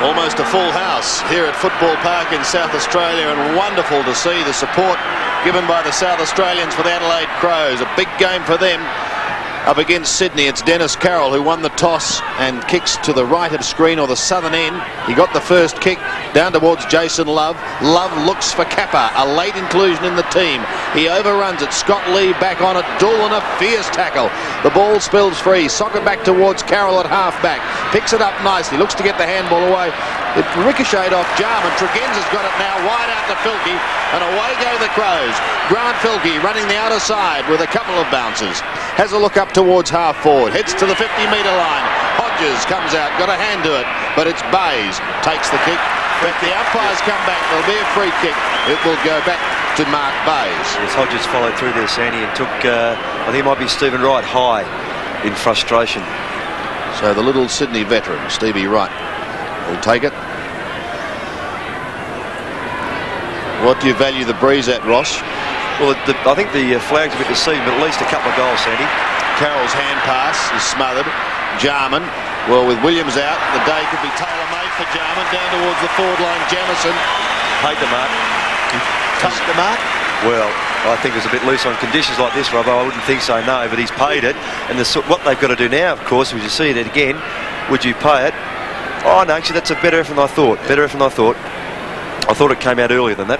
Almost a full house here at Football Park in South Australia, and wonderful to see the support given by the South Australians for the Adelaide Crows. A big game for them up against Sydney. It's Dennis Carroll who won the toss and kicks to the right of screen, or the southern end. He got the first kick down towards Jason Love. Love looks for Kappa, a late inclusion in the team. He overruns it. Scott Lee back on it. Doolan a fierce tackle. The ball spills free. Socket back towards Carroll at half-back. Picks it up nicely. Looks to get the handball away. It ricocheted off Jarman. Tregenza's got it now wide out to Filkey, and away go the Crows. Grant Filkey running the outer side with a couple of bounces. Has a look up towards half-forward. Heads to the 50-metre line. Hodges comes out. Got a hand to it, but it's Bays. Takes the kick. But the umpires come back. There'll be a free kick. It will go back to Mark Bays. Yes, Hodges followed through there, Sandy, and took, I think it might be Stephen Wright, high in frustration. So the little Sydney veteran, Stevie Wright, will take it. What do you value the breeze at, Ross? Well, I think the flag's a bit deceiving, but at least a couple of goals, Sandy. Carroll's hand pass is smothered. Jarman, well, with Williams out, the day could be tailor-made for Jarman. Down towards the forward line, Jamison. Paid the mark. Touched the mark? Well, I think it was a bit loose on conditions like this, Robbo. I wouldn't think so, no, but he's paid it. And what they've got to do now, of course, as you see it again, would you pay it? Oh, no, actually, that's a better effort than I thought. Better effort than I thought. I thought it came out earlier than that.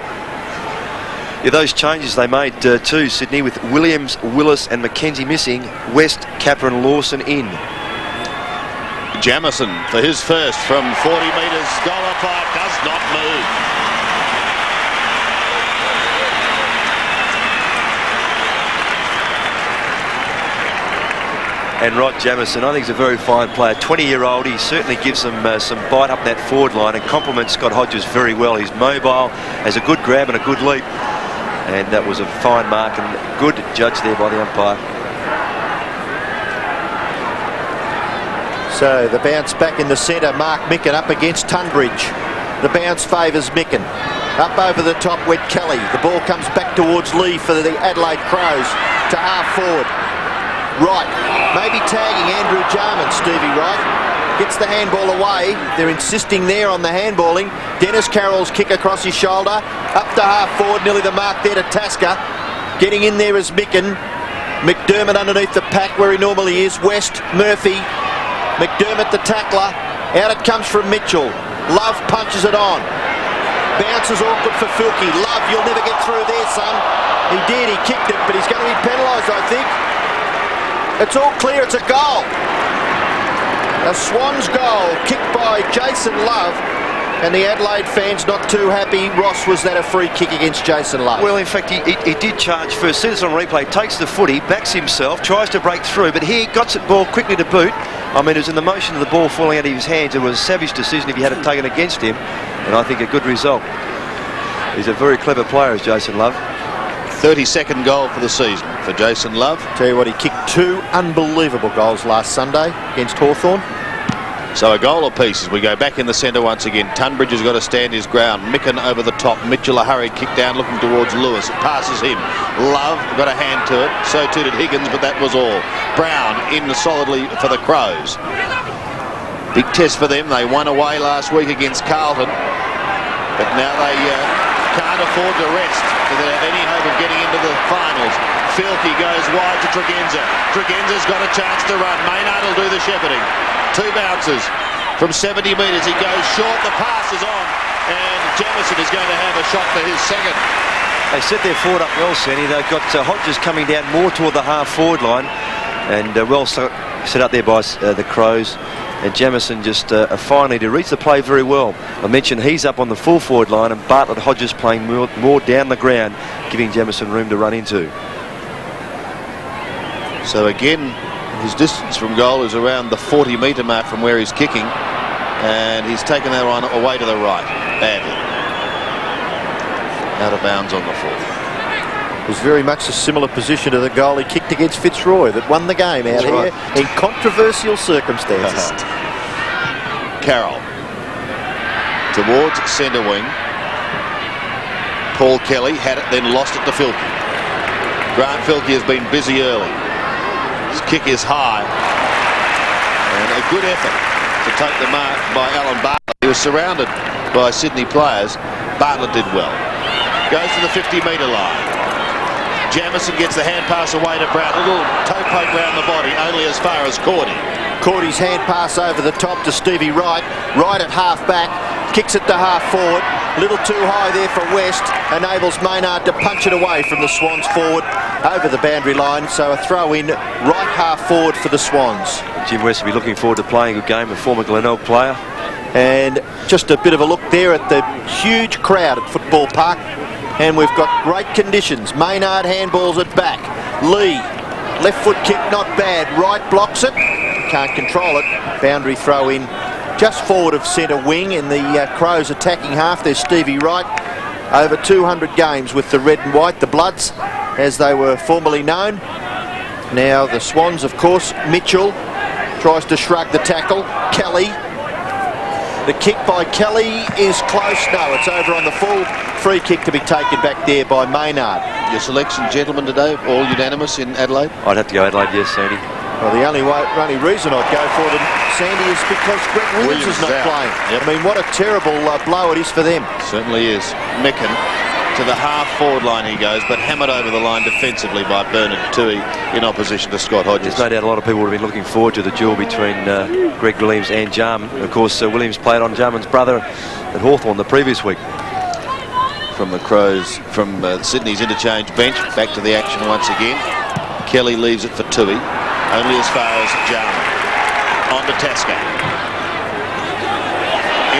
Yeah, those changes they made too, Sydney, with Williams, Willis and McKenzie missing, West, Capper and Lawson in. Jamison for his first from 40 metres. Goal umpire does not move. And Rod Jamison, I think he's a very fine player. 20-year-old, he certainly gives them some bite up that forward line and complements Scott Hodges very well. He's mobile, has a good grab and a good leap. And that was a fine mark and good judge there by the umpire. So the bounce back in the centre, Mark Micken up against Tunbridge. The bounce favours Micken. Up over the top went Kelly. The ball comes back towards Lee for the Adelaide Crows to half forward. Wright, maybe tagging Andrew Jarman, Stevie Wright. Gets the handball away. They're insisting there on the handballing. Dennis Carroll's kick across his shoulder. Up to half forward, nearly the mark there to Tasker. Getting in there is Micken. McDermott underneath the pack where he normally is. West, Murphy. McDermott the tackler. Out it comes from Mitchell. Love punches it on. Bounces awkward for Filkey. Love, you'll never get through there, son. He did, he kicked it, but he's going to be penalised, I think. It's all clear, it's a goal. A Swans goal, kicked by Jason Love. And the Adelaide fans not too happy. Ross, was that a free kick against Jason Love? Well, in fact, he did charge first. Sees it on replay, takes the footy, backs himself, tries to break through, but he got the ball quickly to boot. I mean, it was in the motion of the ball falling out of his hands. It was a savage decision if he had it taken against him, and I think a good result. He's a very clever player, is Jason Love. 32nd goal for the season for Jason Love. Tell you what, he kicked 2 unbelievable goals last Sunday against Hawthorn. So a goal apiece as we go back in the centre once again. Tunbridge has got to stand his ground. Micken over the top. Mitchell a hurried kick down looking towards Lewis. It passes him. Love got a hand to it. So too did Higgins, but that was all. Brown in solidly for the Crows. Big test for them. They won away last week against Carlton, but now they can't afford to rest if they have any hope of getting into the finals. Filkey goes wide to Tregenza. Tregenza's got a chance to run. Maynard will do the shepherding. 2 bounces from 70 metres. He goes short. The pass is on, and Jamison is going to have a shot for his second. They set their forward up well, Sandy. They've got Hodges coming down more toward the half-forward line, and well set up there by the Crows. And Jamison just finally to reach the play very well. I mentioned he's up on the full forward line, and Bartlett Hodges playing more down the ground, giving Jamison room to run into. So again, his distance from goal is around the 40-metre mark from where he's kicking, and he's taken that one away to the right badly. Out of bounds on the full. It was very much a similar position to the goal he kicked against Fitzroy that won the game out here in controversial circumstances. Carroll towards centre wing. Paul Kelly had it, then lost it to Filkey. Grant Filkey has been busy early. His kick is high, and a good effort to take the mark by Alan Bartley. was surrounded by Sydney players. Bartlett did well. Goes to the 50-metre line. Jamieson gets the hand pass away to Brown. A little toe poke round the body, only as far as Cordy. Cordy's hand pass over the top to Stevie Wright. Wright at half back, kicks it to half forward. A little too high there for West. Enables Maynard to punch it away from the Swans forward over the boundary line. So a throw in right half forward for the Swans. Jim West will be looking forward to playing a good game, a former Glenelg player. And just a bit of a look there at the huge crowd at Football Park. And we've got great conditions. Maynard handballs it back. Lee, left foot kick, not bad. Wright blocks it. Can't control it. Boundary throw in just forward of centre wing in the Crows attacking half. There's Stevie Wright. Over 200 games with the red and white, the Bloods, as they were formerly known. Now the Swans, of course. Mitchell tries to shrug the tackle. Kelly. The kick by Kelly is close. No, it's over on the full. Free kick to be taken back there by Maynard. Your selection, gentlemen, today, all unanimous in Adelaide? I'd have to go Adelaide, yes, Sandy. Well, the only reason I'd go for them, Sandy, is because Greg Williams is not playing. Yep. I mean, what a terrible blow it is for them. Certainly is. Micken to the half-forward line he goes, but hammered over the line defensively by Bernard Toohey in opposition to Scott Hodges. There's no doubt a lot of people would have been looking forward to the duel between Greg Williams and Jarman. Of course, Williams played on Jarman's brother at Hawthorn the previous week. From the Crows, from Sydney's interchange bench, back to the action once again. Kelly leaves it for Toohey, only as far as Jarman. On to Tasker.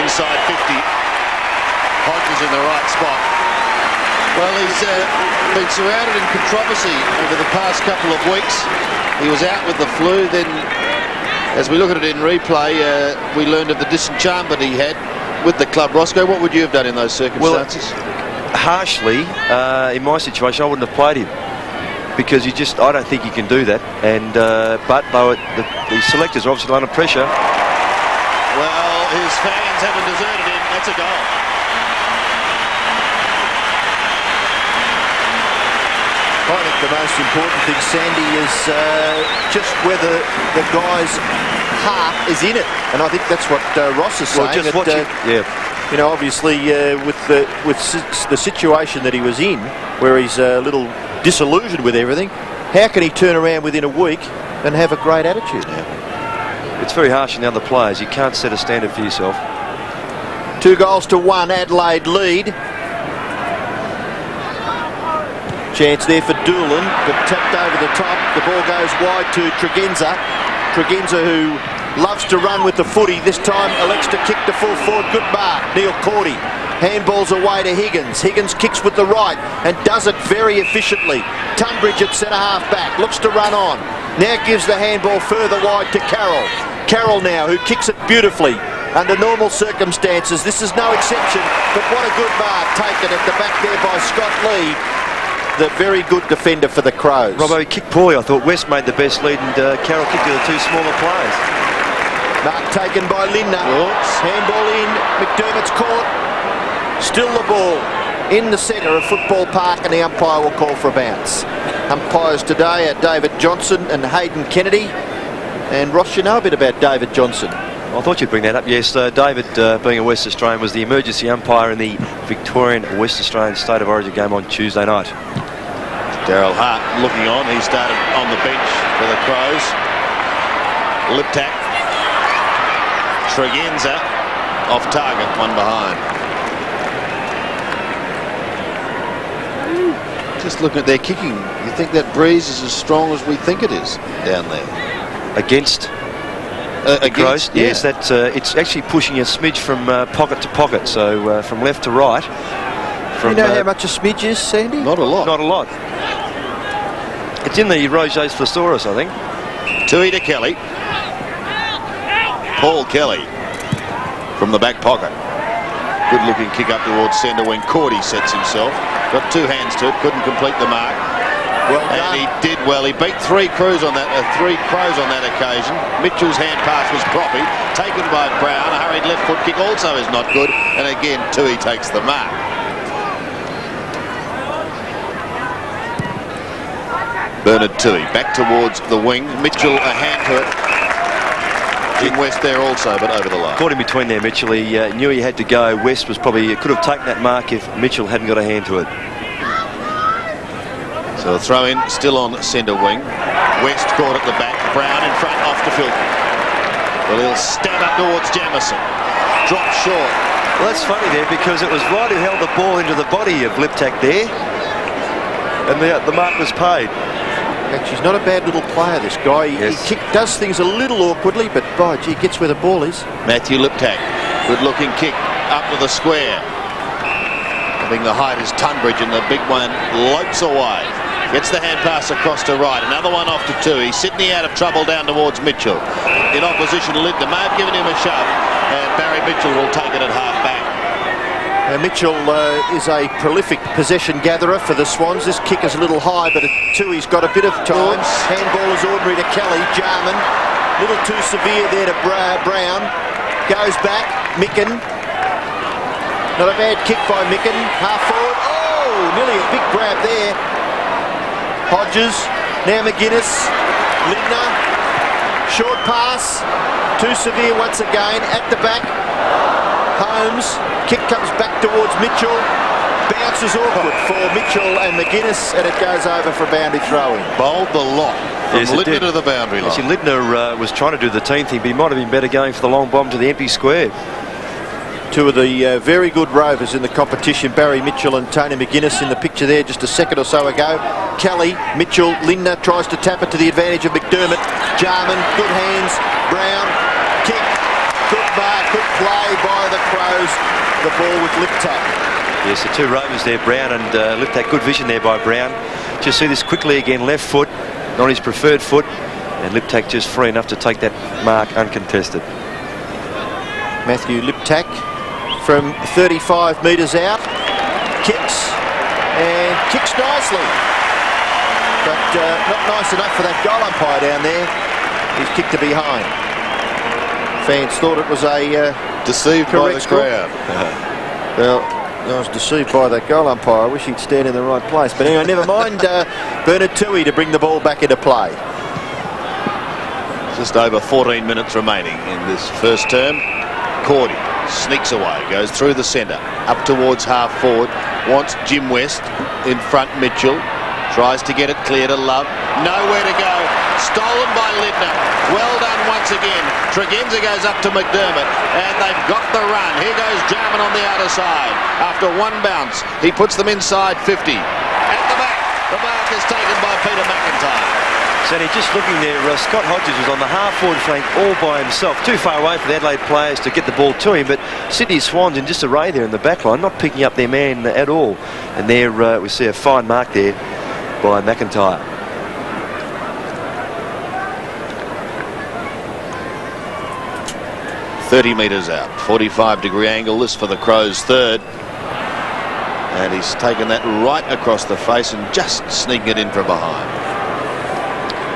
Inside 50. Hodges in the right spot. Well, he's been surrounded in controversy over the past couple of weeks. He was out with the flu. Then, as we look at it in replay, we learned of the disenchantment he had with the club. Roscoe, what would you have done in those circumstances? Well, harshly, in my situation, I wouldn't have played him. Because I don't think you can do that. And but the selectors are obviously under pressure. Well, his fans haven't deserted him. That's a goal. I think the most important thing, Sandy, is just whether the guy's heart is in it. And I think that's what Ross is saying. Well, just watching, you know, obviously with the situation that he was in, where he's a little disillusioned with everything, how can he turn around within a week and have a great attitude? It's very harsh on the other players. You can't set a standard for yourself. 2-1 Adelaide lead. Chance there for Doolan, but tapped over the top. The ball goes wide to Tregenza. Tregenza, who loves to run with the footy, this time elects to kick the full forward. Good mark, Neil Cordy. Handballs away to Higgins. Higgins kicks with the right and does it very efficiently. Tunbridge at centre half back, looks to run on. Now gives the handball further wide to Carroll. Carroll now, who kicks it beautifully. Under normal circumstances, this is no exception, but what a good mark taken at the back there by Scott Lee, the very good defender for the Crows. Robbo, he kicked poorly. I thought West made the best lead and Carroll kicked to the two smaller players. Mark taken by Lindner. Oops. Handball in, McDermott's caught. Still the ball in the centre of Football Park, and the umpire will call for a bounce. Umpires today are David Johnson and Hayden Kennedy. And Ross, you know a bit about David Johnson. I thought you'd bring that up. Yes, David, being a West Australian, was the emergency umpire in the Victorian West Australian State of Origin game on Tuesday night. Daryl Hart looking on. He started on the bench for the Crows. Liptak. Tregenza off target, one behind. Just looking at their kicking, you think that breeze is as strong as we think it is down there? Against Crows? Yeah. Yes, it's actually pushing a smidge from pocket to pocket, so from left to right. From, you know how much a smidge is, Sandy? Not a lot. Not a lot. It's in the Roget's Thesaurus, I think. Toohey to Kelly. Paul Kelly from the back pocket. Good looking kick up towards centre when Cordy sets himself. Got two hands to it, couldn't complete the mark. Well and done. he did well. He beat three Crows on that occasion. Mitchell's hand pass was proppy, taken by Brown. A hurried left foot kick also is not good. And again, Toohey takes the mark. Bernard Toohey back towards the wing. Mitchell a hand to it. Jim West there also, but over the line. Caught him between there, Mitchell. He knew he had to go. West was probably could have taken that mark if Mitchell hadn't got a hand to it. So a throw in, still on centre wing. West caught at the back. Brown in front, off to Filton. Well, he'll stab up towards Jamison. Drop short. Well, that's funny there because it was Wright who held the ball into the body of Liptak there, and the mark was paid. Actually, he's not a bad little player, this guy. Yes. He does things a little awkwardly, but by gee, he gets where the ball is. Matthew Liptak, good-looking kick up to the square. Having the height is Tunbridge, and the big one lopes away. Gets the hand pass across to Wright. Another one off to Tui. Sydney out of trouble down towards Mitchell. In opposition, Lindner may have given him a shove, and Barry Mitchell will take it at half-back. Mitchell is a prolific possession gatherer for the Swans. This kick is a little high, but Tui's got a bit of time. Handball is ordinary to Kelly. Jarman, a little too severe there to Brown. Goes back. Micken. Not a bad kick by Micken. Half forward. Oh, nearly a big grab there. Hodges. Now McGuinness. Lindner. Short pass. Too severe once again. At the back. Holmes. Kick comes back towards Mitchell. Bounces awkward for Mitchell and McGuinness, and it goes over for a boundary throw-in. Bowled the lot from Lindner to the boundary line. Actually, Lindner was trying to do the team thing, but he might have been better going for the long bomb to the empty square. Two of the very good rovers in the competition, Barry Mitchell and Tony McGuinness in the picture there just a second or so ago. Kelly, Mitchell, Lindner tries to tap it to the advantage of McDermott. Jarman, good hands. Brown, kick, good mark, good play by the Crows. The ball with Liptak. Yes, the two rovers there, Brown and Liptak. Good vision there by Brown. Just see this quickly again, left foot, not his preferred foot, and Liptak just free enough to take that mark uncontested. Matthew Liptak from 35 metres out, kicks nicely, but not nice enough for that goal umpire down there. He's kicked to behind. Fans thought it was a deceived by the crowd. Well, I was deceived by that goal umpire. I wish he'd stand in the right place. But anyway, never mind. Bernard Tui to bring the ball back into play. Just over 14 minutes remaining in this first term. Cordy sneaks away, goes through the centre, up towards half forward, wants Jim West in front. Mitchell tries to get it clear to Love. Nowhere to go. Stolen by Lindner. Well done once again. Tregenza goes up to McDermott, and they've got the run. Here goes Jarman on the outer side. After one bounce, he puts them inside 50. At the back, the mark is taken by Peter McIntyre. Sandy, just looking there, Scott Hodges was on the half-forward flank all by himself. Too far away for the Adelaide players to get the ball to him, but Sydney Swans in disarray there in the back line, not picking up their man at all. And there we see a fine mark there by McIntyre. .30 metres out, 45-degree angle, this for the Crows' third. And he's taken that right across the face and just sneaking it in from behind.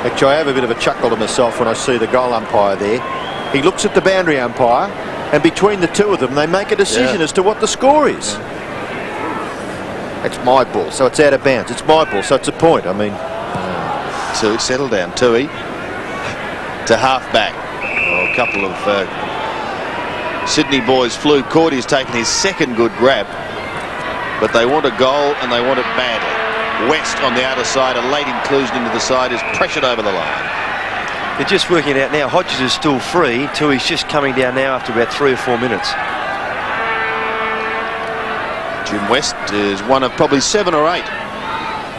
Actually, I have a bit of a chuckle to myself when I see the goal umpire there. He looks at the boundary umpire, and between the two of them, they make a decision as to what the score is. It's my ball, so it's out of bounds. It's my ball, so it's a point. I mean... So settle down, Tui to half-back. Oh, a couple of... Sydney boys flew. Cordy's taken his second good grab, but they want a goal and they want it badly. West on the outer side, a late inclusion into the side, is pressured over the line. They're just working it out now. Hodges is still free. Tui's just coming down now after about 3 or 4 minutes. Jim West is one of probably 7 or 8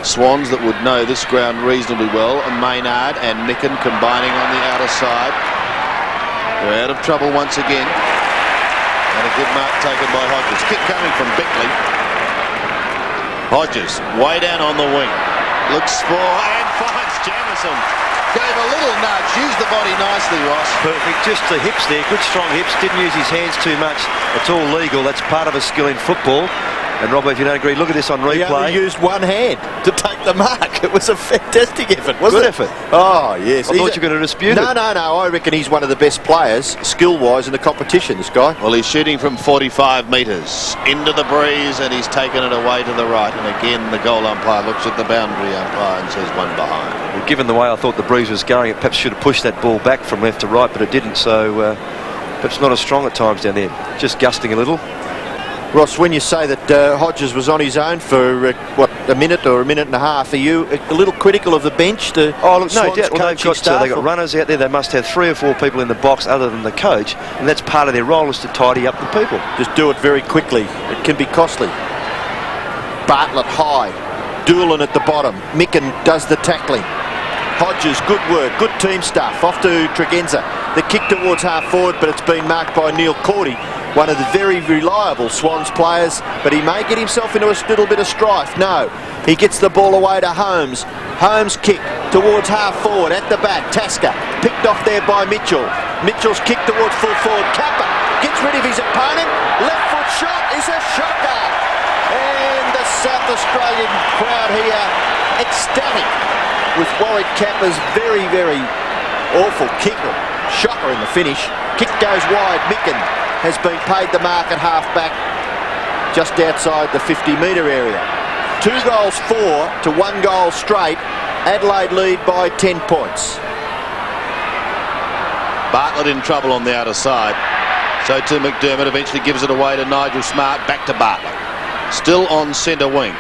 Swans that would know this ground reasonably well, and Maynard and Micken combining on the outer side. They're out of trouble once again. And a good mark taken by Hodges. Kick coming from Beckley. Hodges way down on the wing. Looks for and finds Jamison. Gave a little nudge. Used the body nicely, Ross. Perfect. Just the hips there. Good strong hips. Didn't use his hands too much. It's all legal. That's part of a skill in football. And Robbo, if you don't agree, look at this on replay. He only used one hand to take the mark. It was a fantastic effort, wasn't it? Good effort. Oh, yes. I thought you were going to dispute it. No. I reckon he's one of the best players, skill-wise, in the competition, this guy. Well, he's shooting from 45 metres into the breeze, and he's taken it away to the right. And again, the goal umpire looks at the boundary umpire and says one behind. Well, given the way I thought the breeze was going, it perhaps should have pushed that ball back from left to right, but it didn't, so perhaps not as strong at times down there. Just gusting a little. Ross, when you say that Hodges was on his own for, a minute or a minute and a half, are you a little critical of the bench? Oh, look, no doubt. Well, they've got or? runners out there. They must have 3 or 4 people in the box other than the coach, and that's part of their role, is to tidy up the people. Just do it very quickly. It can be costly. Bartlett high. Doolan at the bottom. Micken does the tackling. Hodges, good work, good team stuff. Off to Tregenza. The kick towards half forward, but it's been marked by Neil Cordy, one of the very reliable Swans players, but he may get himself into a little bit of strife. No, he gets the ball away to Holmes. Holmes kick towards half forward at the back. Tasker picked off there by Mitchell. Mitchell's kick towards full forward. Kappa gets rid of his opponent. Left foot shot is a shocker. And the South Australian crowd here ecstatic with Warwick Kappa's very, very awful kicker. Shocker in the finish. Kick goes wide. Micken has been paid the mark at half-back, just outside the 50-metre area. 2 goals 4 to 1 goal straight. Adelaide lead by 10 points. Bartlett in trouble on the outer side. So to McDermott, eventually gives it away to Nigel Smart. Back to Bartlett. Still on centre wing.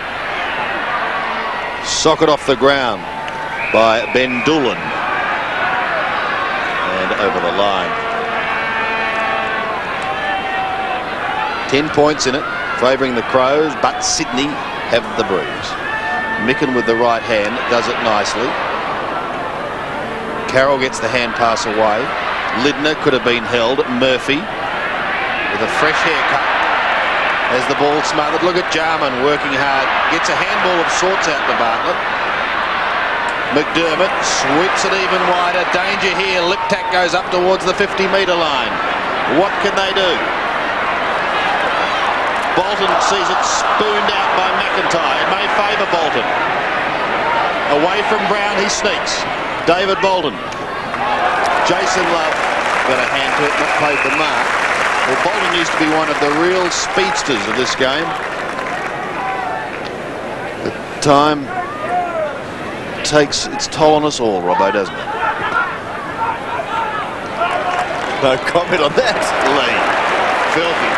Socket off the ground by Ben Doolan. And over the line. 10 points in it, favouring the Crows, but Sydney have the breeze. Micken with the right hand does it nicely. Carroll gets the hand pass away. Lidner could have been held. Murphy with a fresh haircut as the ball smothered. Look at Jarman working hard. Gets a handball of sorts out to Bartlett. McDermott sweeps it even wider. Danger here. Liptak goes up towards the 50-metre line. What can they do? Bolton sees it spooned out by McIntyre. It may favour Bolton. Away from Brown, he sneaks. David Bolton. Jason Love got a hand to it, not played the mark. Well, Bolton used to be one of the real speedsters of this game. The time takes its toll on us all, Robbo, doesn't it? No comment on that. Lee. Filthy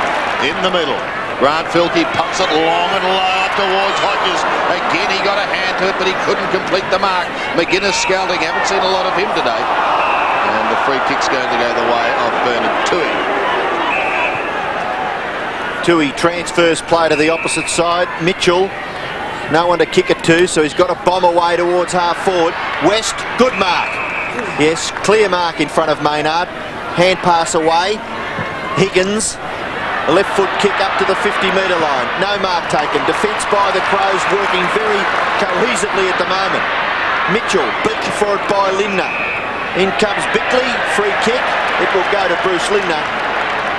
in the middle. Grant Filkey pumps it long and low up towards Hodges. Again, he got a hand to it, but he couldn't complete the mark. McGuinness scalding. Haven't seen a lot of him today. And the free kick's going to go the way of Bernard Toohey. Toohey transfers play to the opposite side. Mitchell, no one to kick it to, so he's got a bomb away towards half forward. West, good mark. Yes, clear mark in front of Maynard. Hand pass away. Higgins. A left foot kick up to the 50-metre line. No mark taken. Defence by the Crows working very cohesively at the moment. Mitchell beaten for it by Lindner. In comes Bickley. Free kick. It will go to Bruce Lindner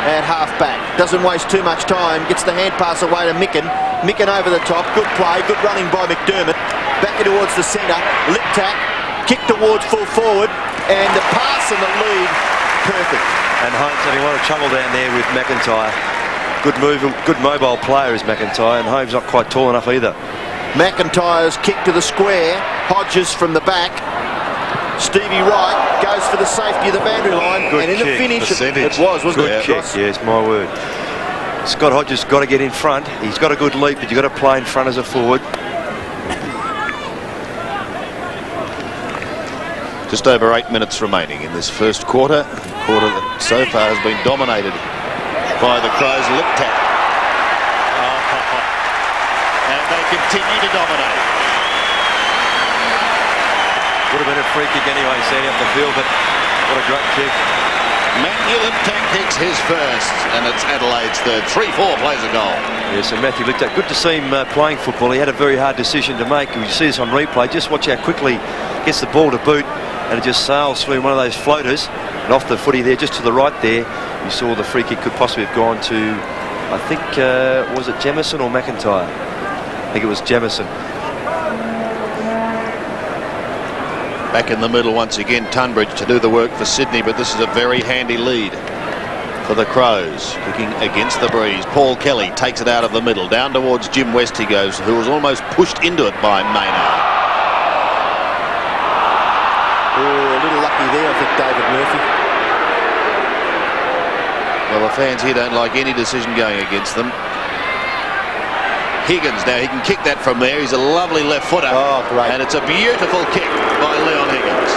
at half-back. Doesn't waste too much time. Gets the hand pass away to Micken. Micken over the top. Good play. Good running by McDermott. Back towards the centre. Lip tack. Kick towards full forward. And the pass and the lead. Perfect. And Holmes having a lot of trouble down there with McIntyre. Good move, good mobile player is McIntyre, and Holmes not quite tall enough either. McIntyre's kick to the square. Hodges from the back. Stevie Wright goes for the safety of the boundary line. Good and in kick, the finish, percentage. it was, wasn't good it? Kick, yes, my word. Scott Hodges got to get in front. He's got a good leap, but you've got to play in front as a forward. Just over 8 minutes remaining in this first quarter. A quarter that so far has been dominated by the Crows. Lip tap. And they continue to dominate. Would have been a free kick anyway, standing up the field, but what a great kick. Matthew Liptak kicks his first, and it's Adelaide's third. 3-4 plays a goal. Yes, and Matthew Liptak, good to see him playing football. He had a very hard decision to make. You see this on replay. Just watch how quickly he gets the ball to boot, and it just sails through one of those floaters and off the footy there, just to the right there. You saw the free kick could possibly have gone to, I think, was it Jemison or McIntyre? I think it was Jemison. Back in the middle once again, Tunbridge to do the work for Sydney, but this is a very handy lead for the Crows. Kicking against the breeze. Paul Kelly takes it out of the middle. Down towards Jim West he goes, who was almost pushed into it by Maynard. think, David Murphy. Well, the fans here don't like any decision going against them. Higgins now, he can kick that from there. He's a lovely left footer. Oh, great. And it's a beautiful kick by Leon Higgins.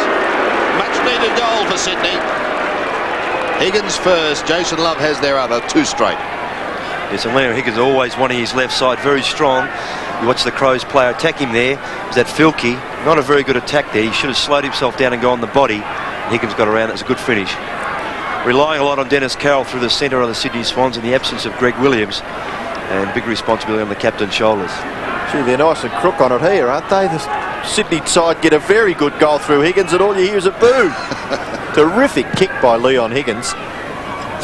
Much needed goal for Sydney. Higgins first, Jason Love has their other, 2 straight. Yes, and Leon Higgins always wanting his left side very strong. You watch the Crows player attack him there. Is that Filkey? Not a very good attack there. He should have slowed himself down and gone on the body. Higgins got around. That's a good finish. Relying a lot on Dennis Carroll through the centre of the Sydney Swans in the absence of Greg Williams. And big responsibility on the captain's shoulders. Gee, they're nice and crook on it here, aren't they? The Sydney side get a very good goal through Higgins, and all you hear is a boo. Terrific kick by Leon Higgins.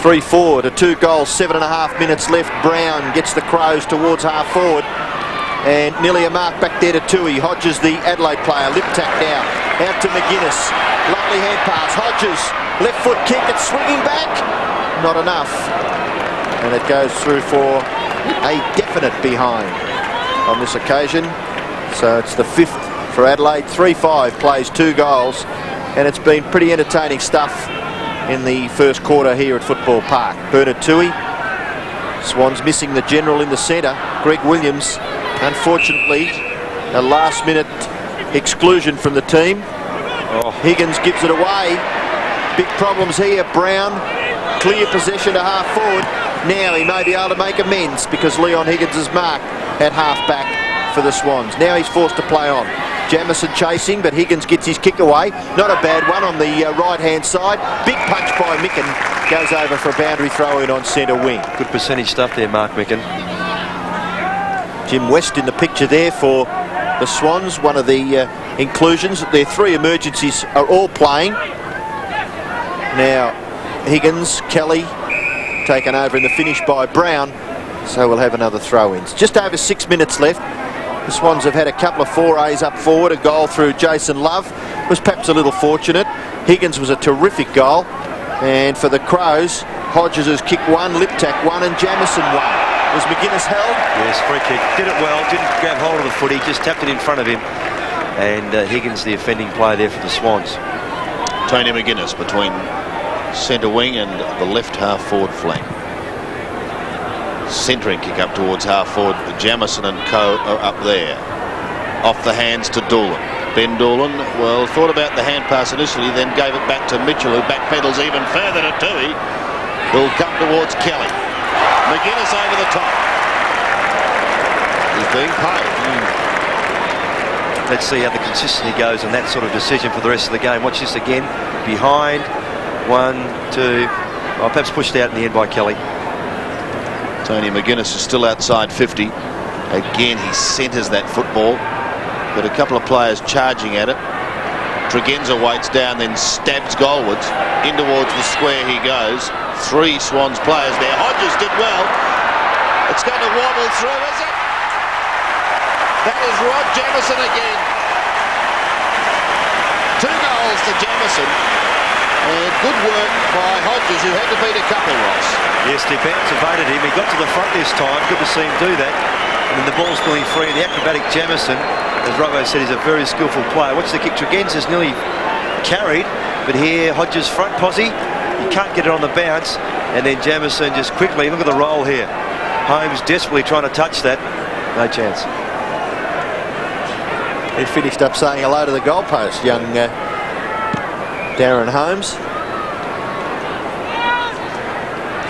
3-4 to 2 goals, 7.5 minutes left. Brown gets the Crows towards half forward. And nearly a mark back there to Tui. Hodges, the Adelaide player, lip tack now. Out to McGuinness. Lovely hand pass. Hodges, left foot kick. It's swinging back. Not enough. And it goes through for a definite behind on this occasion. So it's the 5th for Adelaide. 3-5 plays 2 goals. And it's been pretty entertaining stuff in the first quarter here at Football Park. Bernard Tui. Swans missing the general in the centre. Greg Williams, unfortunately, a last-minute exclusion from the team. Oh. Higgins gives it away. Big problems here. Brown, clear possession to half forward. Now he may be able to make amends because Leon Higgins is marked at half-back for the Swans. Now he's forced to play on. Jamison chasing, but Higgins gets his kick away. Not a bad one on the right-hand side. Big punch by Micken. Goes over for a boundary throw-in on centre wing. Good percentage stuff there, Mark Micken. Jim West in the picture there for the Swans. One of the inclusions. Their 3 emergencies are all playing. Now Higgins, Kelly taken over in the finish by Brown. So we'll have another throw-ins. Just over 6 minutes left. The Swans have had a couple of forays up forward. A goal through Jason Love was perhaps a little fortunate. Higgins was a terrific goal. And for the Crows, Hodges has kicked 1, lip tack 1, and Jamison 1. Was McGuinness held? Yes, free kick. Did it well. Didn't grab hold of the footy. Just tapped it in front of him. And Higgins, the offending player there for the Swans. Tony McGuinness between centre wing and the left half forward flank. Centering kick up towards half forward. Jamison and co are up there. Off the hands to Doolan. Ben Doolan, well, thought about the hand pass initially, then gave it back to Mitchell, who backpedals even further to Tui, who'll come towards Kelly. McGuinness over the top. He's being paid. Let's see how the consistency goes on that sort of decision for the rest of the game. Watch this again. Behind. 1, 2. Oh, perhaps pushed out in the end by Kelly. Tony McGuinness is still outside 50. Again, he centres that football. But a couple of players charging at it. Tregenza waits down, then stabs goalwards. In towards the square he goes. 3 Swans players there. Hodges did well. It's going to wobble through, is it? That is Rod Jamison again. 2 goals to Jamison. And good work by Hodges, who had to beat a couple, Ross. Yes, they evaded him. He got to the front this time. Good to see him do that. And then the ball's going free. The acrobatic Jamison, as Robbo said, is a very skillful player. Watch the kick. Tregenza's nearly carried. But here, Hodges front posse. He can't get it on the bounce. And then Jamison just quickly, look at the roll here. Holmes desperately trying to touch that. No chance. He finished up saying hello to the goalpost, young Darren Holmes.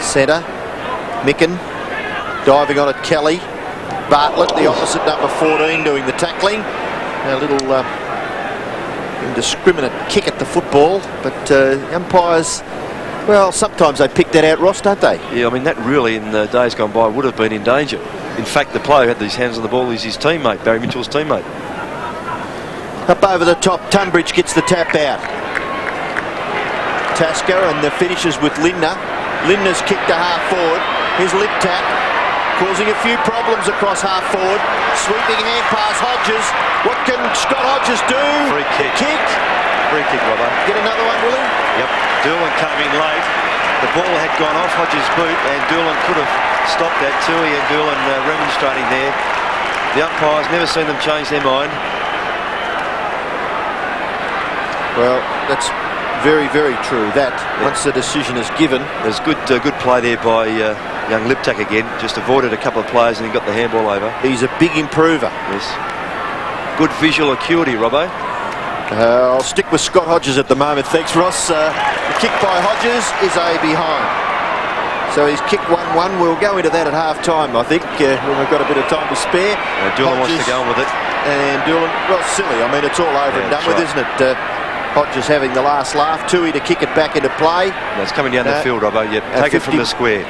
Centre, Micken, diving on it, Kelly. Bartlett, the opposite number 14, doing the tackling. A little indiscriminate kick at the football, but umpires, well, sometimes they pick that out, Ross, don't they? Yeah, I mean, that really, in the days gone by, would have been in danger. In fact, the player who had these hands on the ball is his teammate, Barry Mitchell's teammate. Up over the top, Tunbridge gets the tap out. Tasker, and the finishes with Lindner. Lindner's kick to half forward. His lip tap, causing a few problems across half forward. Sweeping hand pass, Hodges. What can Scott Hodges do? Free kick. Free kick, Robbo. Get another one, will he? Yep. Doolan came in late. The ball had gone off Hodges' boot, and Doolan could have stopped that. Tui and Doolan remonstrating there. The umpires, never seen them change their mind. Well, that's Very, very true. That once the decision is given. There's good play there by young Liptak again. Just avoided a couple of players and he got the handball over. He's a big improver. Yes. Good visual acuity, Robbo. I'll stick with Scott Hodges at the moment. Thanks, Ross. The kick by Hodges is a behind. So he's kicked 1-1. We'll go into that at half-time, I think, when we've got a bit of time to spare. Doolan wants to go on with it. And Doolan, well, silly. I mean, it's all over and done with, isn't it? Hodges having the last laugh. Tui to kick it back into play. No, it's coming down the field, Robbo. Yep, take it from the square.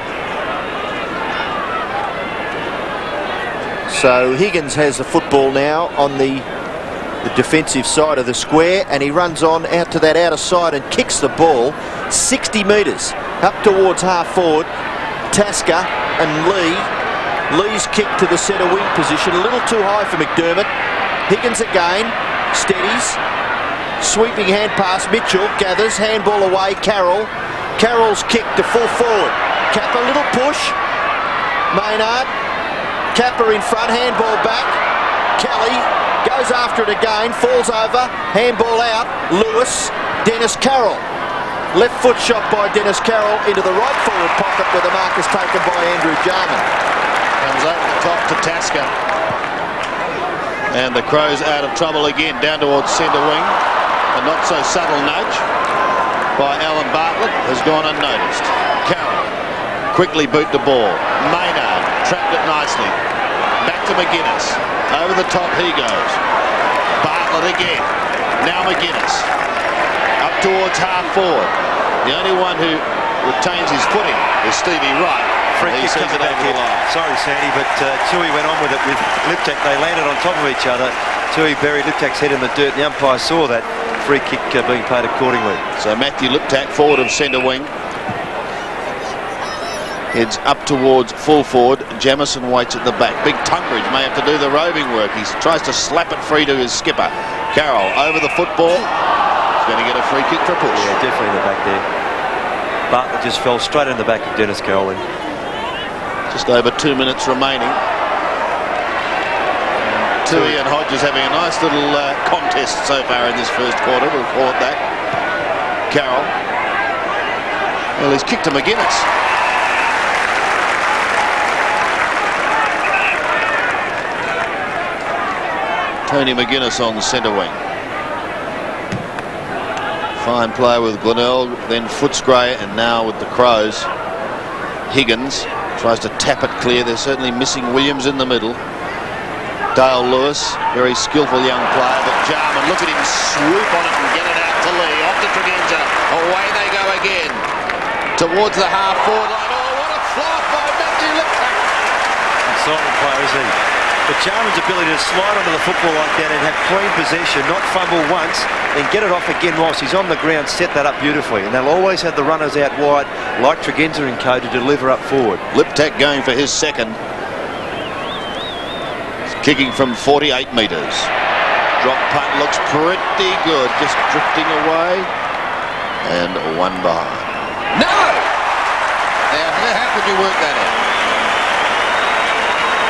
So Higgins has the football now on the defensive side of the square, and he runs on out to that outer side and kicks the ball 60 metres up towards half forward. Tasker and Lee's kick to the centre wing position, a little too high for McDermott. Higgins again, steadies, sweeping hand pass. Mitchell gathers, handball away. Carroll's kick to full forward. Kappa, little push. Maynard, Kappa in front, handball back. Kelly goes after it again, falls over, handball out. Lewis, Dennis Carroll. Left foot shot by Dennis Carroll into the right forward pocket where the mark is taken by Andrew Jarman. Comes over the top to Tasker. And the Crows out of trouble again, down towards centre wing. A not so subtle nudge by Alan Bartlett has gone unnoticed. Carroll quickly boot the ball. Maynard trapped it nicely. Back to McGuinness. Over the top he goes. Bartlett again. Now McGuinness. Up towards half forward. The only one who retains his footing is Stevie Wright. He sees it over the line. Sorry, Sandy, but Tui went on with it with Liptak. They landed on top of each other. Tui buried Liptak's head in the dirt. The umpire saw that. Free kick being paid accordingly. So Matthew Liptak, forward of centre wing, heads up towards full forward. Jamison waits at the back. Big Tunbridge may have to do the roving work. He tries to slap it free to his skipper. Carroll over the football. He's going to get a free kick for a push. Yeah, definitely in the back there. Bartlett just fell straight in the back of Dennis Carroll. Just over 2 minutes remaining. Tui and Hodges having a nice little contest so far in this first quarter. We'll call it that. Carroll. Well, he's kicked to McGuinness. Tony McGuinness on the centre wing. Fine play with Glenelg, then Footscray, and now with the Crows. Higgins tries to tap it clear. They're certainly missing Williams in the middle. Dale Lewis, very skillful young player, but Jarman, look at him swoop on it and get it out to Lee. Off to Tregenza. Away they go again. Towards the half-forward line. Oh, what a fly by Matthew Liptak. Exciting player, is he? But Jarman's ability to slide onto the football like that and have clean possession, not fumble once, then get it off again whilst he's on the ground, set that up beautifully. And they'll always have the runners out wide, like Tregenza and co, to deliver up forward. Liptak going for his second. Kicking from 48 metres. Drop punt looks pretty good. Just drifting away. And one behind. No! Now, how could you work that out?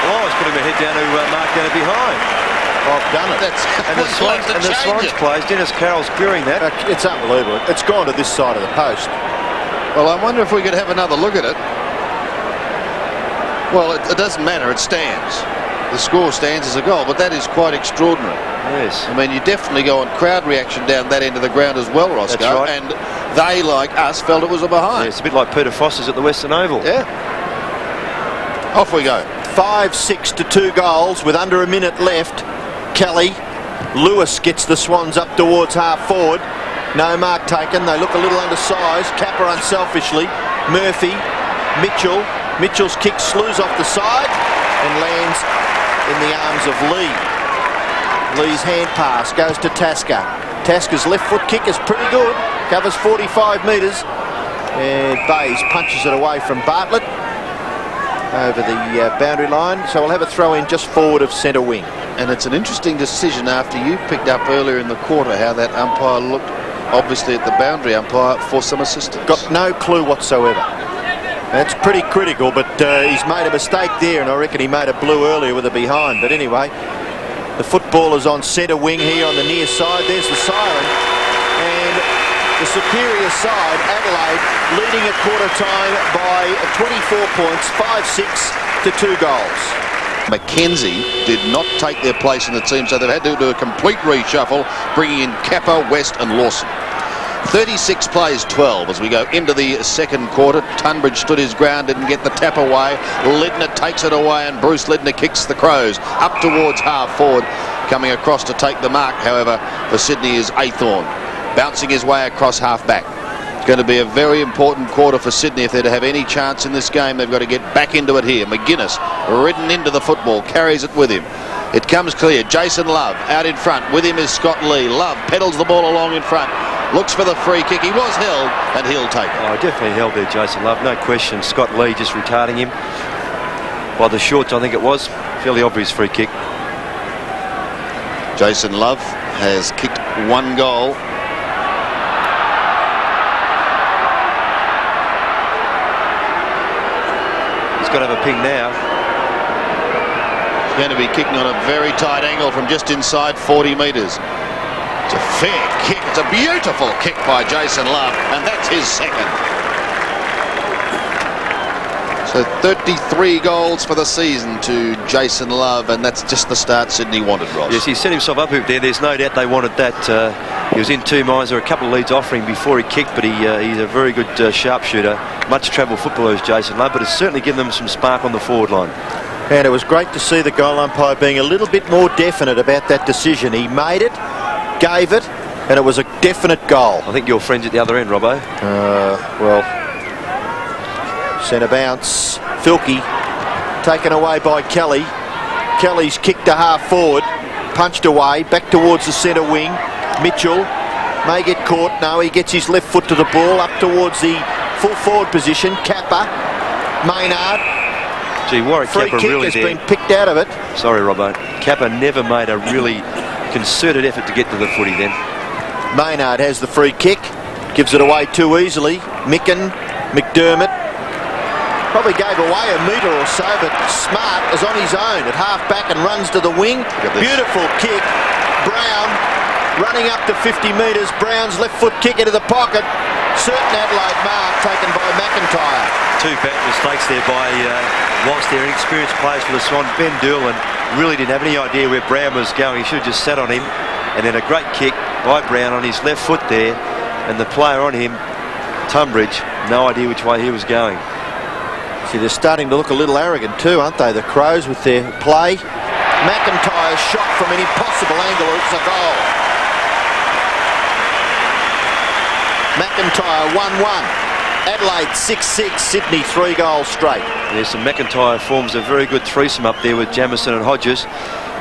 Well, I was putting my head down to mark down it behind. I've done it. And the Swans plays. Dennis Carroll's querying that. It's unbelievable. It's gone to this side of the post. Well, I wonder if we could have another look at it. Well, it doesn't matter. It stands. The score stands as a goal, but that is quite extraordinary. Yes. I mean, you definitely go on crowd reaction down that end of the ground as well, Roscoe. That's right. And they, like us, felt it was a behind. Yeah, it's a bit like Peter Foster's at the Western Oval. Yeah. Off we go. 5-6 to 2 goals with under a minute left. Kelly. Lewis gets the Swans up towards half forward. No mark taken. They look a little undersized. Capper unselfishly. Murphy. Mitchell. Mitchell's kick slews off the side and lands in the arms of Lee. Lee's hand pass goes to Tasker. Tasker's left foot kick is pretty good. Covers 45 metres. And Bays punches it away from Bartlett over the boundary line. So we'll have a throw in just forward of centre wing. And it's an interesting decision after you picked up earlier in the quarter how that umpire looked, obviously at the boundary umpire, for some assistance. Got no clue whatsoever. That's pretty critical, but he's made a mistake there, and I reckon he made a blue earlier with a behind. But anyway, the football is on centre wing here on the near side. There's the siren. And the superior side, Adelaide, leading at quarter time by 24 points, 5-6 to 2 goals. Mackenzie did not take their place in the team, so they've had to do a complete reshuffle, bringing in Kappa, West and Lawson. 36 plays 12 as we go into the second quarter. Tunbridge stood his ground, didn't get the tap away. Lidner takes it away and Bruce Lidner kicks the Crows up towards half forward. Coming across to take the mark, however, for Sydney is Athorn, bouncing his way across half back. It's going to be a very important quarter for Sydney if they're to have any chance in this game. They've got to get back into it here. McGuinness ridden into the football, carries it with him. It comes clear. Jason Love out in front. With him is Scott Lee. Love pedals the ball along in front. Looks for the free kick. He was held and he'll take it. Oh, definitely held there, Jason Love. No question. Scott Lee just retarding him. By the shorts, I think it was. Fairly obvious free kick. Jason Love has kicked 1 goal. He's got to have a ping now. Going to be kicking on a very tight angle from just inside 40 metres. It's a fair kick. It's a beautiful kick by Jason Love, and that's his second. So 33 goals for the season to Jason Love, and that's just the start Sydney wanted, Ross. Yes, he set himself up there. There's no doubt they wanted that. He was in 2 minds. There were a couple of leads offering before he kicked, but he's a very good sharpshooter. Much travel footballer is Jason Love, but it's certainly given them some spark on the forward line. And it was great to see the goal umpire being a little bit more definite about that decision. He made it, gave it, and it was a definite goal. I think your friend's at the other end, Robbo. Well, centre bounce. Filkey taken away by Kelly. Kelly's kicked to half forward, punched away, back towards the centre wing. Mitchell may get caught. No, he gets his left foot to the ball, up towards the full forward position. Kappa, Maynard. Gee, Warwick Free Kappa kick really has did. been picked out of it. Sorry, Robbo. Kappa never made a really concerted effort to get to the footy then. Maynard has the free kick, gives it away too easily. Micken, McDermott probably gave away a metre or so, but Smart is on his own at half back and runs to the wing. Beautiful kick. Brown running up to 50 metres. Brown's left foot kick into the pocket. Certain Adelaide mark taken by McIntyre. 2 bad mistakes there by whilst they're inexperienced players for the Swans. Ben Doolan really didn't have any idea where Brown was going. He should have just sat on him. And then a great kick by Brown on his left foot there. And the player on him, Tunbridge, no idea which way he was going. See, they're starting to look a little arrogant too, aren't they? The Crows with their play. McIntyre's shot from an impossible angle. It's a goal. McIntyre 1-1. Adelaide 6-6, Sydney 3 goals straight. Yes, and McIntyre forms a very good threesome up there with Jamieson and Hodges.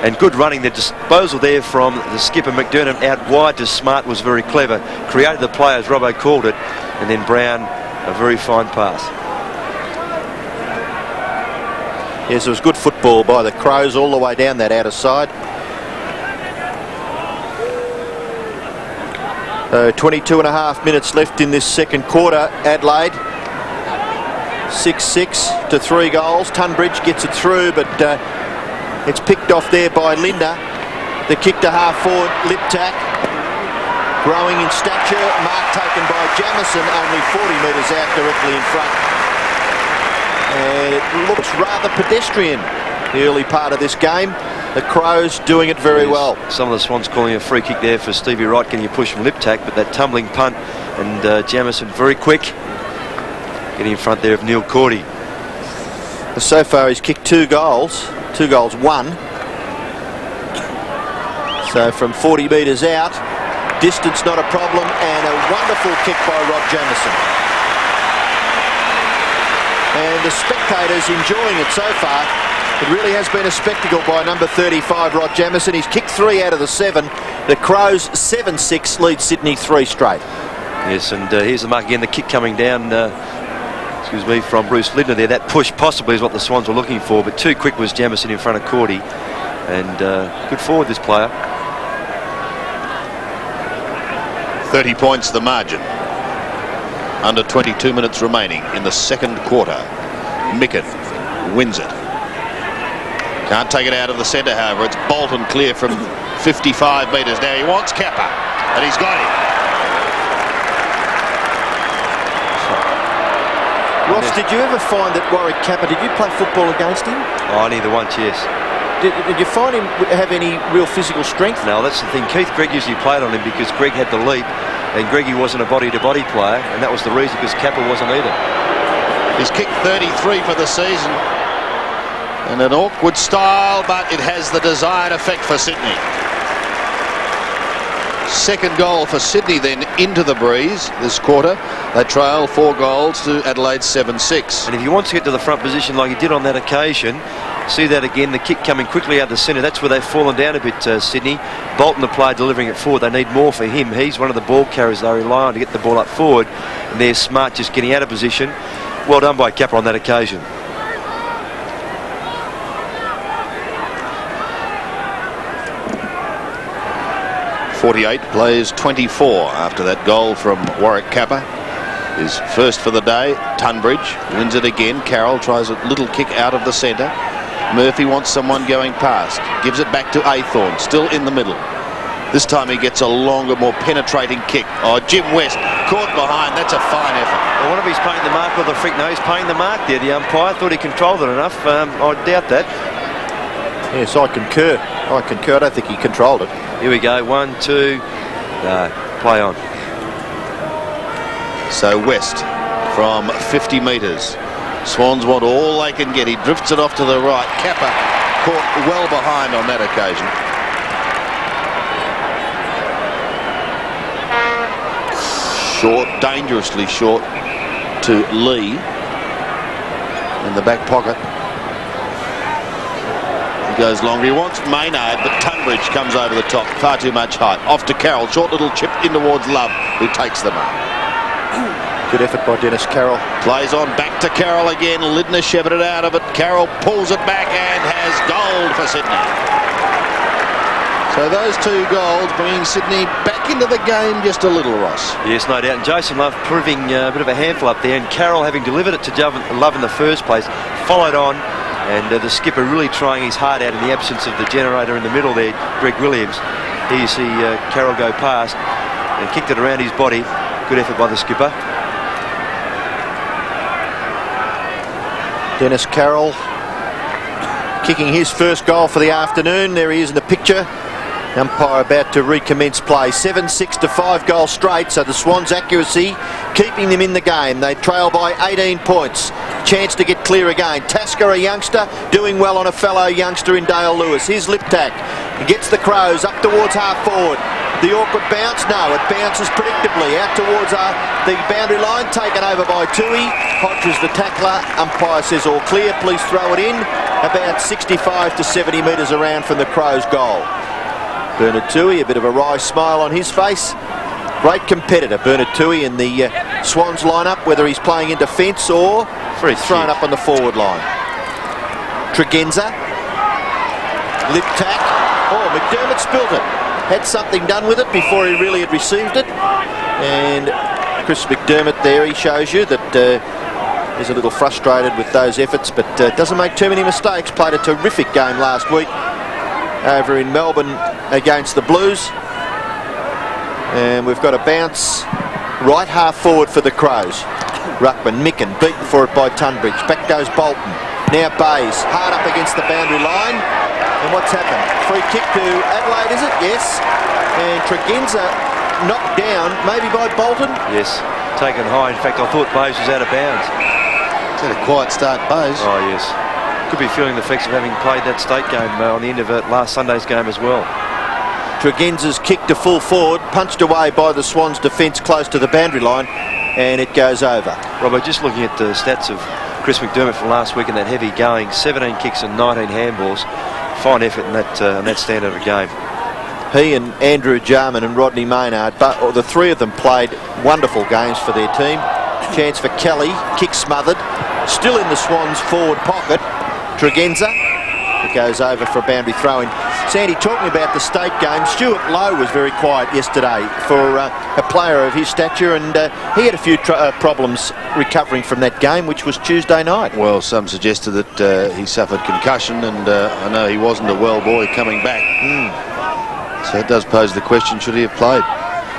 And good running. The disposal there from the skipper McDermott out wide to Smart was very clever. Created the play as Robbo called it. And then Brown, a very fine pass. Yes, it was good football by the Crows all the way down that outer side. 22.5 minutes left in this second quarter. Adelaide 6-6 to 3 goals. Tunbridge gets it through, but it's picked off there by Linda. The kick to half forward, Liptak, growing in stature. Mark taken by Jamieson, only 40 metres out, directly in front. And it looks rather pedestrian, the early part of this game. The Crows doing it very well. Some of the Swans calling a free kick there for Stevie Wright, getting a push from Liptak, but that tumbling punt, and Jamieson very quick, getting in front there of Neil Cordy. So far he's kicked 2 goals, 1. So from 40 metres out, distance not a problem, and a wonderful kick by Rob Jamieson. And the spectators enjoying it so far. It really has been a spectacle by number 35, Rod Jamieson. He's kicked 3 out of the 7. The Crows 7-6 lead Sydney 3 straight. Yes, and here's the mark again. The kick coming down, from Bruce Lidner there. That push possibly is what the Swans were looking for, but too quick was Jamieson in front of Cordy. And good forward, this player. 30 points the margin. Under 22 minutes remaining in the second quarter. Micken wins it. Can't take it out of the centre, however. It's Bolton clear from 55 metres. Now he wants Kappa, and he's got him. Ross, did you ever find that Warwick Kappa, did you play football against him? Oh, only the once, yes. Did you find him have any real physical strength? No, that's the thing. Keith Gregg usually played on him because Gregg had the leap and Greggy wasn't a body-to-body player, and that was the reason, because Kappa wasn't either. He's kicked 33 for the season. And an awkward style, but it has the desired effect for Sydney. Second goal for Sydney then into the breeze this quarter. They trail 4 goals to Adelaide 7-6. And if he wants to get to the front position like he did on that occasion, see that again, the kick coming quickly out of the centre. That's where they've fallen down a bit, Sydney. Bolton, the player, delivering it forward. They need more for him. He's one of the ball carriers they rely on to get the ball up forward. And they're smart just getting out of position. Well done by Kappa on that occasion. .48 plays 24 after that goal from Warwick Kappa. His first for the day. Tunbridge wins it again. Carroll tries a little kick out of the centre. Murphy wants someone going past. Gives it back to Athorn, still in the middle. This time he gets a longer, more penetrating kick. Oh, Jim West caught behind. That's a fine effort. I wonder if he's paying the mark or the freak. No, he's paying the mark there. The umpire thought he controlled it enough. I doubt that. Yes, I concur. I don't think he controlled it. Here we go. 1, 2. No, play on. So West from 50 metres. Swans want all they can get. He drifts it off to the right. Kappa caught well behind on that occasion. Short, dangerously short to Lee in the back pocket. He goes longer. He wants Maynard, but Tunbridge comes over the top. Far too much height. Off to Carroll. Short little chip in towards Love, who takes them up. Good effort by Dennis Carroll. Plays on back to Carroll again. Lidner shepherded out of it. Carroll pulls it back and has gold for Sydney. So those 2 goals bringing Sydney back into the game just a little, Ross. Yes, no doubt. And Jason Love proving a bit of a handful up there. And Carroll, having delivered it to Love in the first place, followed on. And the skipper really trying his heart out in the absence of the generator in the middle there, Greg Williams. Here you see Carroll go past and kicked it around his body. Good effort by the skipper. Dennis Carroll kicking his first goal for the afternoon. There he is in the picture. Umpire about to recommence play. 7-6 to 5 goals straight, so the Swans' accuracy keeping them in the game. They trail by 18 points. Chance to get clear again. Tasker, a youngster, doing well on a fellow youngster in Dale Lewis. Here's Liptak. He gets the Crows up towards half forward. The awkward bounce, no, it bounces predictably out towards the boundary line, taken over by Tui. Hodges the tackler. Umpire says all clear, please throw it in. About 65 to 70 metres around from the Crows' goal. Bernard Tui, a bit of a wry smile on his face. Great competitor, Bernard Tui, in the Swans lineup, whether he's playing in defence or thrown up on the forward line. Tregenza. Liptak. Oh, McDermott spilt it. Had something done with it before he really had received it. And Chris McDermott there, he shows you that he's a little frustrated with those efforts, but doesn't make too many mistakes. Played a terrific game last week over in Melbourne against the Blues. And we've got a bounce right half forward for the Crows. Ruckman, Micken, beaten for it by Tunbridge. Back goes Bolton. Now Bays, hard up against the boundary line. And what's happened? Free kick to Adelaide, is it? Yes. And Tregenza knocked down, maybe by Bolton? Yes, taken high. In fact, I thought Bays was out of bounds. It's had a quiet start, Bays. Oh, yes. Could be feeling the effects of having played that state game on the end of last Sunday's game as well. Tregenza's kick to full forward, punched away by the Swans' defence close to the boundary line, and it goes over. Robert, just looking at the stats of Chris McDermott from last week in that heavy going, 17 kicks and 19 handballs. Fine effort in that standard of game. He and Andrew Jarman and Rodney Maynard, but the 3 of them played wonderful games for their team. Chance for Kelly, kick smothered, still in the Swans' forward pocket. Tregenza, it goes over for a boundary throw-in. Sandy, talking about the state game, Stuart Lowe was very quiet yesterday for a player of his stature, and he had a few problems recovering from that game, which was Tuesday night. Well, some suggested that he suffered concussion, and I know he wasn't a well boy coming back. So it does pose the question, should he have played?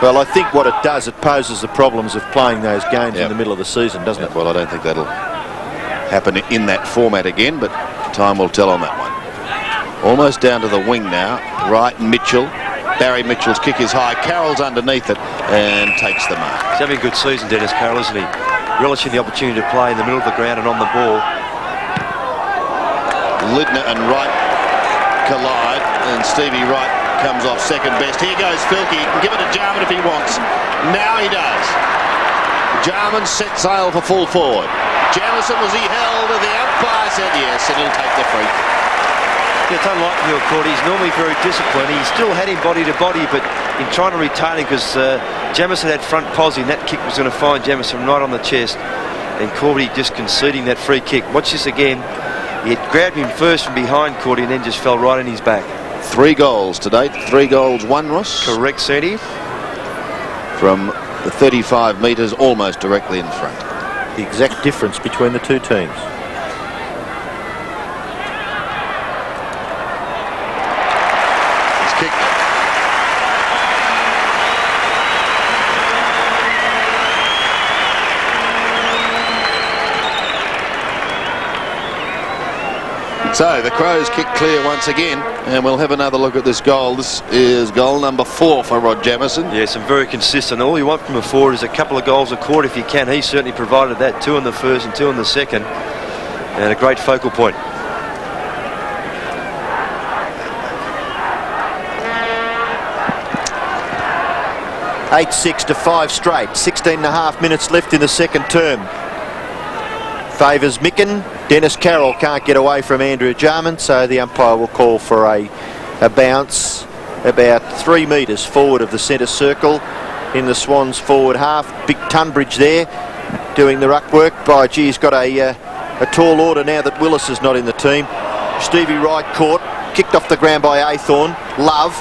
Well, I think what it does, it poses the problems of playing those games in the middle of the season, doesn't it? Well, I don't think that'll happen in that format again, but time will tell on that one. Almost down to the wing now. Right, Mitchell. Barry Mitchell's kick is high. Carroll's underneath it and takes the mark. He's having a good season, Dennis Carroll, isn't he? Relishing the opportunity to play in the middle of the ground and on the ball. Lidner and Wright collide, and Stevie Wright comes off second best. Here goes Filkey. He can give it to Jarman if he wants. Now he does. Jarman set sail for full forward. Jamison, was he held? The umpire said yes, and he'll take the free. Yeah, it's unlike Neil Court. He's normally very disciplined. He still had him body to body, but in trying to retain him, because Jamison had front posse, and that kick was going to find Jamison right on the chest, and Corby just conceding that free kick. Watch this again. He had grabbed him first from behind Cordy and then just fell right in his back. 3 goals to date. 3 goals, 1, Ross. Correct, Sandy. From the 35 metres, almost directly in front. The exact difference between the two teams. He's kicked it. So the Crows kick clear once again, and we'll have another look at this goal. This is goal number 4 for Rod Jamison. Yes, and very consistent. All you want from a forward is a couple of goals a quarter if you can. He certainly provided that, 2 in the first and 2 in the second, and a great focal point. (8-6 to 5 straight). 16.5 minutes left in the second term. Favours Micken. Dennis Carroll can't get away from Andrew Jarman, so the umpire will call for a bounce about 3 metres forward of the centre circle in the Swans forward half. Big Tunbridge there doing the ruck work. By gee, he's got a tall order now that Willis is not in the team. Stevie Wright caught, kicked off the ground by Athorn. Love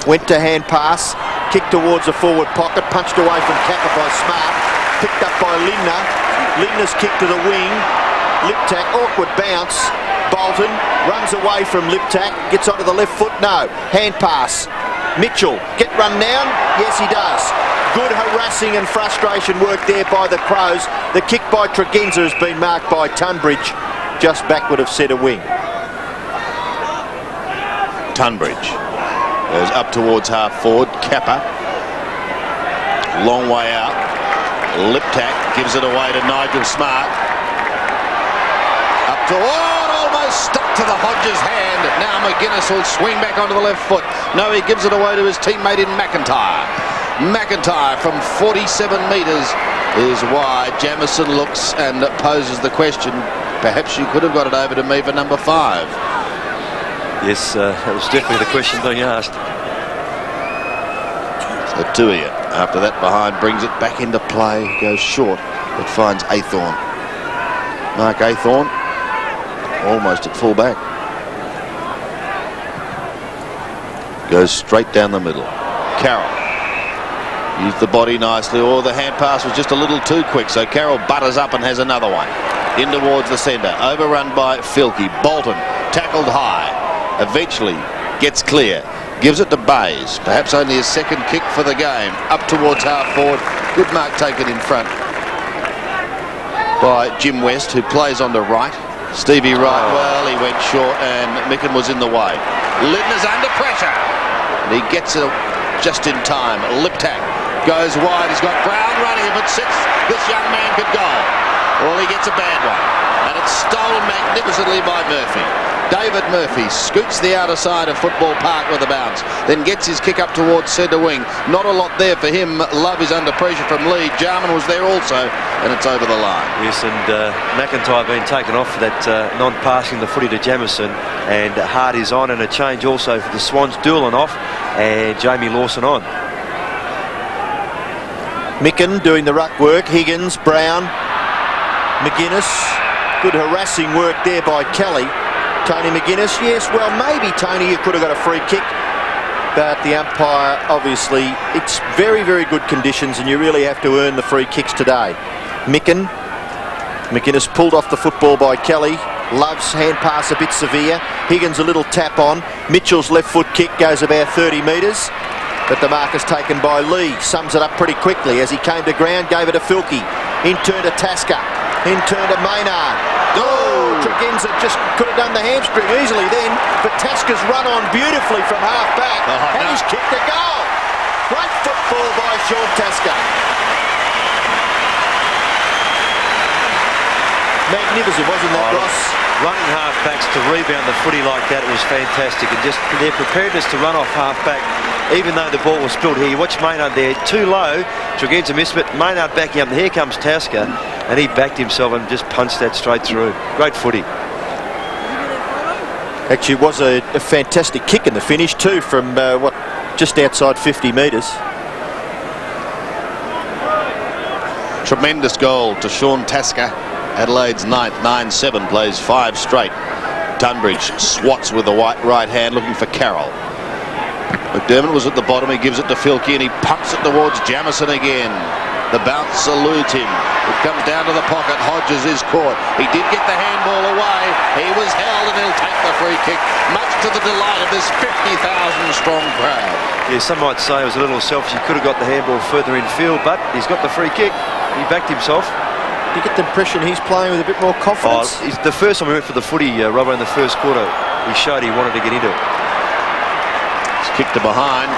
went to hand pass, kicked towards the forward pocket, punched away from Kappa by Smart, picked up by Lindner. Lindner's kick to the wing. Liptak, awkward bounce. Bolton runs away from Liptak, gets onto the left foot. No, hand pass. Mitchell, get run down? Yes, he does. Good harassing and frustration work there by the Crows. The kick by Tregenza has been marked by Tunbridge, just backward of centre wing. Tunbridge goes up towards half forward. Kappa, long way out. Liptak gives it away to Nigel Smart. Up to, it almost stuck to the Hodges' hand. Now McGuinness will swing back onto the left foot. No, he gives it away to his teammate in McIntyre. McIntyre from 47 metres is wide. Jamison looks and poses the question, perhaps you could have got it over to me for number 5. Yes, that was definitely the question being asked. So Tuia, after that behind, brings it back into play, goes short, but finds Athorn. Mark Athorn, almost at full back. Goes straight down the middle. Carroll used the body nicely. Oh, the hand pass was just a little too quick, so Carroll butters up and has another one. In towards the centre, overrun by Filkey. Bolton, tackled high, eventually gets clear. Gives it to Bays, perhaps only his second kick for the game. Up towards half forward. Good mark taken in front by Jim West, who plays on the right. Stevie Wright, well, he went short and Micken was in the way. Lindner's under pressure. And he gets it just in time. Liptak goes wide. He's got Brown running. If it sits, this young man could go. Well, he gets a bad one. And it's stolen magnificently by Murphy. David Murphy scoots the outer side of Football Park with a bounce, then gets his kick up towards centre wing. Not a lot there for him. Love is under pressure from Lee. Jarman was there also, and it's over the line. Yes, and McIntyre being taken off for that non-passing the footy to Jamison, and Hart is on, and a change also for the Swans. Doolan off, and Jamie Lawson on. Micken doing the ruck work. Higgins, Brown, McGuinness. Good harassing work there by Kelly. Tony McGuinness, yes, well, maybe, Tony, you could have got a free kick, but the umpire, obviously, it's very, very good conditions, and you really have to earn the free kicks today. Micken, McGuinness pulled off the football by Kelly. Love's hand pass a bit severe. Higgins a little tap on. Mitchell's left foot kick goes about 30 metres. but the mark is taken by Lee. Sums it up pretty quickly as he came to ground, gave it to Filkey. In turn to Tasker. In turn to Maynard. Oh, Tregenza just could have done the hamstring easily then, but Tasker's run on beautifully from half back, and he's kicked a goal. Great football by Sean Tasker. Magnificent, wasn't that, Ross? Running half-backs to rebound the footy like that, it was fantastic. And just their preparedness to run off half-back, even though the ball was spilled here. You watch Maynard there, too low. Tregenza missed it. Maynard backing up, and here comes Tasker. And he backed himself and just punched that straight through. Great footy. Actually, it was a fantastic kick in the finish too, from just outside 50 metres. Tremendous goal to Sean Tasker. Adelaide's 9th, 9-7, plays 5 straight. Tunbridge swats with the right hand, looking for Carroll. McDermott was at the bottom, he gives it to Filkey, and he pumps it towards Jamison again. The bounce eludes him. It comes down to the pocket. Hodges is caught. He did get the handball away. He was held, and he'll take the free kick, much to the delight of this 50,000 strong crowd. Yeah, some might say it was a little selfish. He could have got the handball further in field, but he's got the free kick. He backed himself. Do you get the impression he's playing with a bit more confidence? The first time he went for the footy, Robbo, in the first quarter, he showed he wanted to get into it. He's kicked to behind.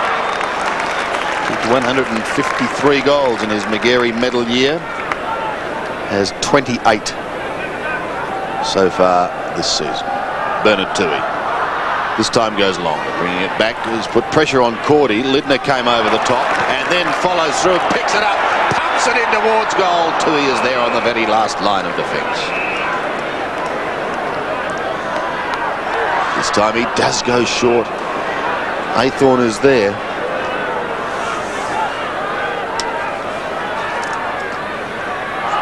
Kicked 153 goals in his Magarey medal year. Has 28 so far this season. Bernard Toohey. This time goes longer. Bringing it back. He's put pressure on Cordy. Lidner came over the top and then follows through, picks it up, pumps it in towards goal. Toohey is there on the very last line of defence. This time he does go short. Aythorne is there.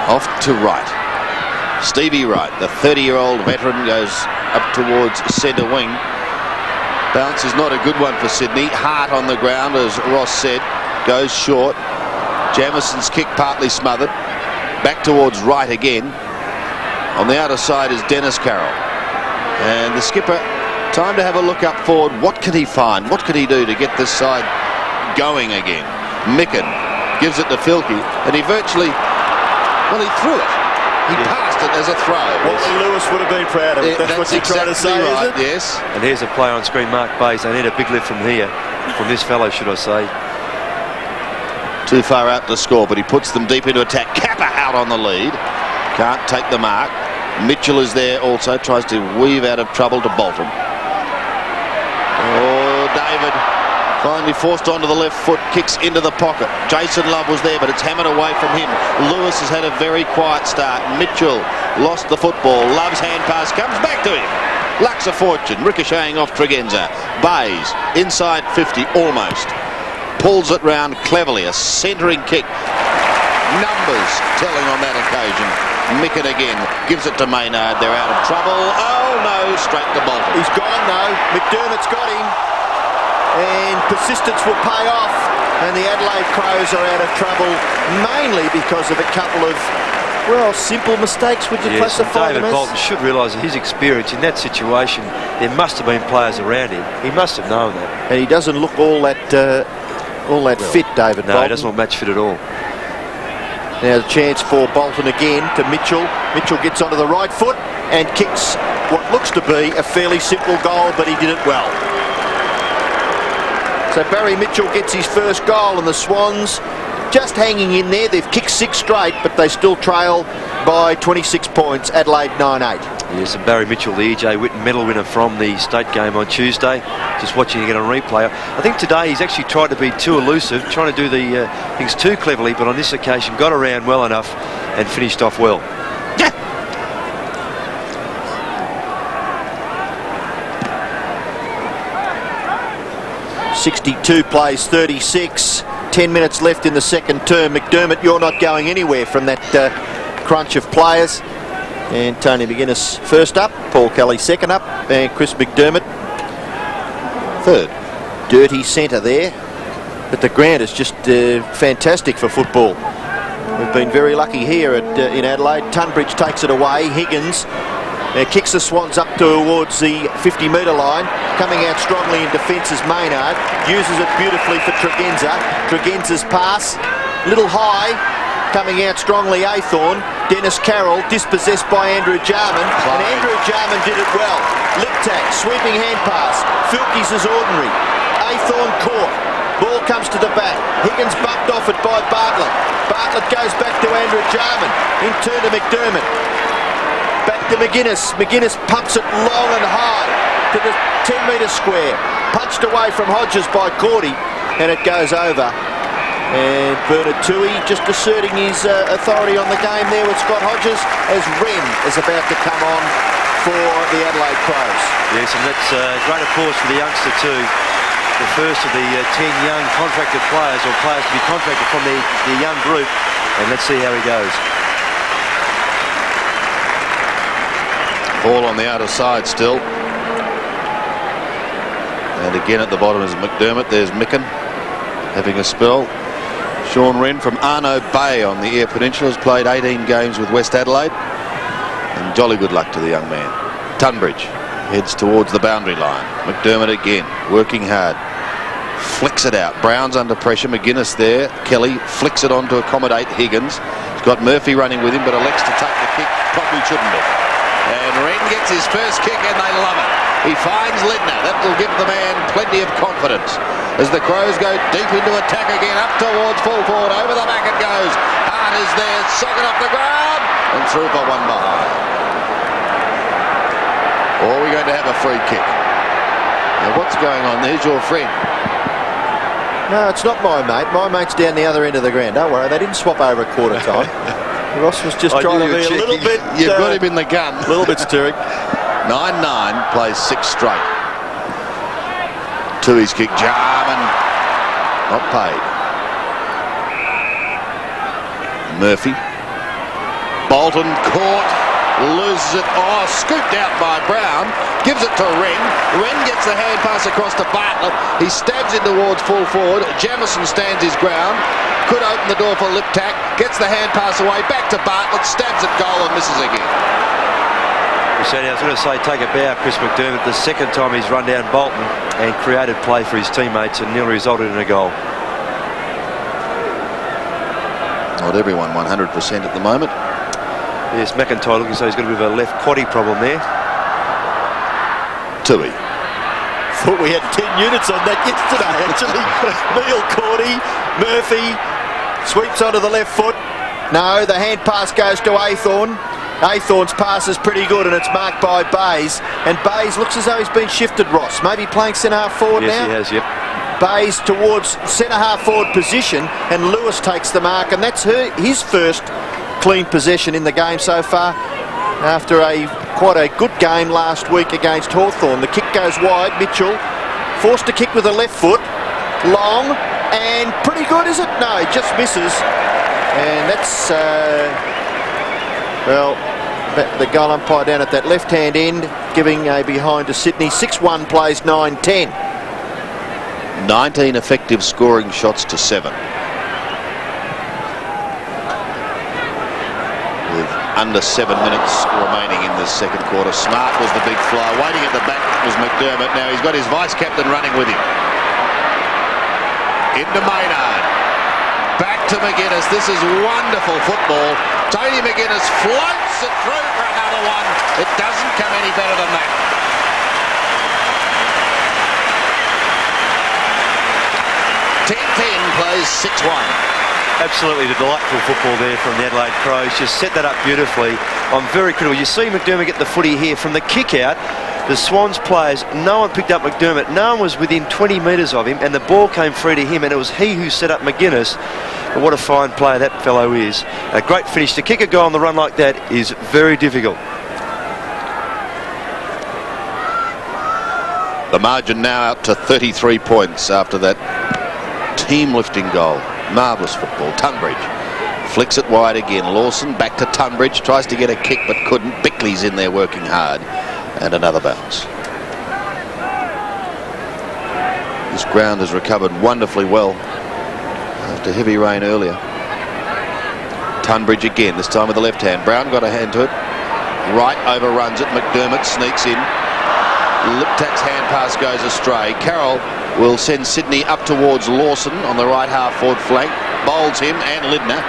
Off to Wright. Stevie Wright, the 30-year-old veteran, goes up towards centre wing. Bounce is not a good one for Sydney. Hart on the ground, as Ross said, goes short. Jamison's kick partly smothered. Back towards Wright again. On the outer side is Dennis Carroll. And the skipper, time to have a look up forward. What can he find? What can he do to get this side going again? Micken gives it to Filkey, and he virtually... Well, he threw it. He passed it as a throw. Wally Lewis would have been proud of it. That's what you're trying to say, right, is it? Yes. And here's a player on screen, Mark Bays. They need a big lift from here, from this fellow, should I say. Too far out to score, but he puts them deep into attack. Kappa out on the lead. Can't take the mark. Mitchell is there also, tries to weave out of trouble to Bolton. Oh, David finally forced onto the left foot, kicks into the pocket. Jason Love was there, but it's hammered away from him. Lewis has had a very quiet start. Mitchell lost the football. Love's hand pass comes back to him. Lacks a fortune, ricocheting off Tregenza. Bays, inside 50, almost. Pulls it round cleverly, a centering kick. Numbers telling on that occasion. Micken again, gives it to Maynard. They're out of trouble. Oh no, straight to Bolton. He's gone though. McDermott's got him. And persistence will pay off, and the Adelaide Crows are out of trouble, mainly because of a couple of, well, simple mistakes. Would you classify them as? David Bolton should realise that his experience in that situation, there must have been players around him. He must have known that. And he doesn't look all that fit, David Bolton. No, he doesn't look match fit at all. Now the chance for Bolton again to Mitchell. Mitchell gets onto the right foot and kicks what looks to be a fairly simple goal, but he did it well. So Barry Mitchell gets his first goal, and the Swans just hanging in there. They've kicked 6 straight, but they still trail by 26 points. Adelaide 9-8. Yes, and Barry Mitchell, the E.J. Whitten medal winner from the state game on Tuesday. Just watching again on replay. I think today he's actually tried to be too elusive, trying to do the things too cleverly, but on this occasion got around well enough and finished off well. 62 plays 36. 10 minutes left in the second term. McDermott, you're not going anywhere from that crunch of players. And Tony McGuinness first up, Paul Kelly second up, and Chris McDermott third. Dirty centre there, but the ground is just fantastic for football. We've been very lucky here in Adelaide. Tunbridge takes it away. Higgins Kicks the Swans up towards the 50-metre line. Coming out strongly in defence is Maynard. Uses it beautifully for Tregenza. Tregenza's pass, little high. Coming out strongly, Athorn. Dennis Carroll, dispossessed by Andrew Jarman. And Andrew Jarman did it well. Liptak, sweeping hand pass. Filkey's is ordinary. Athorn caught. Ball comes to the back. Higgins bumped off it by Bartlett. Bartlett goes back to Andrew Jarman. In turn to McDermott. Back to McGuinness. McGuinness pumps it long and high to the 10-metre square. Punched away from Hodges by Cordy, and it goes over. And Bernard Toohey just asserting his authority on the game there with Scott Hodges as Wren is about to come on for the Adelaide Crows. Yes, and that's great applause for the youngster too. The first of the 10 young contracted players, or players to be contracted from the young group. And let's see how he goes. Ball on the outer side still. And again at the bottom is McDermott. There's Micken having a spell. Sean Wren from Arno Bay on the Eyre Peninsula has played 18 games with West Adelaide. And jolly good luck to the young man. Tunbridge heads towards the boundary line. McDermott again, working hard. Flicks it out. Brown's under pressure. McGuinness there. Kelly flicks it on to accommodate Higgins. He's got Murphy running with him, but elects to take the kick. Probably shouldn't have. And Wren gets his first kick and they love it. He finds Lindner. That will give the man plenty of confidence. As the Crows go deep into attack again, up towards full forward. Over the back it goes. Hart is there. Socket off the ground. And through for one behind. Or are we going to have a free kick? Now what's going on? There's your friend. No, it's not my mate. My mate's down the other end of the ground. Don't worry, they didn't swap over at quarter time. Ross was just trying to be a little bit... You've got him in the gun. A little bit stirring. 9-9, plays 6 straight. Toohey's kick, Jarman. Not paid. Murphy. Bolton caught. Loses it. Oh, scooped out by Brown. Gives it to Wren. Wren gets the hand pass across to Bartlett. He stabs in towards full forward. Jamison stands his ground. Could open the door for Liptak. Gets the hand pass away. Back to Bartlett. Stabs at goal and misses again. I was going to say, take a bow, Chris McDermott. The second time he's run down Bolton and created play for his teammates and nearly resulted in a goal. Not everyone 100% at the moment. Yes, McIntyre looking so he's got a bit of a left quaddy problem there. Toohey. Thought we had 10 units on that yesterday, actually. Neil, Cordy, Murphy, sweeps onto the left foot. No, the hand pass goes to Athorn. Athorn's pass is pretty good and it's marked by Bays. And Bays looks as though he's been shifted, Ross. Maybe playing centre-half forward now? Yes, he has, yep. Bays towards centre-half forward position and Lewis takes the mark, and that's his first clean possession in the game so far after quite a good game last week against Hawthorn. The kick goes wide. Mitchell forced to kick with the left foot. Long and pretty good, is it? No, just misses. And that's, well, the goal umpire down at that left-hand end giving a behind to Sydney. 6-1 plays 9-10. 19 effective scoring shots to 7. Under 7 minutes remaining in this second quarter. Smart was the big fly. Waiting at the back was McDermott. Now he's got his vice-captain running with him. Into Maynard. Back to McGuinness. This is wonderful football. Tony McGuinness floats it through for another one. It doesn't come any better than that. 10-10 plays 6-1. Absolutely delightful football there from the Adelaide Crows. Just set that up beautifully. I'm very critical. You see McDermott get the footy here from the kick out. The Swans players, no one picked up McDermott. No one was within 20 metres of him, and the ball came free to him, and it was he who set up McGuinness. But what a fine player that fellow is. A great finish. To kick a goal on the run like that is very difficult. The margin now out to 33 points after that team-lifting goal. Marvellous football. Tunbridge flicks it wide again. Lawson back to Tunbridge. Tries to get a kick but couldn't. Bickley's in there working hard. And another bounce. This ground has recovered wonderfully well after heavy rain earlier. Tunbridge again, this time with the left hand. Brown got a hand to it. Wright overruns it. McDermott sneaks in. Liptak's hand pass goes astray. Carroll will send Sydney up towards Lawson on the right half-forward flank. Bowls him and Lindner.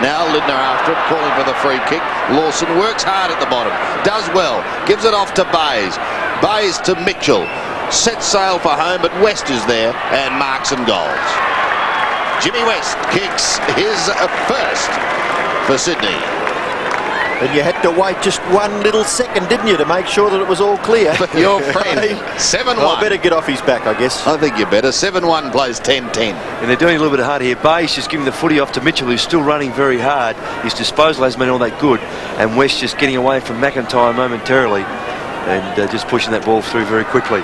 Now Lindner after it, calling for the free kick. Lawson works hard at the bottom. Does well. Gives it off to Bays. Bays to Mitchell. Sets sail for home, but West is there and marks and goals. Jimmy West kicks his first for Sydney. And you had to wait just one little second, didn't you, to make sure that it was all clear? Your friend, 7-1. I better get off his back, I guess. I think you better. 7-1 plays 10-10. And they're doing a little bit hard here. Bay's just giving the footy off to Mitchell, who's still running very hard. His disposal hasn't been all that good. And West just getting away from McIntyre momentarily and just pushing that ball through very quickly.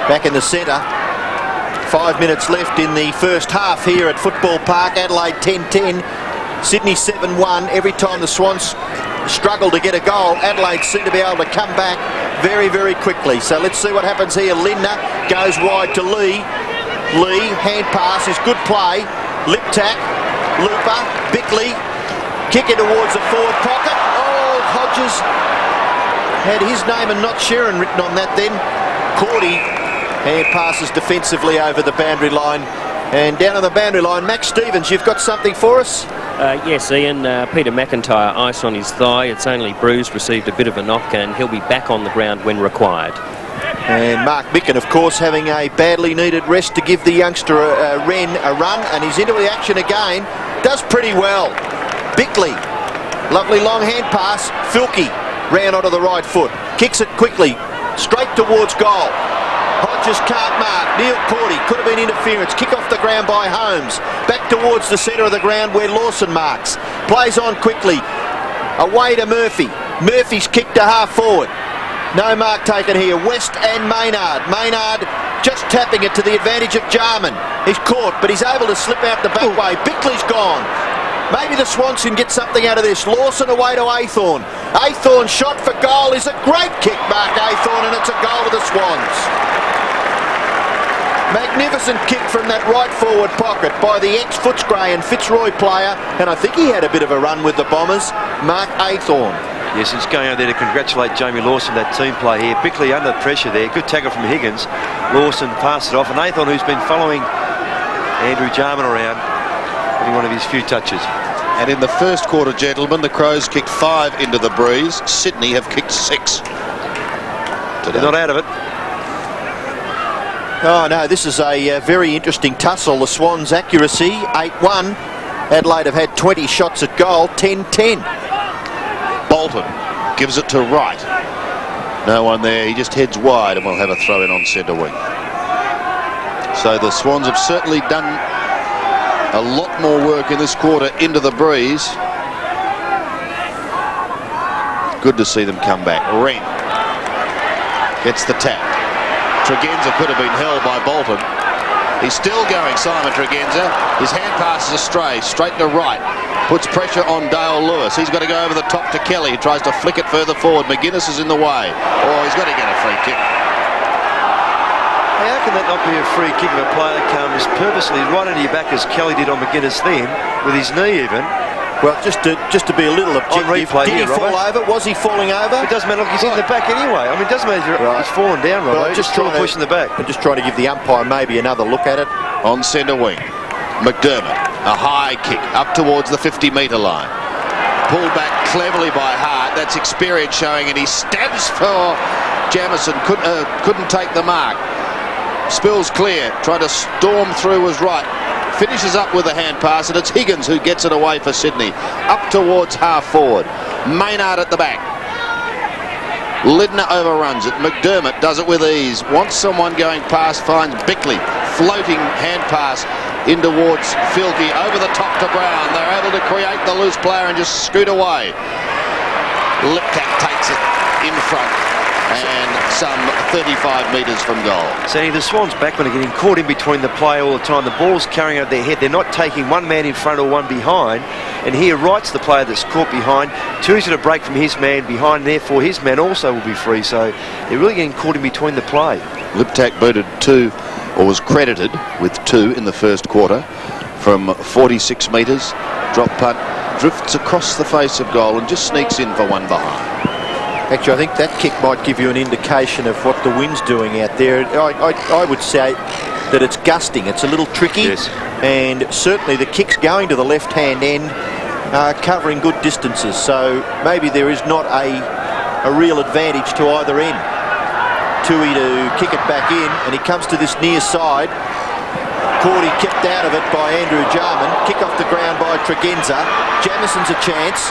Back in the centre. 5 minutes left in the first half here at Football Park. Adelaide 10-10. Sydney 7-1. Every time the Swans struggle to get a goal, Adelaide seem to be able to come back very, very quickly. So let's see what happens here. Lindner goes wide to Lee. Lee, hand pass is good play. Liptak, Looper, Bickley. Kick it towards the forward pocket. Oh, Hodges had his name and not Sheeran written on that then. Cordy. Hand passes defensively over the boundary line. And down on the boundary line, Max Stevens, you've got something for us? Yes, Ian. Peter McIntyre, ice on his thigh. It's only bruised, received a bit of a knock, and he'll be back on the ground when required. And Mark Micken, of course, having a badly needed rest to give the youngster Wren a run. And he's into the action again. Does pretty well. Bickley, lovely long hand pass. Filkey ran onto the right foot. Kicks it quickly, straight towards goal. Hodges can't mark. Neil Cordy, could have been interference. Kick off the ground by Holmes. Back towards the centre of the ground where Lawson marks. Plays on quickly. Away to Murphy. Murphy's kick to half forward. No mark taken here. West and Maynard. Maynard just tapping it to the advantage of Jarman. He's caught, but he's able to slip out the back way. Bickley's gone. Maybe the Swans can get something out of this. Lawson away to Aythorne. Aythorne shot for goal is a great kick, Mark Aythorne, and it's a goal to the Swans. Magnificent kick from that right forward pocket by the ex-Footscray and Fitzroy player, and I think he had a bit of a run with the Bombers, Mark Aythorne. Yes, he's going out there to congratulate Jamie Lawson, that team play here. Bickley under pressure there. Good tackle from Higgins. Lawson passed it off, and Aythorne, who's been following Andrew Jarman around, getting one of his few touches. And in the first quarter, gentlemen, the Crows kicked 5 into the breeze. Sydney have kicked 6. They're not out of it. Oh no, this is a very interesting tussle. The Swans' accuracy, 8-1. Adelaide have had 20 shots at goal, 10-10. Bolton gives it to Wright. No one there, he just heads wide and we'll have a throw in on centre wing. So the Swans have certainly done a lot more work in this quarter into the breeze. Good to see them come back. Wren gets the tap. Tregenza could have been held by Bolton. He's still going, Simon Tregenza. His hand passes astray, straight to right. Puts pressure on Dale Lewis. He's got to go over the top to Kelly. He tries to flick it further forward. McGuinness is in the way. Oh, he's got to get a free kick. How can that not be a free kick if a player comes purposely right into your back as Kelly did on McGuinness then, with his knee even? Well, just to be a little objective, did he fall over? Was he falling over? It doesn't matter, look, he's in the back anyway. I mean, it doesn't matter if he's fallen down, Robbo. Well, just trying to push in the back. I'm just trying to give the umpire maybe another look at it. On centre wing, McDermott, a high kick up towards the 50-metre line. Pulled back cleverly by Hart. That's experience showing, and he stabs for Jamieson. Couldn't take the mark. Spills clear, trying to storm through was right. Finishes up with a hand pass, and it's Higgins who gets it away for Sydney. Up towards half forward. Maynard at the back. Lindner overruns it. McDermott does it with ease. Wants someone going past, finds Bickley. Floating hand pass in towards Filkey. Over the top to Brown. They're able to create the loose player and just scoot away. Liptak takes it in front. And some 35 metres from goal. So the Swans backmen are getting caught in between the play all the time. The ball's carrying over their head. They're not taking one man in front or one behind. And here Wright's the player that's caught behind. Too easy to break from his man behind. And therefore his man also will be free. So they're really getting caught in between the play. Liptak booted 2, or was credited with 2 in the first quarter from 46 metres. Drop punt, drifts across the face of goal and just sneaks in for one behind. Actually, I think that kick might give you an indication of what the wind's doing out there. I would say that it's gusting. It's a little tricky. Yes. And certainly the kick's going to the left-hand end, covering good distances. So maybe there is not a real advantage to either end. Tui to kick it back in, and he comes to this near side. Cordy kept out of it by Andrew Jarman. Kick off the ground by Tregenza. Jamison's a chance.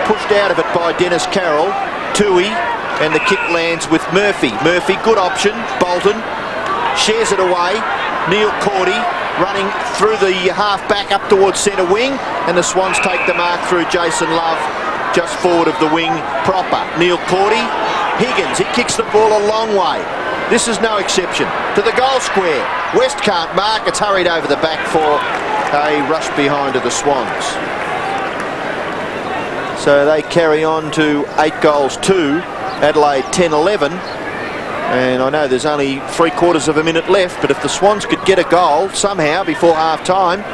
Pushed out of it by Dennis Carroll. Tui, and the kick lands with Murphy. Murphy, good option. Bolton shares it away. Neil Cordy running through the half-back up towards centre wing, and the Swans take the mark through Jason Love just forward of the wing proper. Neil Cordy. Higgins, he kicks the ball a long way. This is no exception. To the goal square. West can't mark. It's hurried over the back for a rush behind of the Swans. So they carry on to 8 goals to Adelaide 10-11. And I know there's only 3/4 of a minute left, but if the Swans could get a goal somehow before half-time,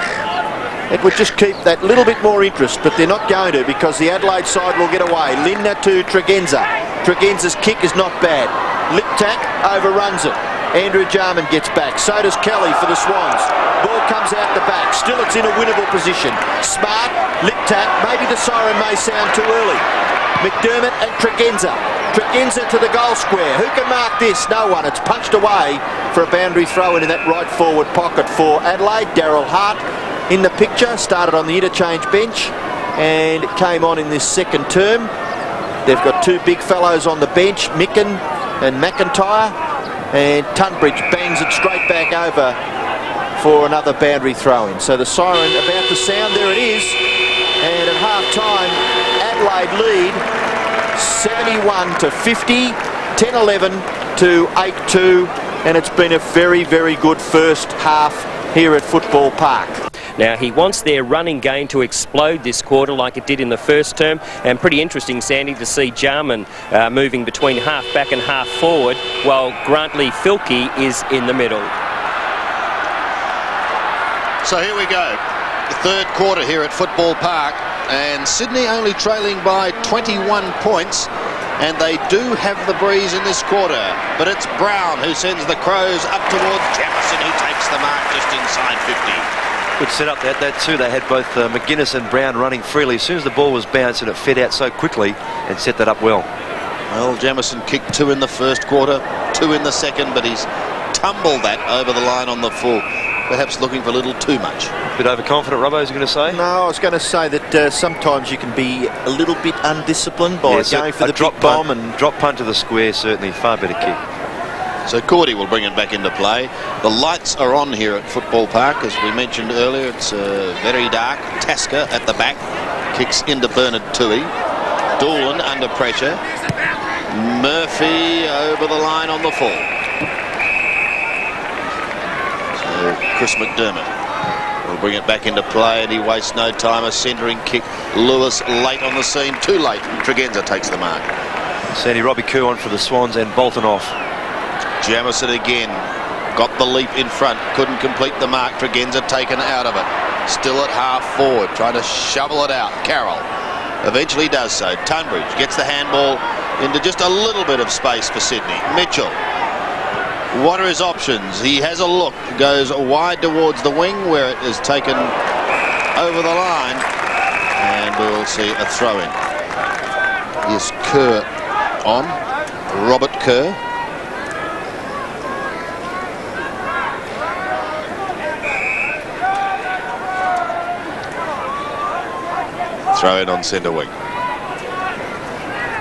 it would just keep that little bit more interest, but they're not going to, because the Adelaide side will get away. Lindner to Tregenza. Tregenza's kick is not bad. Liptak overruns it. Andrew Jarman gets back. So does Kelly for the Swans. Ball comes out the back. Still it's in a winnable position. Smart, Liptak. Maybe the siren may sound too early. McDermott and Tregenza. Tregenza to the goal square. Who can mark this? No one. It's punched away for a boundary throw in that right forward pocket for Adelaide. Daryl Hart in the picture. Started on the interchange bench and came on in this second term. They've got 2 big fellows on the bench, Micken and McIntyre, and Tunbridge bangs it straight back over for another boundary throw-in. So the siren about to sound, there it is, and at half-time, Adelaide lead 71-50, 10-11 to 8-2, and it's been a very, very good first half here at Football Park. Now, he wants their running game to explode this quarter like it did in the first term, and pretty interesting, Sandy, to see Jarman moving between half-back and half-forward, while Grantley-Filkey is in the middle. So here we go. The third quarter here at Football Park, and Sydney only trailing by 21 points, and they do have the breeze in this quarter. But it's Brown who sends the Crows up towards Jefferson, who takes the mark just inside 50. Good set up that too. They had both McGuinness and Brown running freely. As soon as the ball was bounced, and it fed out so quickly and set that up well. Well, Jamieson kicked 2 in the first quarter, 2 in the second, but he's tumbled that over the line on the full. Perhaps looking for a little too much. A bit overconfident, Robbo, is you going to say? No, I was going to say that sometimes you can be a little bit undisciplined by going for the drop big bomb. And drop punt to the square, certainly. Far better kick. So Cordy will bring it back into play. The lights are on here at Football Park. As we mentioned earlier, it's very dark. Tasker at the back. Kicks into Bernard Tui. Doolan under pressure. Murphy over the line on the full. So Chris McDermott will bring it back into play, and he wastes no time. A centering kick. Lewis late on the scene. Too late. Tregenza takes the mark. Sandy, Robbie Kerr on for the Swans and Bolton off. Jamieson again got the leap in front, couldn't complete the mark. Tregenza taken out of it, still at half forward, trying to shovel it out. Carroll eventually does so. Tunbridge gets the handball into just a little bit of space for Sydney. Mitchell, what are his options? He has a look, goes wide towards the wing where it is taken over the line, and we'll see a throw-in. Here's Kerr on, Robert Kerr. Throw in on centre wing.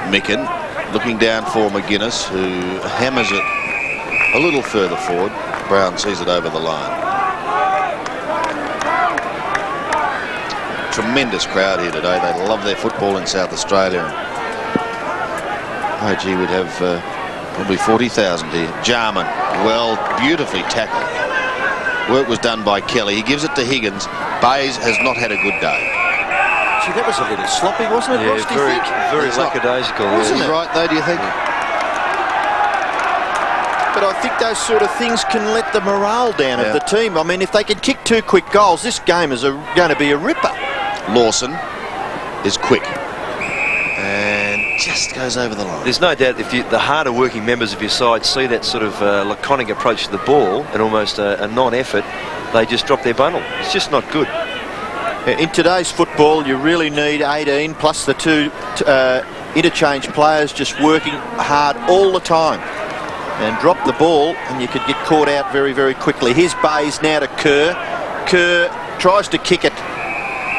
Micken looking down for McGuinness, who hammers it a little further forward. Brown sees it over the line. Tremendous crowd here today. They love their football in South Australia. Oh gee, we'd have probably 40,000 here. Jarman, well, beautifully tackled. Work was done by Kelly. He gives it to Higgins. Bayes has not had a good day. Gee, that was a little sloppy, wasn't it, Yeah, Ross, do you think? very lackadaisical. Wasn't it right, though, do you think? but I think those sort of things can let the morale down of the team. I mean, if they can kick 2 quick goals, this game is going to be a ripper. Lawson is quick and just goes over the line. There's no doubt if the harder working members of your side see that sort of laconic approach to the ball and almost a non-effort, they just drop their bundle. It's just not good. In today's football, you really need 18 plus the 2 interchange players just working hard all the time. And drop the ball and you could get caught out very, very quickly. Here's Bays now to Kerr. Kerr tries to kick it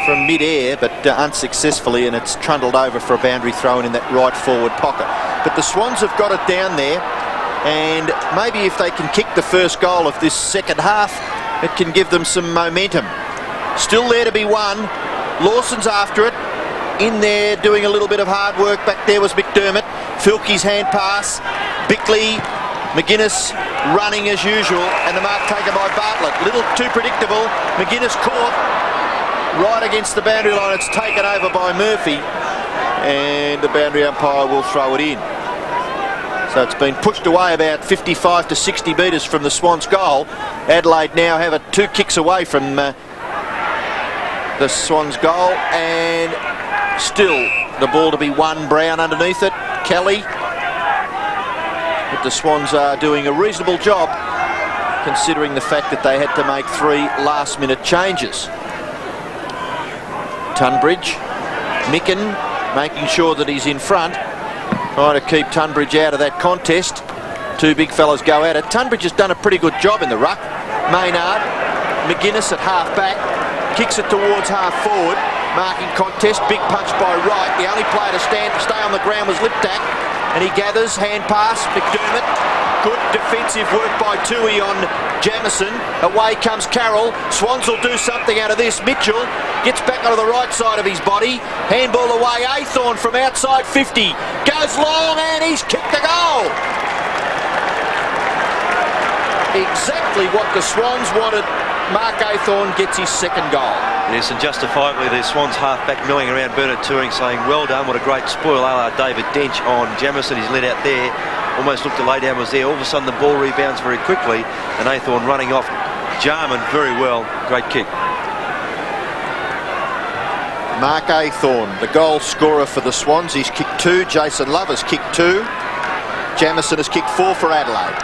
from mid-air, but unsuccessfully, and it's trundled over for a boundary throw in that right forward pocket. But the Swans have got it down there, and maybe if they can kick the first goal of this second half, it can give them some momentum. Still there to be won. Lawson's after it. In there doing a little bit of hard work. Back there was McDermott. Filkey's hand pass. Bickley, McGuinness running as usual, and the mark taken by Bartlett. Little too predictable. McGuinness caught right against the boundary line. It's taken over by Murphy, and the boundary umpire will throw it in. So it's been pushed away about 55 to 60 metres from the Swans' goal. Adelaide now have it 2 kicks away from the Swans' goal, and still the ball to be won. Brown underneath it. Kelly. But the Swans are doing a reasonable job considering the fact that they had to make 3 last-minute changes. Tunbridge, Micken making sure that he's in front, trying to keep Tunbridge out of that contest. 2 big fellas go at it. Tunbridge has done a pretty good job in the ruck. Maynard, McGuinness at half back, kicks it towards half forward. Marking contest, big punch by Wright. The only player to stay on the ground was Liptak, and he gathers, hand pass, McDermott. Good defensive work by Toohey on Jamison. Away comes Carroll. Swans will do something out of this. Mitchell gets back onto the right side of his body. Handball away. Athorn from outside 50. Goes long and he's kicked the goal. Exactly what the Swans wanted. Mark Athorn gets his second goal. Yes, and justifiably the Swans half-back milling around Bernard Turing saying, well done, what a great spoil, a la David Dench on Jamison. He's led out there, almost looked to lay down, was there. All of a sudden the ball rebounds very quickly, and Athorn running off Jarman very well. Great kick. Mark Athorn, the goal scorer for the Swans. He's kicked 2. Jason Love has kicked 2. Jamison has kicked 4 for Adelaide.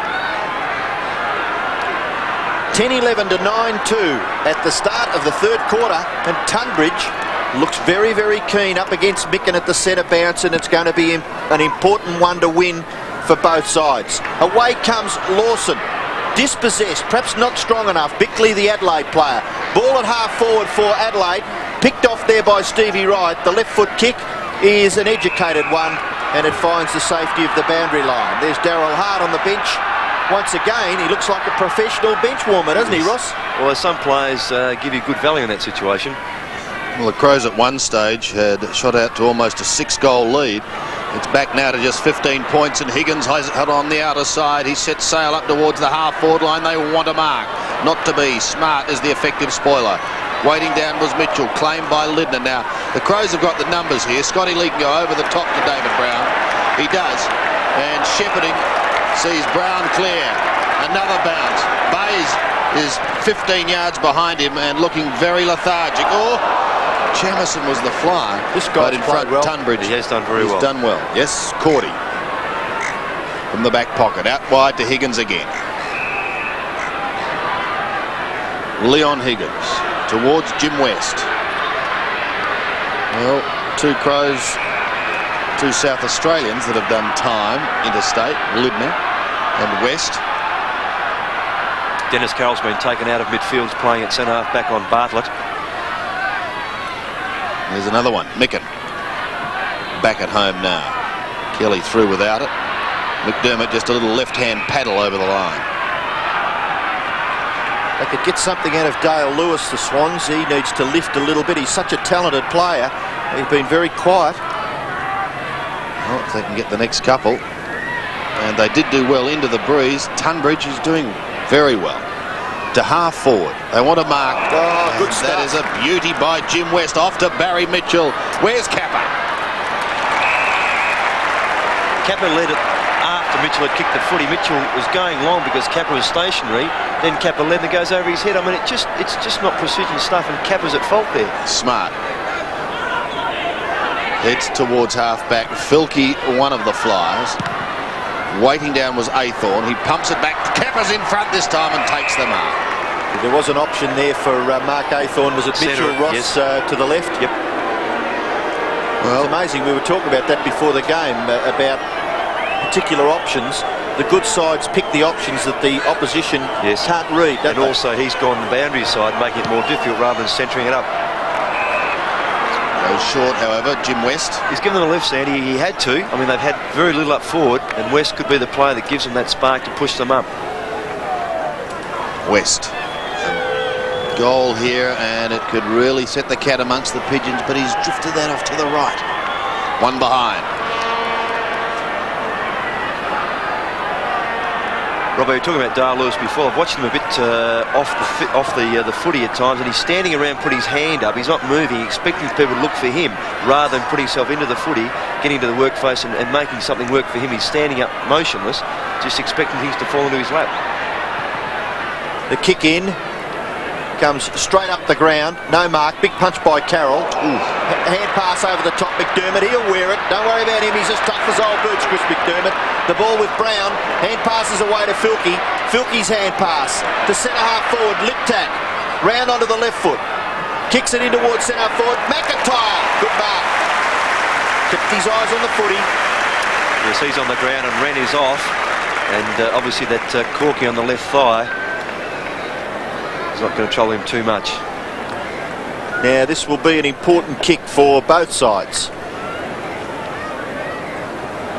10-11 to 9-2 at the start of the third quarter, and Tunbridge looks very, very keen up against Micken at the centre bounce, and it's going to be an important one to win for both sides. Away comes Lawson, dispossessed, perhaps not strong enough. Bickley, the Adelaide player. Ball at half forward for Adelaide, picked off there by Stevie Wright. The left foot kick is an educated one, and it finds the safety of the boundary line. There's Darryl Hart on the bench. Once again, he looks like a professional bench warmer, doesn't he, Ross? Well, some players give you good value in that situation. Well, the Crows at one stage had shot out to almost a 6-goal lead. It's back now to just 15 points, and Higgins has it on the outer side. He sets sail up towards the half-forward line. They want a mark. Not to be. Smart is the effective spoiler. Waiting down was Mitchell, claimed by Lindner. Now, the Crows have got the numbers here. Scotty Lee can go over the top to David Brown. He does. And shepherding sees Brown clear. Another bounce. Bays is 15 yards behind him and looking very lethargic. Oh, Jamison was the fly. This guy's in front, well. Tunbridge. He has done very well. He's done well. Yes, Cordy. From the back pocket. Out wide to Higgins again. Leon Higgins towards Jim West. Well, 2 Crows, 2 South Australians that have done time interstate, Lindner and West. Dennis Carroll's been taken out of midfield, playing at centre half back on Bartlett. There's another one, Micken. Back at home now. Kelly through without it. McDermott just a little left-hand paddle over the line. They could get something out of Dale Lewis, the Swans. He needs to lift a little bit. He's such a talented player. He's been very quiet. Well, if they can get the next couple. And they did do well into the breeze. Tunbridge is doing very well. To half forward. They want to mark. Oh, good stuff. That is a beauty by Jim West. Off to Barry Mitchell. Where's Kappa? Kappa led it after Mitchell had kicked the footy, Mitchell was going long because Kappa was stationary. Then Kappa led and it goes over his head. I mean, it's just not precision stuff, and Kappa's at fault there. Smart. Heads towards half-back. Filkey, one of the flyers. Waiting down was Aythorne. He pumps it back. Kappa's in front this time and takes the mark. There was an option there for Mark Aythorne. Was it Mitchell Ross yes. to the left? Yep. Well, it's amazing. We were talking about that before the game, about particular options. The good sides pick the options that the opposition can't read. And also he's gone the boundary side, making it more difficult rather than centering it up. Goes short, however, Jim West. He's given them a lift, Sandy. He had to. I mean, they've had very little up forward, and West could be the player that gives them that spark to push them up. West. Goal here, and it could really set the cat amongst the pigeons, but he's drifted that off to the right. One behind. Robbo, you were talking about Dale Lewis before. I've watched him a bit off the footy at times, and he's standing around, putting his hand up. He's not moving, expecting people to look for him, rather than putting himself into the footy, getting to the work face and making something work for him. He's standing up motionless, just expecting things to fall into his lap. The kick in comes straight up the ground. No mark. Big punch by Carroll. Hand pass over the top. McDermott, he'll wear it. Don't worry about him. He's as tough as old boots, Chris McDermott. The ball with Brown. Hand passes away to Filkey. Filkey's hand pass to centre half forward. Liptak. Round onto the left foot. Kicks it in towards centre forward. McIntyre. Good mark. Kept his eyes on the footy. Yes, he's on the ground and Ren is off. And obviously that corky on the left thigh is not going to trouble him too much. Now this will be an important kick for both sides.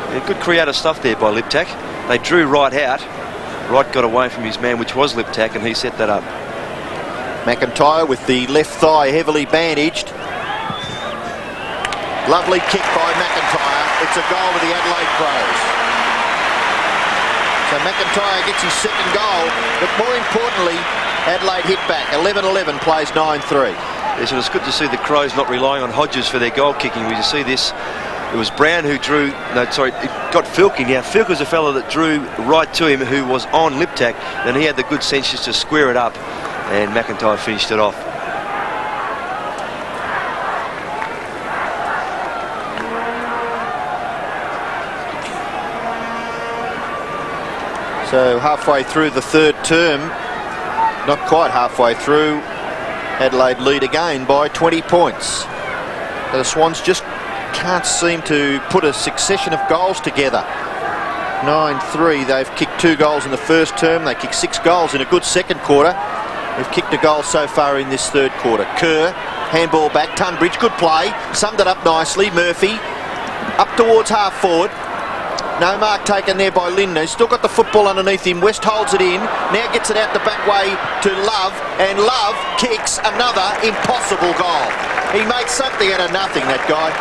Yeah, good creative stuff there by Liptak. They drew Wright out. Wright got away from his man, which was Liptak, and he set that up. McIntyre with the left thigh heavily bandaged. Lovely kick by McIntyre. It's a goal for the Adelaide Crows. So McIntyre gets his second goal, but more importantly, Adelaide hit back. 11-11 plays 9-3. Yes, and it's good to see the Crows not relying on Hodges for their goal kicking. We see this. It was Brown who drew. No, sorry, it got Filkey. Now Filkey was a fellow that drew right to him, who was on Liptak, and he had the good sense just to square it up, and McIntyre finished it off. So halfway through the third term, not quite halfway through, Adelaide lead again by 20 points. The Swans just can't seem to put a succession of goals together. 9-3, they've kicked 2 goals in the first term. They kicked 6 goals in a good second quarter. They've kicked a goal so far in this third quarter. Kerr, handball back, Tunbridge, good play, summed it up nicely. Murphy, up towards half forward. No mark taken there by Lindner. He's still got the football underneath him. West holds it in. Now gets it out the back way to Love. And Love kicks another impossible goal. He made something out of nothing, that guy.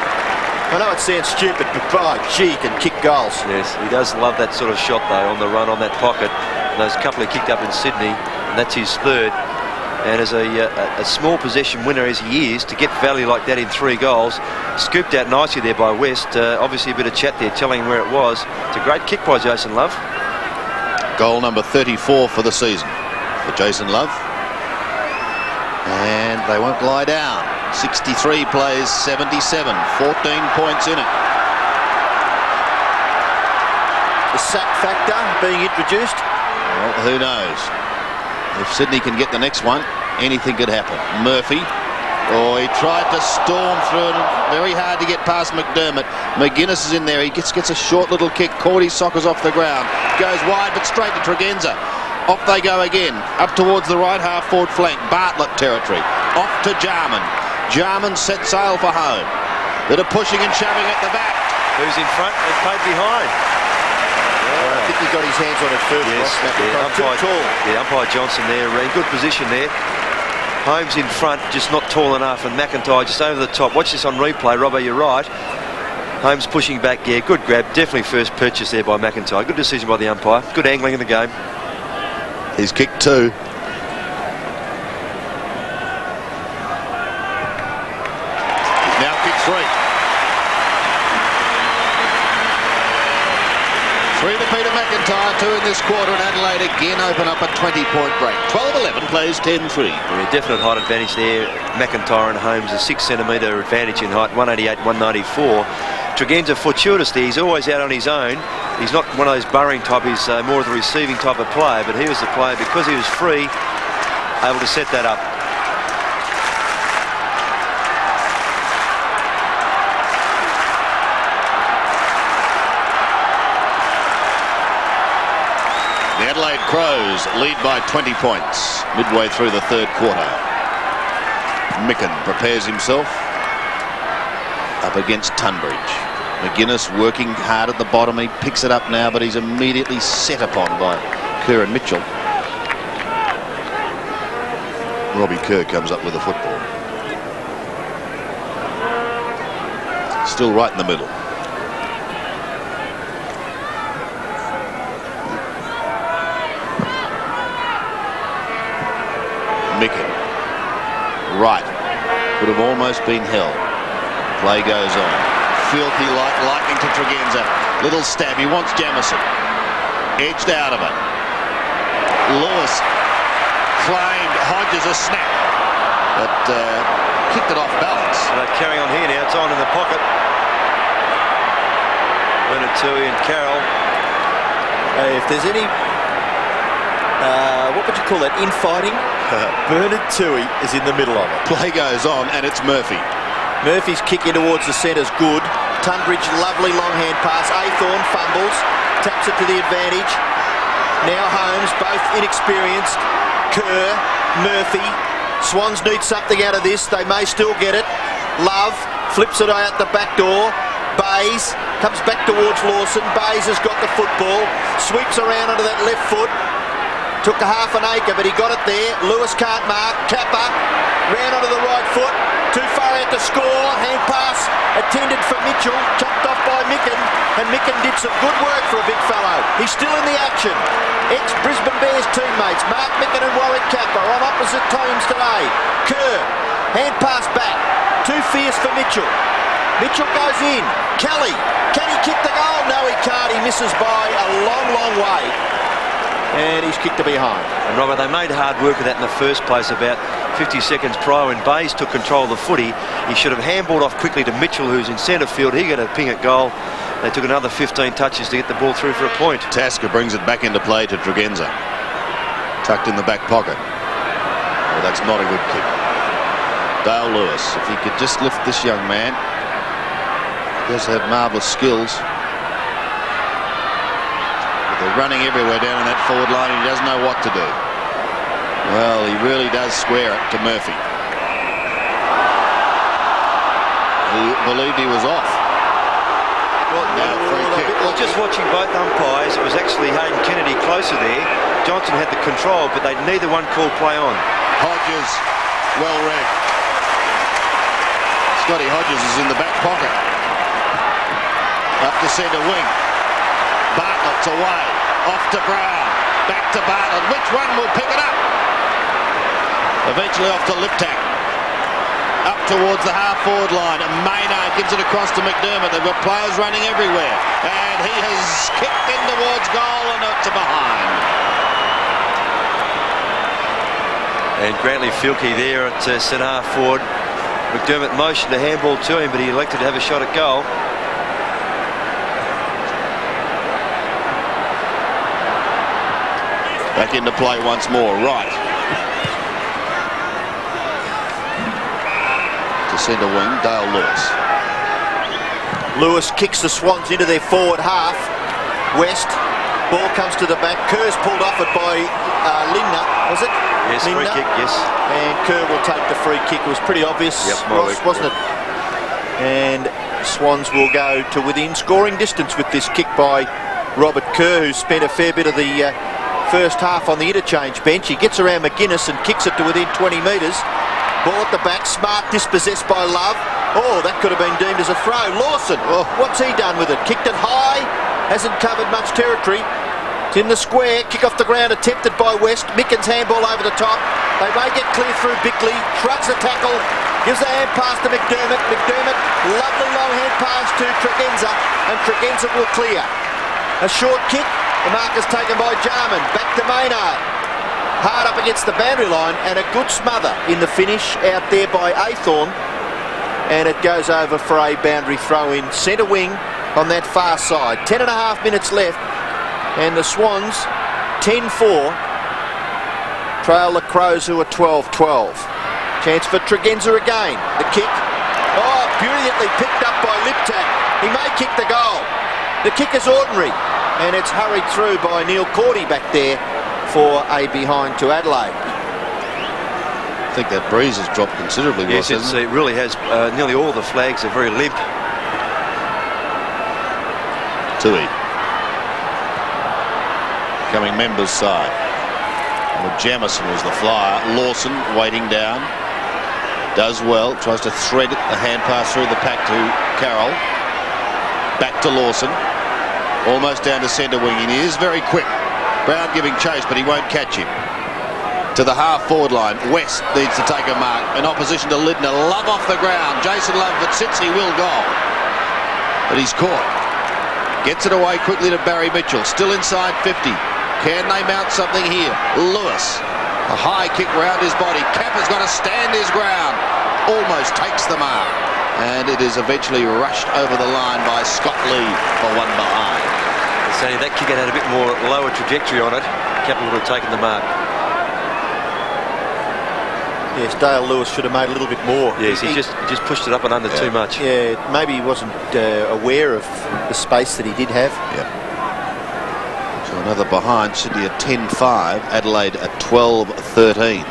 I know it sounds stupid, but by gee, he can kick goals. Yes, he does love that sort of shot, though, on the run, on that pocket. And those couple he kicked up in Sydney, and that's his third. And as a small possession winner as he is, to get value like that in 3 goals, scooped out nicely there by West. Obviously a bit of chat there telling him where it was. It's a great kick by Jason Love. Goal number 34 for the season for Jason Love. And they won't lie down. 63 plays 77, 14 points in it. The sack factor being introduced. Well, who knows? If Sydney can get the next one, anything could happen. Murphy, he tried to storm through it. Very hard to get past McDermott. McGuinness is in there. He gets a short little kick. Caught his sockers off the ground. Goes wide, but straight to Tregenza. Off they go again. Up towards the right half forward flank. Bartlett territory. Off to Jarman. Jarman set sail for home. Bit of pushing and shoving at the back. Who's in front and played behind? I think he got his hands on it first. Yes, umpire Johnson there, in good position there. Holmes in front, just not tall enough, and McIntyre just over the top. Watch this on replay, Robbo, you're right. Holmes pushing back, yeah, good grab. Definitely first purchase there by McIntyre. Good decision by the umpire. Good angling in the game. He's kicked 2. He's now kicked 3. 3 to Peter McIntyre, 2 in this quarter, and Adelaide again open up a 20-point break. 12-11 plays 10-3. Yeah, definite height advantage there. McIntyre and Holmes a 6 centimetre advantage in height, 188, 194. Tregenza fortuitously, he's always out on his own. He's not one of those burrowing type, he's more of the receiving type of player, but he was the player, because he was free, able to set that up. The Adelaide Crows lead by 20 points midway through the third quarter. Micken prepares himself up against Tunbridge. McGuinness working hard at the bottom. He picks it up now, but he's immediately set upon by Kerr and Mitchell. Robbie Kerr comes up with the football. Still right in the middle. Micken. Right. Could have almost been held. Play goes on. Filthy like lightning to Tregenza. Little stab. He wants Jamison. Edged out of it. Lewis claimed Hodges a snap. But kicked it off balance. They're carrying on here now. It's on in the pocket. Tui and Carroll. If there's any, what would you call that, infighting? Bernard Tui is in the middle of it. Play goes on, and it's Murphy. Murphy's kick in towards the centre's good. Tunbridge, lovely long hand pass. Aythorne fumbles, taps it to the advantage. Now Holmes, both inexperienced. Kerr, Murphy. Swans need something out of this. They may still get it. Love flips it out the back door. Bays comes back towards Lawson. Bays has got the football. Sweeps around onto that left foot. Took a half an acre, but he got it there. Lewis can't mark. Kappa ran onto the right foot. Too far out to score. Hand pass attended for Mitchell. Chucked off by Micken. And Micken did some good work for a big fellow. He's still in the action. Ex-Brisbane Bears teammates Mark Micken and Warwick Kappa on opposite teams today. Kerr, hand pass back. Too fierce for Mitchell. Mitchell goes in. Kelly, can he kick the goal? No, he can't. He misses by a long, long way. And he's kicked to behind. And Robert, they made hard work of that in the first place about 50 seconds prior when Bays took control of the footy. He should have handballed off quickly to Mitchell, who's in centre field. He got a ping at goal. They took another 15 touches to get the ball through for a point. Tasker brings it back into play to Tregenza. Tucked in the back pocket. Well, that's not a good kick. Dale Lewis, if he could just lift this young man. He does have marvellous skills. But they're running everywhere down in that forward line. He doesn't know what to do. Well, he really does square it to Murphy. He believed he was off. Now free kick. Well, just watching both umpires, it was actually Hayden Kennedy closer there. Johnson had the control, but they neither one called play on. Hodges, well read. Scotty Hodges is in the back pocket. Up to centre wing. Bartlett's away. Off to Brown. Back to Bartlett. Which one will pick it up? Eventually off to Liptak. Up towards the half-forward line. And Maynard gives it across to McDermott. They've got players running everywhere. And he has kicked in towards goal and out to behind. And Grantley Filkey there at centre half forward. McDermott motioned a handball to him, but he elected to have a shot at goal. Back into play once more, right. To centre wing, Dale Lewis. Lewis kicks the Swans into their forward half. West, ball comes to the back. Kerr's pulled off it by Lindner, was it? Yes, Lindner. free kick, yes. And Kerr will take the free kick. It was pretty obvious, Ross, wasn't it? And Swans will go to within scoring distance with this kick by Robert Kerr, who spent a fair bit of the first half on the interchange bench. He gets around McGuinness and kicks it to within 20 metres. Ball at the back, smart dispossessed by Love. Oh, that could have been deemed as a throw. Lawson, what's he done with it? Kicked it high, hasn't covered much territory. It's in the square, kick off the ground attempted by West. Micken's handball over the top. They may get clear through Bickley, shrugs the tackle, gives the hand pass to McDermott. McDermott, lovely long hand pass to Tregenza, and Tregenza will clear. A short kick, The mark is taken by Jarman. Back to Maynard. Hard up against the boundary line, and a good smother in the finish out there by Athorn. And it goes over for a boundary throw in centre wing on that far side. 10.5 minutes left, and the Swans 10-4 trail the Crows, who are 12-12. Chance for Tregenza again. The kick. Oh, brilliantly picked up by Liptak. He may kick the goal. The kick is ordinary, and it's hurried through by Neil Cordy back there for a behind to Adelaide. I think that breeze has dropped considerably. Yes, it really has. Nearly all the flags are very limp. Tui. Coming members side. Well, Jamison was the flyer. Lawson waiting down. Does well. Tries to thread the hand pass through the pack to Carroll. Back to Lawson. Almost down to centre wing. He is very quick. Brown giving chase, but he won't catch him. To the half-forward line. West needs to take a mark. In opposition to Lindner. Love off the ground. Jason Love, but sits, he will goal. But he's caught. Gets it away quickly to Barry Mitchell. Still inside 50. Can they mount something here? Lewis. A high kick round his body. Kappa's got to stand his ground. Almost takes the mark. And it is eventually rushed over the line by Scott Lee for one behind. So that kick had a bit more lower trajectory on it. Kappa would have taken the mark. Yes, Dale Lewis should have made a little bit more. Yes, he just pushed it up and under too much. Yeah, maybe he wasn't aware of the space that he did have. Yeah. So another behind. Sydney at 10-5. Adelaide at 12-13.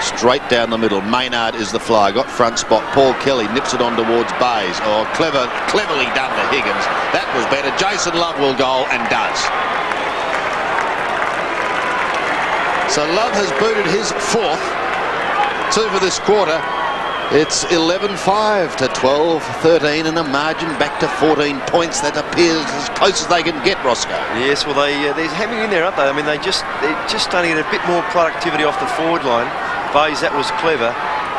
Straight down the middle. Maynard is the fly. Got front spot. Paul Kelly nips it on towards Bays. Oh, cleverly done to Higgins. That was better. Jason Love will goal, and does. So Love has booted his fourth. 2 for this quarter. It's 11-5 to 12-13, and a margin back to 14 points. That appears as close as they can get, Roscoe. Yes, well, they're hemming in there, aren't they? I mean, they're just starting to get a bit more productivity off the forward line. Bays, that was clever,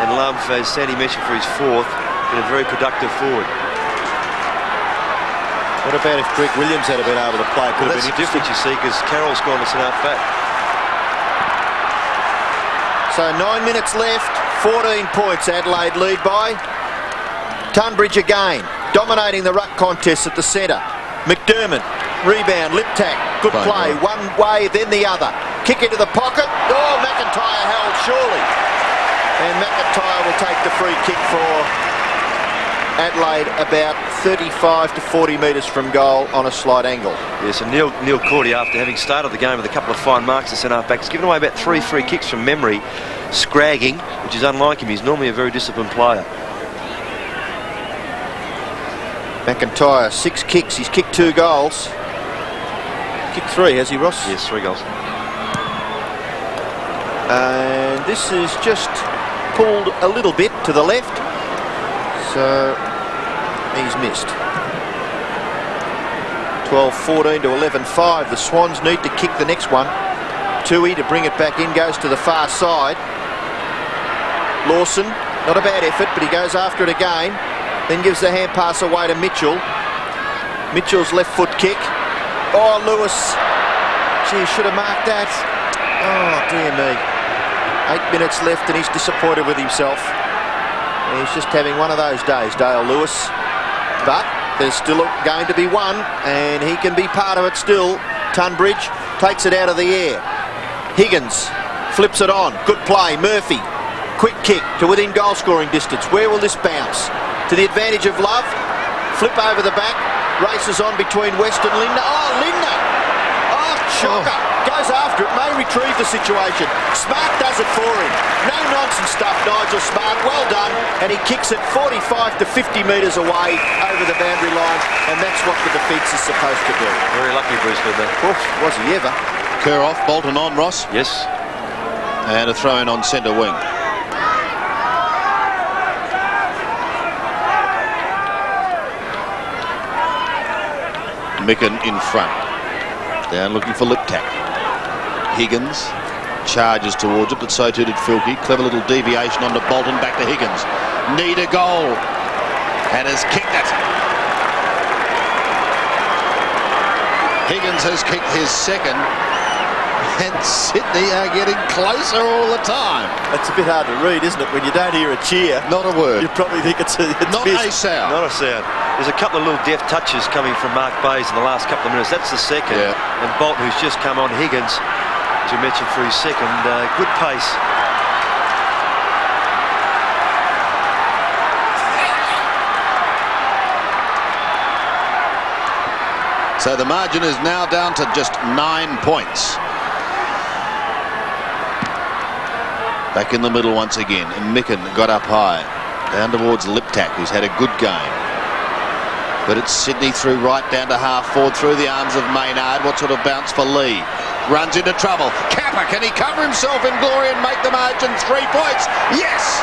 and Love, as Sandy mentioned, for his fourth, been a very productive forward. What about if Greg Williams had been able to play? Could have been different, you see, because Carroll's gone to centre back. So 9 minutes left, 14 points Adelaide lead by. Tunbridge again, dominating the ruck contest at the centre. McDermott, rebound, Liptak, good play, one way then the other. Kick into the pocket, oh, McIntyre held surely. And McIntyre will take the free kick for Adelaide about 35 to 40 metres from goal on a slight angle. Yes, and Neil Cordy, after having started the game with a couple of fine marks at centre-half-back, has given away about 3 free kicks from memory, scragging, which is unlike him. He's normally a very disciplined player. McIntyre, 6 kicks. He's kicked 2 goals. Kicked 3, has he, Ross? Yes, 3 goals. And this is just pulled a little bit to the left. So he's missed. 12-14 to 11-5. The Swans need to kick the next one. Tui to bring it back in, goes to the far side. Lawson, not a bad effort, but he goes after it again. Then gives the hand pass away to Mitchell. Mitchell's left foot kick. Oh, Lewis. Gee, should have marked that. Oh, dear me. 8 minutes left and he's disappointed with himself. He's just having one of those days, Dale Lewis. But there's still a game to be won, and he can be part of it still. Tunbridge takes it out of the air. Higgins flips it on. Good play. Murphy. Quick kick to within goal scoring distance. Where will this bounce? To the advantage of Love. Flip over the back. Races on between West and Lindner. Oh, Lindner! Oh, shocker. Goes after it. May retrieve the situation. Smart does it for him. No nonsense stuff, Nigel Smart. Well done. And he kicks it 45 to 50 metres away over the boundary line. And that's what the defence is supposed to do. Very lucky, Bruce Lindner. Oh, was he ever? Kerr off, Bolton on, Ross. Yes. And a throw in on centre wing. Micken in front. Down looking for Liptak. Higgins charges towards it, but so too did Filkey. Clever little deviation onto Bolton, back to Higgins. Need a goal. And has kicked it. Higgins has kicked his second, and Sydney are getting closer all the time. It's a bit hard to read, isn't it? When you don't hear a cheer, Not a word. you probably think it's Not a sound. Not a sound. There's a couple of little deft touches coming from Mark Bayes in the last couple of minutes. That's the second. Yeah. And Bolton, who's just come on, Higgins, as you mentioned, for his second. Good pace. So the margin is now down to just 9 points. Back in the middle once again, and Micken got up high, down towards Liptak, who's had a good game. But it's Sydney through right down to half forward through the arms of Maynard. What sort of bounce for Lee? Runs into trouble. Kappa, can he cover himself in glory and make the margin 3 points? Yes!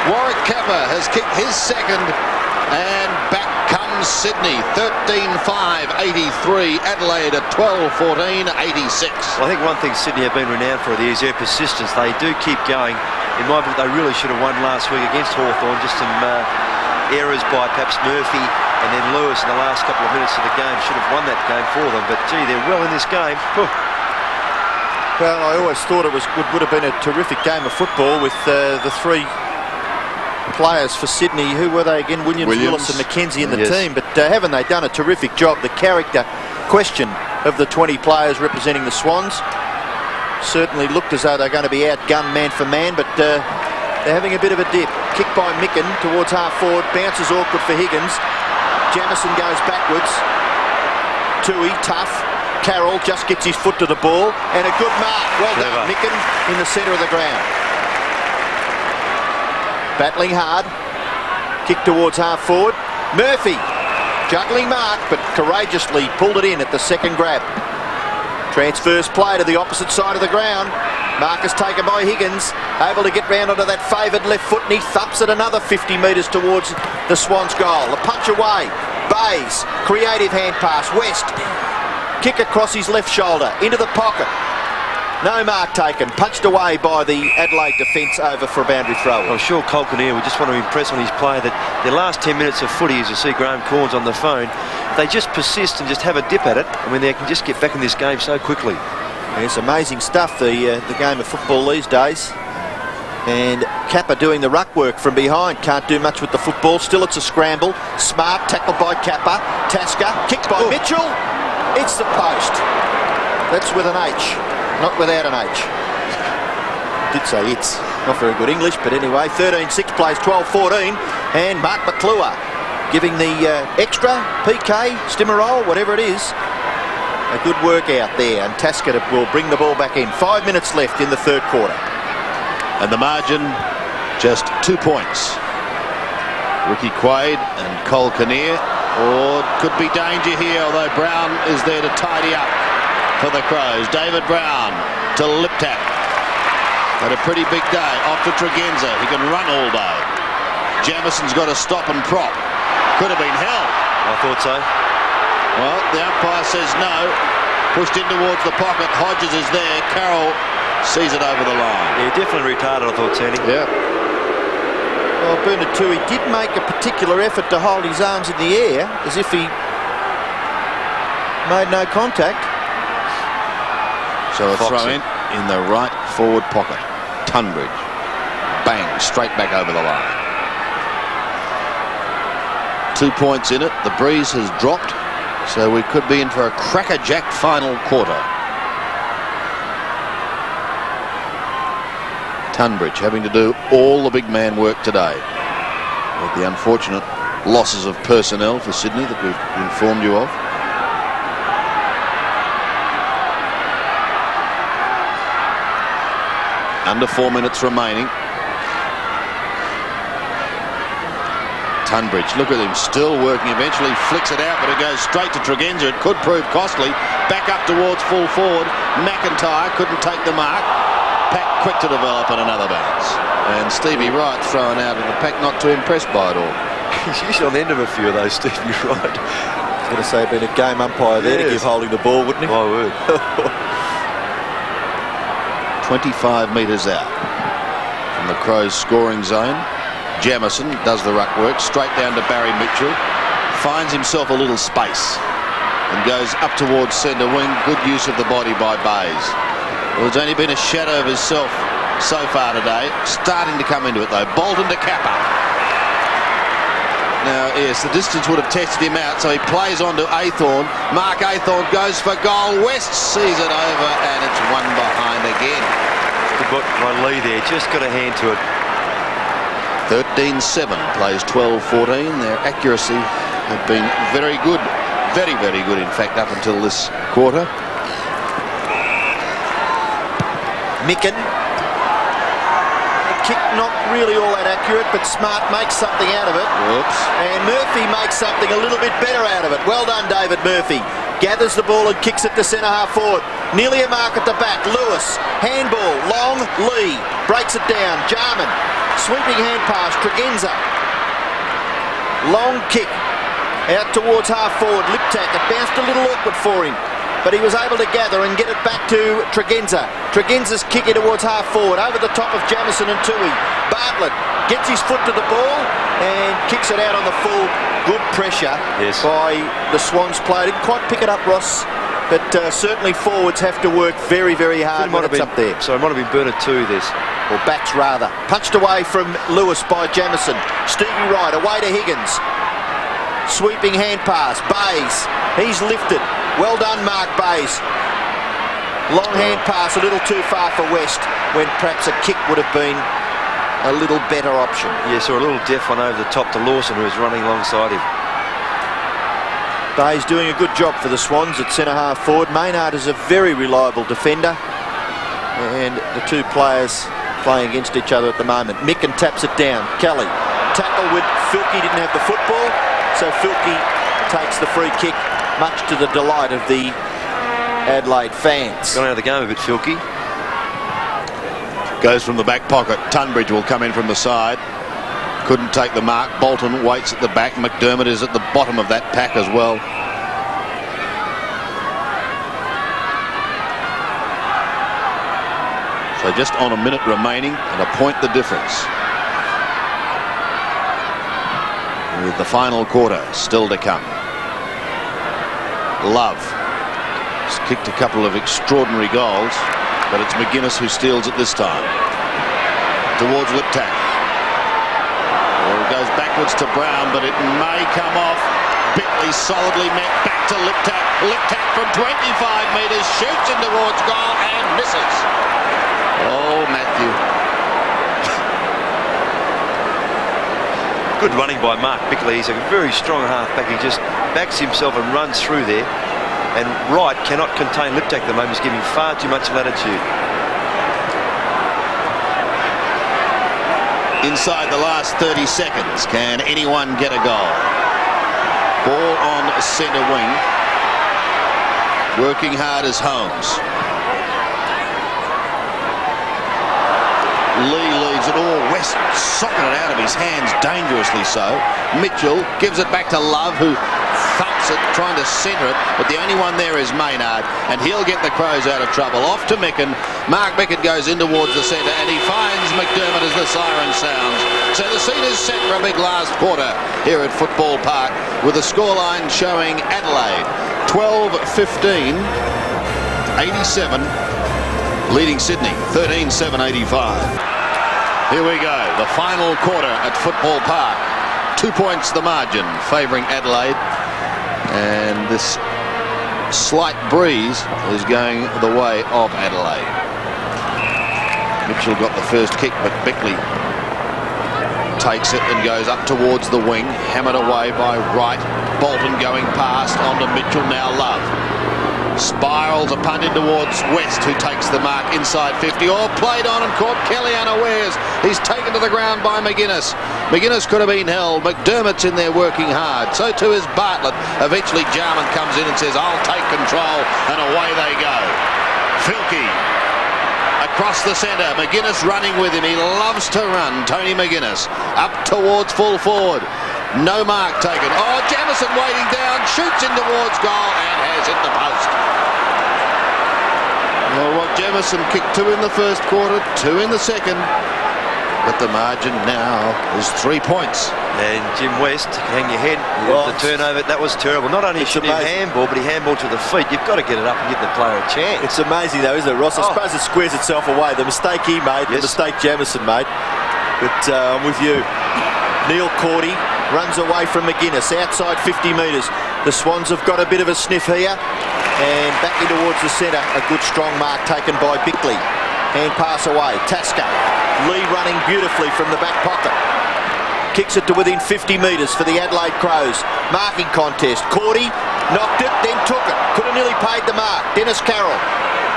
Warwick Kappa has kicked his second, and back comes Sydney. 13-5, 83. Adelaide at 12-14, 86. Well, I think one thing Sydney have been renowned for is their persistence. They do keep going. In my book, they really should have won last week against Hawthorn. Just some errors by perhaps Murphy and then Lewis in the last couple of minutes of the game should have won that game for them. But, gee, they're well in this game. Well, I always thought it would have been a terrific game of football with the three players for Sydney. Who were they again? Williams, Willis and McKenzie in the team. But haven't they done a terrific job? The character question of the 20 players representing the Swans certainly looked as though they're going to be outgunned man for man, but they're having a bit of a dip. Kick by Micken towards half forward, bounces awkward for Higgins. Jamison goes backwards. Tui, tough. Carroll just gets his foot to the ball, and a good mark. Well done, Micken in the centre of the ground. Battling hard. Kick towards half forward. Murphy, juggling mark, but courageously pulled it in at the second grab. Transfers play to the opposite side of the ground. Mark is taken by Higgins, able to get round onto that favoured left foot, and he thumps it another 50 metres towards the Swans' goal. The punch away. Bayes, creative hand pass. West, kick across his left shoulder, into the pocket. No mark taken. Punched away by the Adelaide defence over for a boundary throw. I'm sure Cole Kinnear would just want to impress on his player that their last 10 minutes of footy, as you see Graham Corns on the phone, they just persist and just have a dip at it. I mean, they can just get back in this game so quickly. It's amazing stuff, the game of football these days. And Kappa doing the ruck work from behind. Can't do much with the football. Still it's a scramble. Smart tackled by Kappa. Tasker kicked by Mitchell. It's the post. That's with an H, not without an H. Did say it's. Not very good English, but anyway. 13-6 plays 12-14. And Mark McClure giving the extra, PK, Stimmerol, whatever it is. A good work out there, and Tasker will bring the ball back in. 5 minutes left in the third quarter. And the margin, just 2 points. Ricky Quaid and Cole Kinnear. Or could be danger here, although Brown is there to tidy up for the Crows. David Brown to Liptak. Had a pretty big day. Off to Tregenza. He can run all day. Jamison's got to stop and prop. Could have been held. I thought so. Well, the umpire says no. Pushed in towards the pocket. Hodges is there. Carroll sees it over the line. Yeah, definitely retarded, I thought, Sandy. Yeah. Well, Bernard Tui did make a particular effort to hold his arms in the air as if he made no contact. So a throw in the right forward pocket. Tunbridge. Bang, straight back over the line. 2 points in it. The breeze has dropped, so we could be in for a crackerjack final quarter. Tunbridge having to do all the big man work today, with the unfortunate losses of personnel for Sydney that we've informed you of. Under 4 minutes remaining. Tunbridge, look at him, still working. Eventually flicks it out, but it goes straight to Tregenza. It could prove costly. Back up towards full forward. McIntyre couldn't take the mark. Pack quick to develop and another bounce. And Stevie Wright thrown out of the pack, not too impressed by it all. He's usually on the end of a few of those, Stevie Wright. I was going to say, been a game umpire there to give holding the ball, wouldn't he? I would. 25 metres out from the Crows' scoring zone. Jamison does the ruck work, straight down to Barry Mitchell. Finds himself a little space. and goes up towards centre wing. Good use of the body by Bays. Well, there's only been a shadow of himself so far today. Starting to come into it though. Bolton to Kappa. Now, yes, the distance would have tested him out, so he plays on to Aythorne. Mark Aythorne goes for goal. West sees it over, and it's one behind again. Good by Lee there, just got a hand to it. 13-7, plays 12-14. Their accuracy had been very good. Very, very good, in fact, up until this quarter. Micken. Kick not really all that accurate, but Smart makes something out of it. Whoops. And Murphy makes something a little bit better out of it. Well done, David Murphy. Gathers the ball and kicks it to centre half forward. Nearly a mark at the back. Lewis. Handball. Long. Lee. Breaks it down. Jarman. Sweeping hand pass. Tregenza. Long kick. Out towards half forward. Liptak. It bounced a little awkward for him, but he was able to gather and get it back to Tregenza. Tregenza's kicking towards half forward, over the top of Jamison and Tui. Bartlett gets his foot to the ball and kicks it out on the full. Good pressure by the Swans player. Didn't quite pick it up, Ross, but certainly forwards have to work very, very hard when it's up there. So it might have been Bernard too, this. Or backs rather. Punched away from Lewis by Jamison. Stevie Wright away to Higgins. Sweeping hand pass. Bays. He's lifted. Well done, Mark Bays. Long hand pass, a little too far for West, when perhaps a kick would have been a little better option. Yes, or a little deaf one over the top to Lawson, who was running alongside him. Bays doing a good job for the Swans at centre half forward. Maynard is a very reliable defender, and the two players playing against each other at the moment. Micken taps it down. Kelly. Tackle with Filkey, didn't have the football, so Filkey takes the free kick, much to the delight of the Adelaide fans. Gone out of the game a bit, Filkey. Goes from the back pocket. Tunbridge will come in from the side. Couldn't take the mark. Bolton waits at the back. McDermott is at the bottom of that pack as well. So just on a minute remaining and a point the difference. With the final quarter still to come. Love has kicked a couple of extraordinary goals, but it's McGuinness who steals it this time. Towards Liptak. Well, it goes backwards to Brown, but it may come off. Bickley solidly met. Back to Liptak. Liptak from 25 metres shoots in towards goal and misses. Oh, Matthew. Good running by Mark Bickley. He's a very strong half-back. He just backs himself and runs through there. And Wright cannot contain Liptak at the moment. He's giving far too much latitude. Inside the last 30 seconds, can anyone get a goal? Ball on centre wing. Working hard as Holmes. Lee leaves it all. West socking it out of his hands, dangerously so. Mitchell gives it back to Love, who thumps it, trying to centre it, but the only one there is Maynard, and he'll get the Crows out of trouble. Off to Micken. Mark Micken goes in towards the centre, and he finds McDermott as the siren sounds. So the scene is set for a big last quarter here at Football Park, with the scoreline showing Adelaide 12-15, 87, leading Sydney 13-7-85. Here we go, the final quarter at Football Park. 2 points the margin, favouring Adelaide. And this slight breeze is going the way of Adelaide. Mitchell got the first kick, but Bickley takes it and goes up towards the wing. Hammered away by Wright. Bolton going past onto Mitchell, now Love. Spirals a punt in towards West, who takes the mark inside 50. Oh, played on and caught Kelly unawares. He's taken to the ground by McGuinness. McGuinness could have been held. McDermott's in there working hard. So too is Bartlett. Eventually Jarman comes in and says, I'll take control, and away they go. Filkey across the centre. McGuinness running with him. He loves to run. Tony McGuinness up towards full forward. No mark taken. Oh, Jamison waiting down, shoots in towards goal and has hit the post. Well, Jamison kicked 2 in the first quarter, 2 in the second. But the margin now is 3 points. And Jim West, hang your head. The turnover, that was terrible. Not only should he handball, but he handballed to the feet. You've got to get it up and give the player a chance. It's amazing though, isn't it, Ross? I suppose it squares itself away. The mistake he made, the mistake Jamison made. But I'm with you. Neil Cordy runs away from McGuinness, outside 50 metres. The Swans have got a bit of a sniff here. And back in towards the centre. A good strong mark taken by Bickley. Hand pass away. Tasker. Lee running beautifully from the back pocket. Kicks it to within 50 metres for the Adelaide Crows. Marking contest. Cordy knocked it, then took it. Could have nearly paid the mark. Dennis Carroll.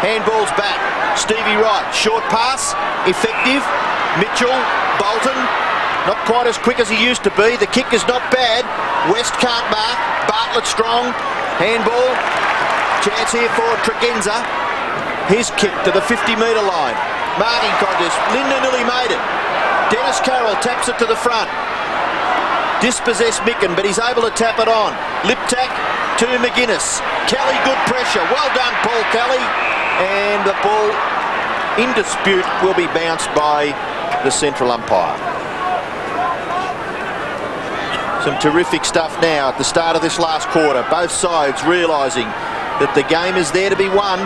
Handballs back. Stevie Wright. Short pass. Effective. Mitchell. Bolton. Not quite as quick as he used to be. The kick is not bad. West can't mark. Bartlett strong. Handball. Chance here for Tregenza. His kick to the 50-metre line. Marking contest. Linder nearly made it. Dennis Carroll taps it to the front. Dispossessed Micken, but he's able to tap it on. Liptak to McGuinness. Kelly, good pressure. Well done, Paul Kelly. And the ball in dispute will be bounced by the central umpire. Some terrific stuff now at the start of this last quarter. Both sides realising that the game is there to be won.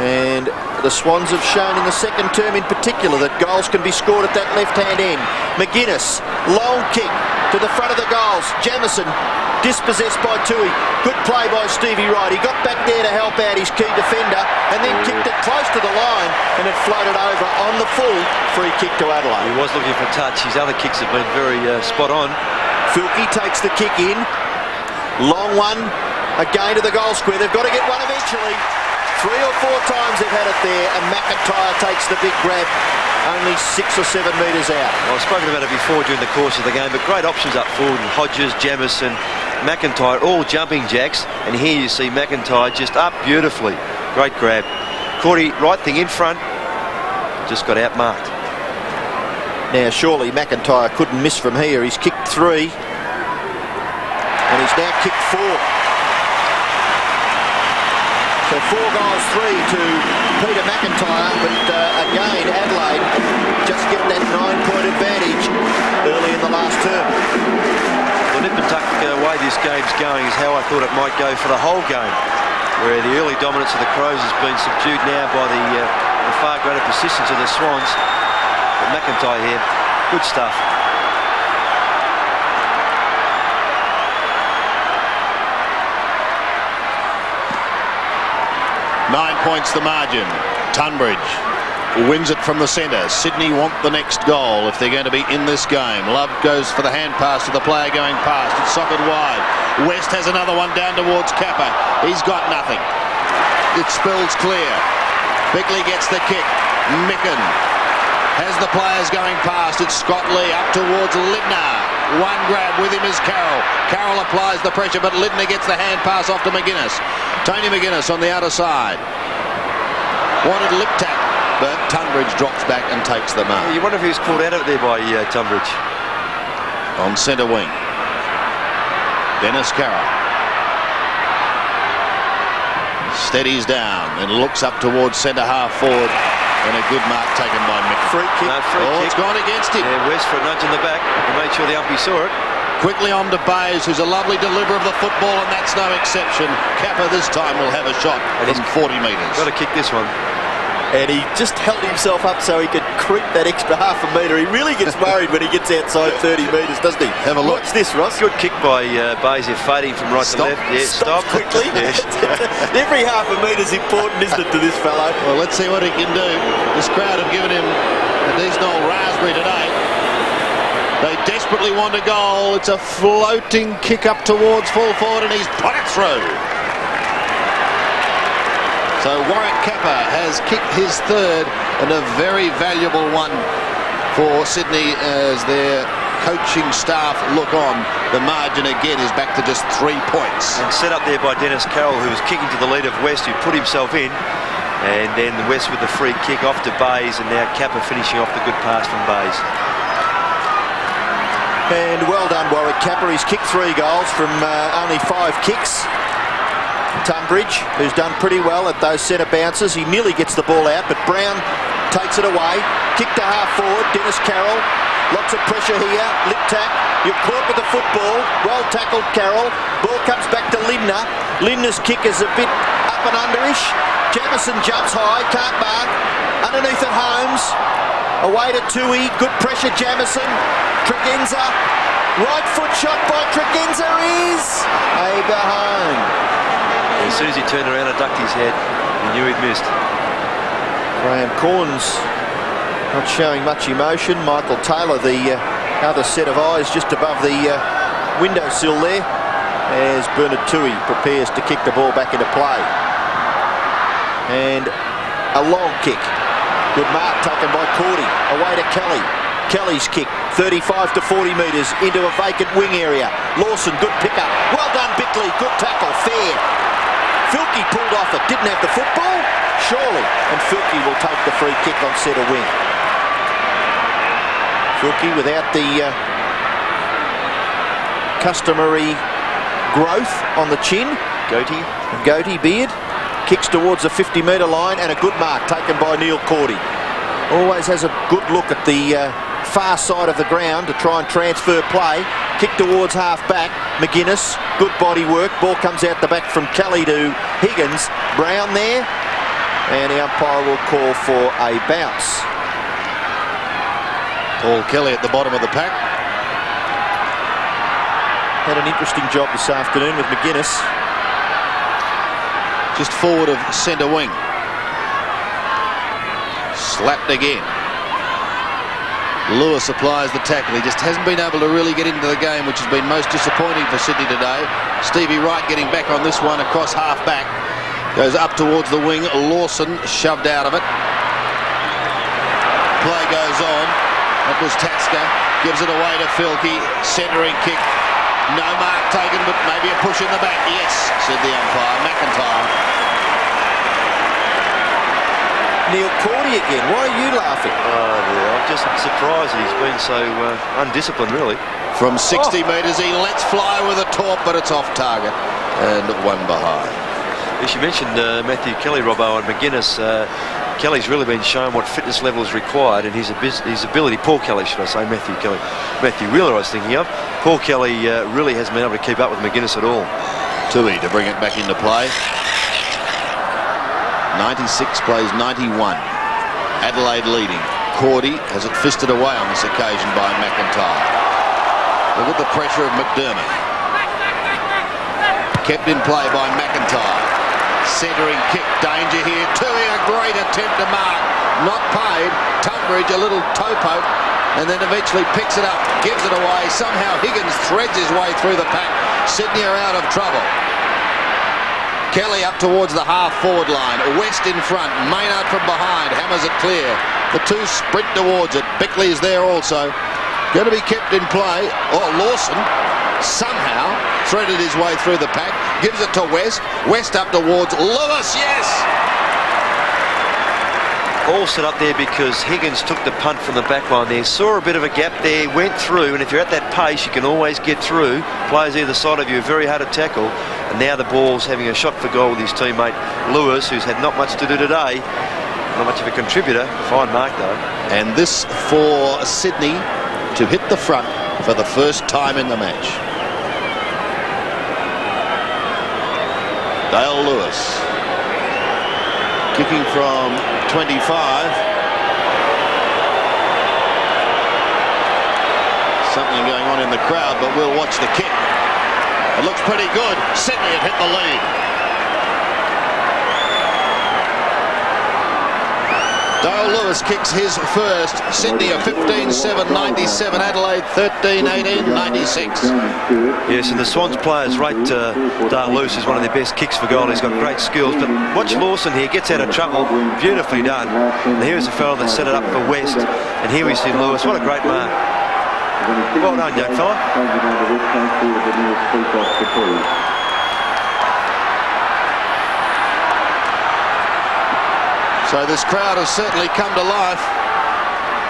And the Swans have shown in the second term in particular that goals can be scored at that left-hand end. McGuinness, long kick to the front of the goals. Jamison, dispossessed by Tui. Good play by Stevie Wright. He got back there to help out his key defender and then kicked it close to the line and it floated over on the full. Free kick to Adelaide. He was looking for touch. His other kicks have been very spot on. Filkey takes the kick in. Long one. Again to the goal square. They've got to get one eventually. 3 or 4 times they've had it there, and McIntyre takes the big grab, only 6 or 7 metres out. Well, I've spoken about it before during the course of the game, but great options up forward. Hodges, Jamison, McIntyre, all jumping jacks, and here you see McIntyre just up beautifully. Great grab. Cordy, right thing in front, just got outmarked. Now, surely McIntyre couldn't miss from here. He's kicked 3, and he's now kicked 4. So 4 goals, 3 to Peter McIntyre, but again, Adelaide just get that 9-point advantage early in the last term. The nip and tuck way this game's going is how I thought it might go for the whole game, where the early dominance of the Crows has been subdued now by the far greater persistence of the Swans. But McIntyre here, good stuff. 9 points the margin. Tunbridge wins it from the centre. Sydney want the next goal if they're going to be in this game. Love goes for the hand pass to the player going past. It's socket wide. West has another one down towards Kappa. He's got nothing. It spills clear. Bickley gets the kick. Micken has the players going past. It's Scott Lee up towards Lidner. One grab with him is Carroll. Carroll applies the pressure, but Lidner gets the hand pass off to McGuinness. Tony McGuinness on the outer side. Wanted lip tap, but Tunbridge drops back and takes the mark. You wonder if he was called out of there by Tunbridge. On centre wing, Dennis Carroll. Steadies down and looks up towards centre half forward. And a good mark taken by Mick. Free kick. No, free kick. It's gone against him. Yeah, West for a nudge in the back. He made sure the umpire saw it. Quickly on to Bayes, who's a lovely deliverer of the football, and that's no exception. Kappa this time will have a shot from 40 metres. Got to kick this one. And he just held himself up so he could creep that extra half a metre. He really gets worried when he gets outside 30 metres, doesn't he? Have a look. Watch this, Ross. Good kick by Bayes. They're fading from right to left. Yeah, Stop quickly. Every half a metre is important, isn't it, to this fellow? Well, let's see what he can do. This crowd have given him a decent old raspberry today. They desperately want a goal. It's a floating kick up towards full forward, and he's put it through. So Warwick Kappa has kicked his third, and a very valuable one for Sydney as their coaching staff look on. The margin again is back to just 3 points. And set up there by Dennis Carroll, who was kicking to the lead of West, who put himself in. And then West with the free kick off to Bayes, and now Kappa finishing off the good pass from Bayes. And well done, Warwick Kappa. He's kicked 3 goals from only 5 kicks. Tunbridge, who's done pretty well at those centre bounces. He nearly gets the ball out, but Brown takes it away. Kick to half forward, Dennis Carroll. Lots of pressure here, lip tap. You're caught with the football. Well tackled, Carroll. Ball comes back to Lindner. Lindner's kick is a bit up and underish. Jamison jumps high, can't mark. Underneath it, Holmes. Away to Tui. Good pressure, Jamison. Tregenza. Right foot shot by Tregenza is over home. As soon as he turned around and ducked his head, he knew he'd missed. Graham Corns not showing much emotion. Michael Taylor, the other set of eyes just above the windowsill there, as Bernard Tui prepares to kick the ball back into play. And a long kick. Good mark taken by Cordy. Away to Kelly. Kelly's kick, 35 to 40 metres into a vacant wing area. Lawson, good pick-up. Well done, Bickley. Good tackle, fair. Filkey pulled off it. Didn't have the football? Surely. And Filkey will take the free kick on centre wing. Filkey without the customary growth on the chin. Goatee beard. Kicks towards the 50-metre line, and a good mark taken by Neil Cordy. Always has a good look at the far side of the ground to try and transfer play. Kick towards half-back. McGuinness, good body work. Ball comes out the back from Kelly to Higgins. Brown there, and the umpire will call for a bounce. Paul Kelly at the bottom of the pack. Had an interesting job this afternoon with McGuinness. Just forward of centre wing. Slapped again. Lewis applies the tackle. He just hasn't been able to really get into the game, which has been most disappointing for Sydney today. Stevie Wright getting back on this one across half-back. Goes up towards the wing. Lawson shoved out of it. Play goes on. That was Tasker. Gives it away to Filkey. Centering kick. No mark taken, but maybe a push in the back. Yes, said the umpire. McIntyre. Neil Cordy again. Why are you laughing? Oh, dear. I'm just surprised that he's been so undisciplined, really. From 60 metres, he lets fly with a taunt, but it's off target. And one behind. As you mentioned Matthew Kelly, Robbo, and McGuinness. Kelly's really been shown what fitness level is required, and his ability. Paul Kelly, should I say? Matthew Kelly. Matthew Wheeler, I was thinking of. Paul Kelly really hasn't been able to keep up with McGuinness at all. Tui to bring it back into play. 96 plays 91. Adelaide leading. Cordy has it fisted away on this occasion by McIntyre. Look at the pressure of McDermott. Kept in play by McIntyre. Centering kick, danger here. Tui, a great attempt to mark. Not paid. Tunbridge, a little toe poke, and then eventually picks it up, gives it away. Somehow Higgins threads his way through the pack. Sydney are out of trouble. Kelly up towards the half-forward line. West in front. Maynard from behind. Hammers it clear. The two sprint towards it. Bickley is there also. Going to be kept in play. Oh, Lawson somehow threaded his way through the pack. Gives it to West. West up towards Lewis. Yes! All set up there because Higgins took the punt from the back line there. Saw a bit of a gap there. Went through. And if you're at that pace, you can always get through. Players either side of you are very hard to tackle. And now the ball's having a shot for goal with his teammate Lewis, who's had not much to do today. Not much of a contributor. Fine mark, though. And this for Sydney to hit the front for the first time in the match. Dale Lewis kicking from 25. Something going on in the crowd, but we'll watch the kick. It looks pretty good. Sydney have hit the lead. Dale Lewis kicks his first. Sydney a 15-7-97. Adelaide 13-18-96. Yes, and the Swans players rate Dale Lewis is one of their best kicks for goal. He's got great skills. But watch Lawson here. Gets out of trouble. Beautifully done. And here's a fellow that set it up for West. And here we see Lewis. What a great mark. Well done, young fella. So this crowd has certainly come to life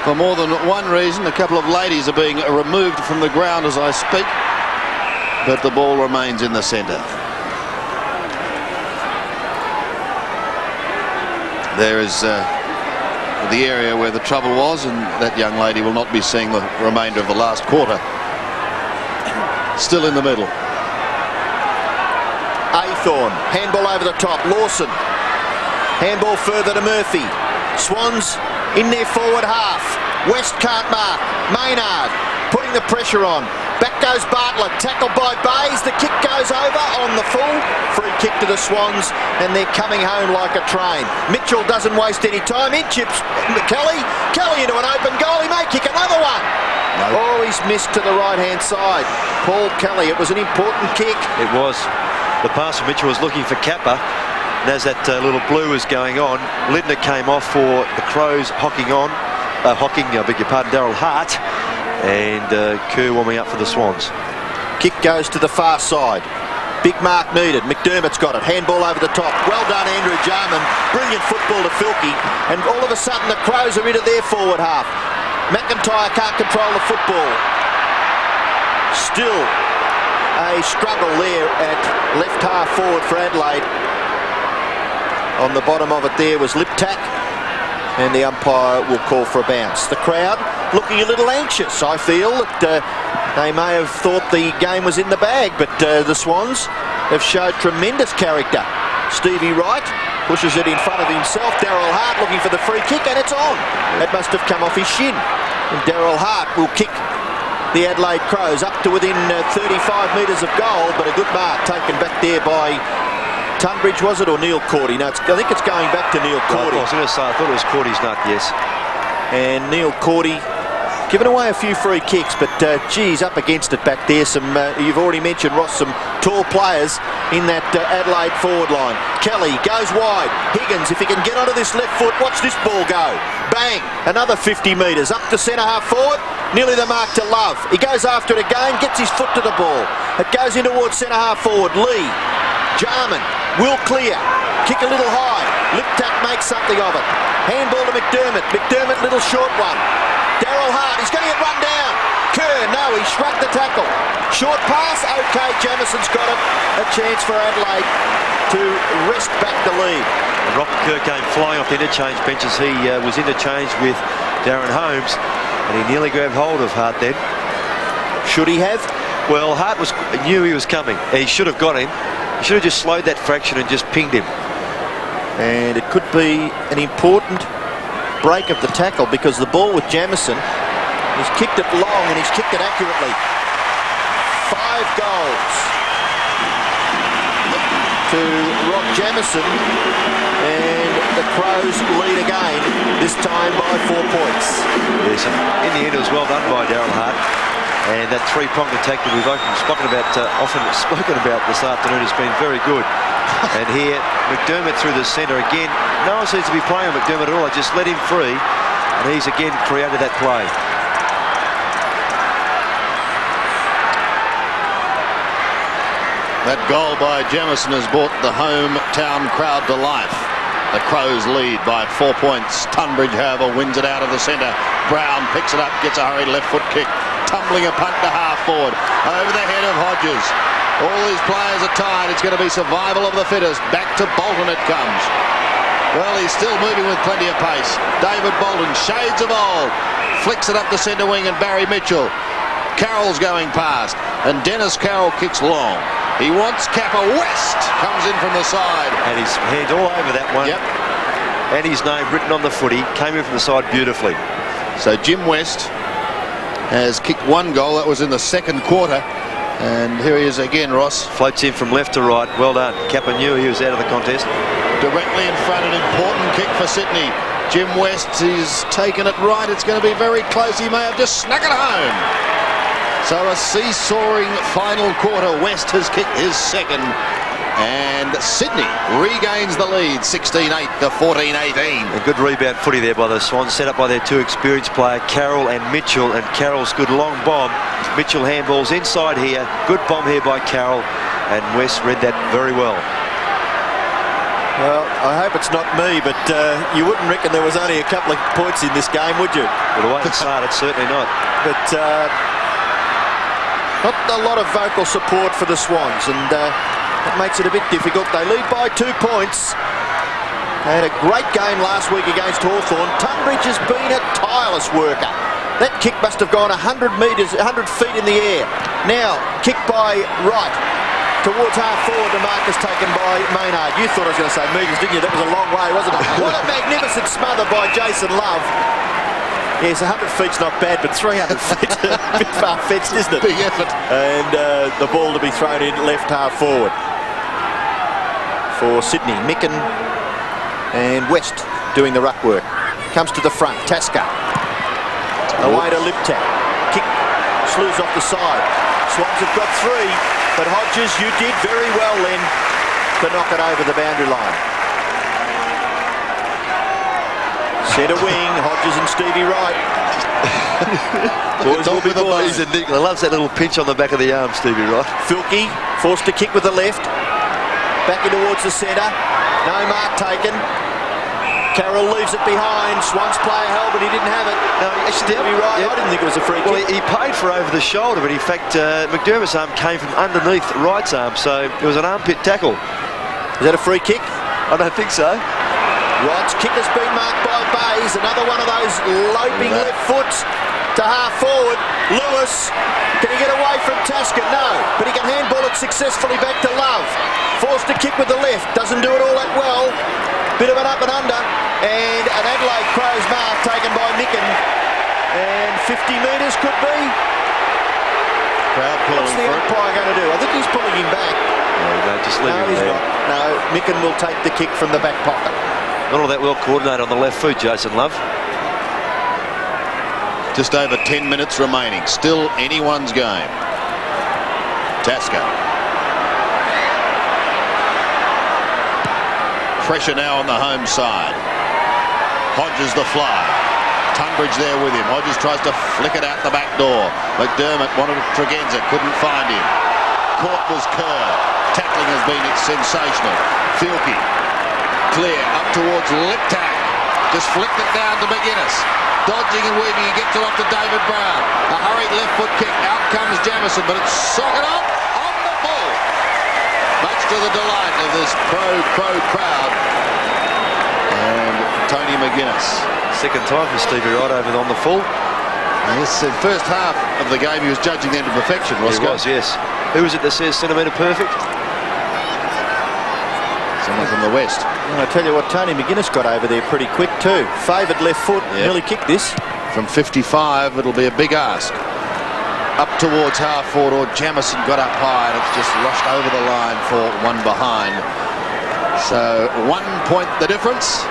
for more than one reason. A couple of ladies are being removed from the ground as I speak, but the ball remains in the centre. There is the area where the trouble was, and that young lady will not be seeing the remainder of the last quarter. Still in the middle. Aythorne, handball over the top. Lawson, handball further to Murphy. Swans in their forward half. West can't mark. Maynard putting the pressure on. Back goes Bartlett, tackled by Bays. The kick goes over on the full. Free kick to the Swans, and they're coming home like a train. Mitchell doesn't waste any time. In chips Kelly. Kelly into an open goal. He may kick another one. No. Oh, he's missed to the right-hand side. Paul Kelly, it was an important kick. It was. The pass from Mitchell was looking for Kappa. And as that little blue was going on, Lindner came off for the Crows, hocking, I beg your pardon, Daryl Hart, and Kerr warming up for the Swans. Kick goes to the far side. Big mark needed. McDermott's got it. Handball over the top. Well done, Andrew Jarman. Brilliant football to Filkey. And all of a sudden the Crows are into their forward half. McIntyre can't control the football. Still a struggle there at left half forward for Adelaide. On the bottom of it there was Liptak, and the umpire will call for a bounce. The crowd looking a little anxious. I feel that they may have thought the game was in the bag, but the Swans have showed tremendous character. Stevie Wright pushes it in front of himself. Daryl Hart looking for the free kick, and it's on. That must have come off his shin. And Daryl Hart will kick the Adelaide Crows up to within 35 metres of goal, but a good mark taken back there by Tunbridge, was it, or Neil Cordy? No, I think it's going back to Neil Cordy. I was going to say, I thought it was Cordy's nut, yes. And Neil Cordy giving away a few free kicks, but geez, up against it back there. Some you've already mentioned, Ross, some tall players in that Adelaide forward line. Kelly goes wide. Higgins, if he can get onto this left foot, watch this ball go. Bang! Another 50 metres up to centre half forward. Nearly the mark to Love. He goes after it again, gets his foot to the ball. It goes in towards centre half forward. Lee, Jarman will clear. Kick a little high. Liptak makes something of it. Handball to McDermott. McDermott, little short one. Daryl Hart, he's going to get run down. Kerr, no, he shrugged the tackle. Short pass, okay, Jamison's got it. A chance for Adelaide to wrest back the lead. And Robert Kerr came flying off the interchange bench as he was interchanged with Darren Holmes, and he nearly grabbed hold of Hart then. Should he have? Well, Hart knew he was coming. He should have got him. He should have just slowed that fraction and just pinged him. And it could be an important break of the tackle, because the ball with Jamison, he's kicked it long and he's kicked it accurately. 5 goals to Rob Jamison, and the Crows lead again, this time by 4 points. Yes, in the end it was well done by Daryl Hart, and that three-pronged attack that we've often spoken about this afternoon has been very good. And here, McDermott through the centre again. No one seems to be playing on McDermott at all. I just let him free, and he's again created that play. That goal by Jamison has brought the hometown crowd to life. The Crows lead by 4 points. Tunbridge, however, wins it out of the centre. Brown picks it up, gets a hurried left foot kick. Tumbling a punt to half forward. Over the head of Hodges. All these players are tired. It's going to be survival of the fittest. Back to Bolton it comes. Well, he's still moving with plenty of pace. David Bolton, shades of old, flicks it up the centre wing, and Barry Mitchell. Carroll's going past, and Dennis Carroll kicks long. He wants Kappa. West comes in from the side. And his hand all over that one. Yep. And his name written on the footy. Came in from the side beautifully. So Jim West has kicked 1 goal. That was in the second quarter. And here he is again, Ross. Floats in from left to right. Well done. Kappa knew he was out of the contest. Directly in front, an important kick for Sydney. Jim West is taken it right. It's going to be very close. He may have just snuck it home. So a seesawing final quarter. West has kicked his second. And Sydney regains the lead, 16-8 to 14-18. A good rebound footy there by the Swans, set up by their 2 experienced players, Carroll and Mitchell. And Carroll's good long bomb. Mitchell handballs inside here. Good bomb here by Carroll. And West read that very well. Well, I hope it's not me, but you wouldn't reckon there was only a couple of points in this game, would you? Well, the way it started, certainly not. But not a lot of vocal support for the Swans, and that makes it a bit difficult. They lead by 2 points. They had a great game last week against Hawthorn. Tunbridge has been a tireless worker. That kick must have gone 100 metres, 100 feet in the air. Now, kick by Wright towards half forward. The mark is taken by Maynard. You thought I was going to say Meagans, didn't you? That was a long way, wasn't it? What a magnificent smother by Jason Love. Yes, 100 feet's not bad, but 300 feet's a bit far-fetched, isn't it? Big effort. And the ball to be thrown in left half forward for Sydney. Micken and West doing the ruck work. Comes to the front. Tasker. Away to Liptak. Kick slews off the side. Swans have got 3, but Hodges, you did very well then to knock it over the boundary line. Centre wing, Hodges and Stevie Wright. Boys will be boys. He's a nickel. Loves that little pinch on the back of the arm, Stevie Wright. Filkey forced to kick with the left. Back in towards the centre. No mark taken. Carroll leaves it behind. Swans player held, but he didn't have it. No, actually, Stevie Wright, I didn't think it was a free kick. Well, he paid for over the shoulder, but in fact, McDermott's arm came from underneath Wright's arm, so it was an armpit tackle. Is that a free kick? I don't think so. Wright's kick has been marked by Bays. Another one of those loping left foots to half forward. Lewis, can he get away from Tasker? No, but he can handball it successfully back to Love. Forced to kick with the left, doesn't do it all that well. Bit of an up and under, and an Adelaide Crows mark taken by Micken. And 50 metres could be. Crowd pulling. What's the umpire going to do? I think he's pulling him back. No, just leave him there. No, Micken will take the kick from the back pocket. Not all that well coordinated on the left foot, Jason Love. Just over 10 minutes remaining. Still anyone's game. Tasker. Pressure now on the home side. Hodges the fly. Tunbridge there with him. Hodges tries to flick it out the back door. McDermott wanted Tregenza, couldn't find him. Court was Kerr. Tackling has been sensational. Filkey. Clear up towards Liptak. Just flicked it down to McInnes. Dodging and weaving, he gets it off to David Brown. A hurried left foot kick. Out comes Jamison, but it's socket up on the ball. Much to the delight of this pro crowd. And Tony McInnes. Second time for Stevie Wright over on the full. Yes, in the first half of the game he was judging them to perfection, Roscoe. He was, yes. Who is it that says centimetre perfect? Someone from the west. And I tell you what, Tony McInnes got over there pretty quick too. Favoured left foot, nearly kicked this. From 55, it'll be a big ask. Up towards half forward, or Jamison got up high and it's just rushed over the line for one behind. So 1 point the difference.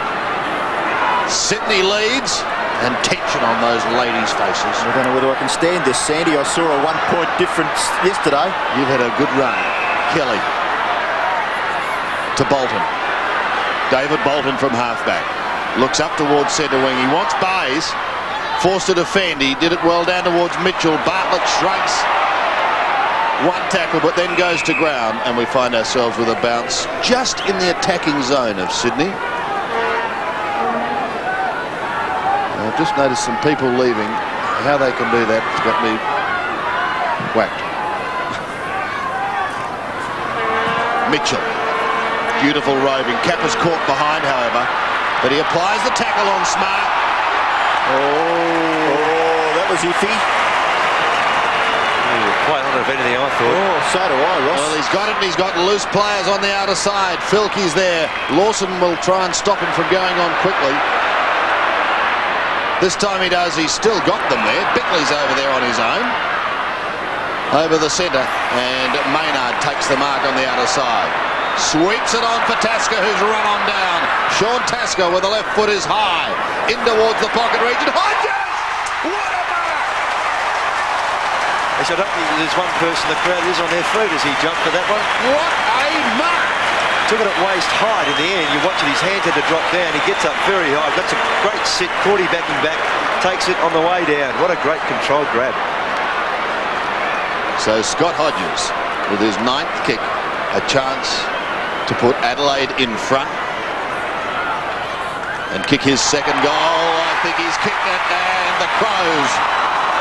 Sydney leads, and tension on those ladies' faces. I don't know whether I can stand this, Sandy. I saw a 1 point difference yesterday. You've had a good run. Kelly to Bolton. David Bolton from halfback. Looks up towards centre wing. He wants Bays. Forced to defend. He did it well down towards Mitchell. Bartlett shrugs. One tackle, but then goes to ground, and we find ourselves with a bounce just in the attacking zone of Sydney. I've just noticed some people leaving. How they can do that has got me whacked. Mitchell. Beautiful roving. Kappa's caught behind, however, but he applies the tackle on Smart. Oh, that was iffy. Quite on it, if anything, I thought. Oh, so do I, Ross. Well, he's got it, and he's got loose players on the outer side. Filkey's there. Lawson will try and stop him from going on quickly. This time he does. He's still got them there. Bickley's over there on his own. Over the centre, and Maynard takes the mark on the outer side. Sweeps it on for Tasker, who's run on down. Sean Tasker with the left foot is high. In towards the pocket region. Hodges! What a mark! Actually, I don't think there's one person in the crowd is on their feet as he jumped for that one. What a mark! Took it at waist height in the end. You watch it, his hands had to drop down. He gets up very high. That's a great sit. Cordy backing back. Takes it on the way down. What a great controlled grab. So Scott Hodges, with his 9th kick, a chance to put Adelaide in front and kick his second goal. I think he's kicked it, and the Crows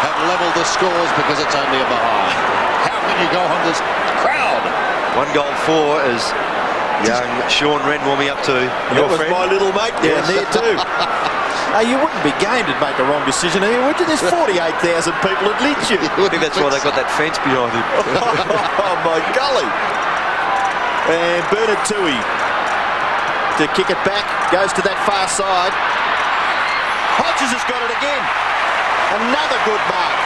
have levelled the scores because it's only a behind. How can you go on this crowd? 1 goal 4 is Young Sean Wren warming up to your That was friend. my little mate down there too. You wouldn't be game to make a wrong decision here, would you? There's 48,000 people at Lynch. I think that's why they got that fence behind him. Oh my golly. And Bernard Tui to kick it back, goes to that far side. Hodges has got it again. Another good mark.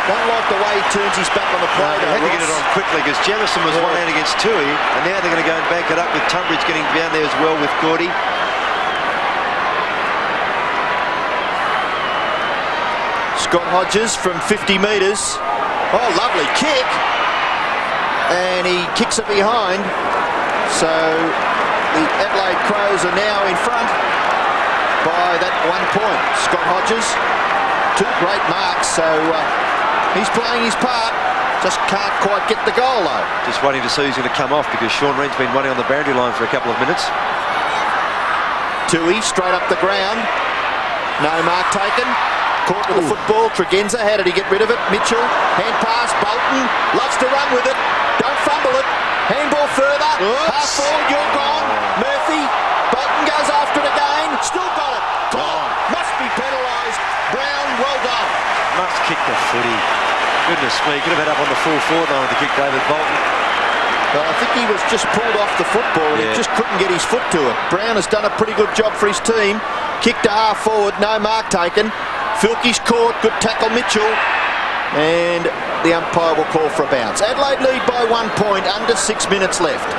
Don't like the way he turns his back on the play. They had to get it on quickly because Jamison was one out against Tui, and now they're going to go and bank it up with Tunbridge getting down there as well with Gordy. Scott Hodges from 50 metres. Oh, lovely kick. And he kicks it behind. So the Adelaide Crows are now in front by that 1 point. Scott Hodges, 2 great marks. So he's playing his part. Just can't quite get the goal though. Just waiting to see who's going to come off because Sean Wren's been running on the boundary line for a couple of minutes. Tui straight up the ground. No mark taken. Caught with the football. Tregenza, how did he get rid of it? Mitchell, hand pass. Bolton loves to run with it. Don't fumble it. Handball further. Half forward, you're gone. Murphy. Bolton goes after it again. Still got it. Gone. Must be penalised. Brown, well done. Must kick the footy. Goodness me, could have had up on the full forward line to kick David Bolton. I think he was just pulled off the football and he just couldn't get his foot to it. Brown has done a pretty good job for his team. Kick to half forward, no mark taken. Filkey's caught, good tackle Mitchell. And the umpire will call for a bounce. Adelaide lead by 1 point, under 6 minutes left.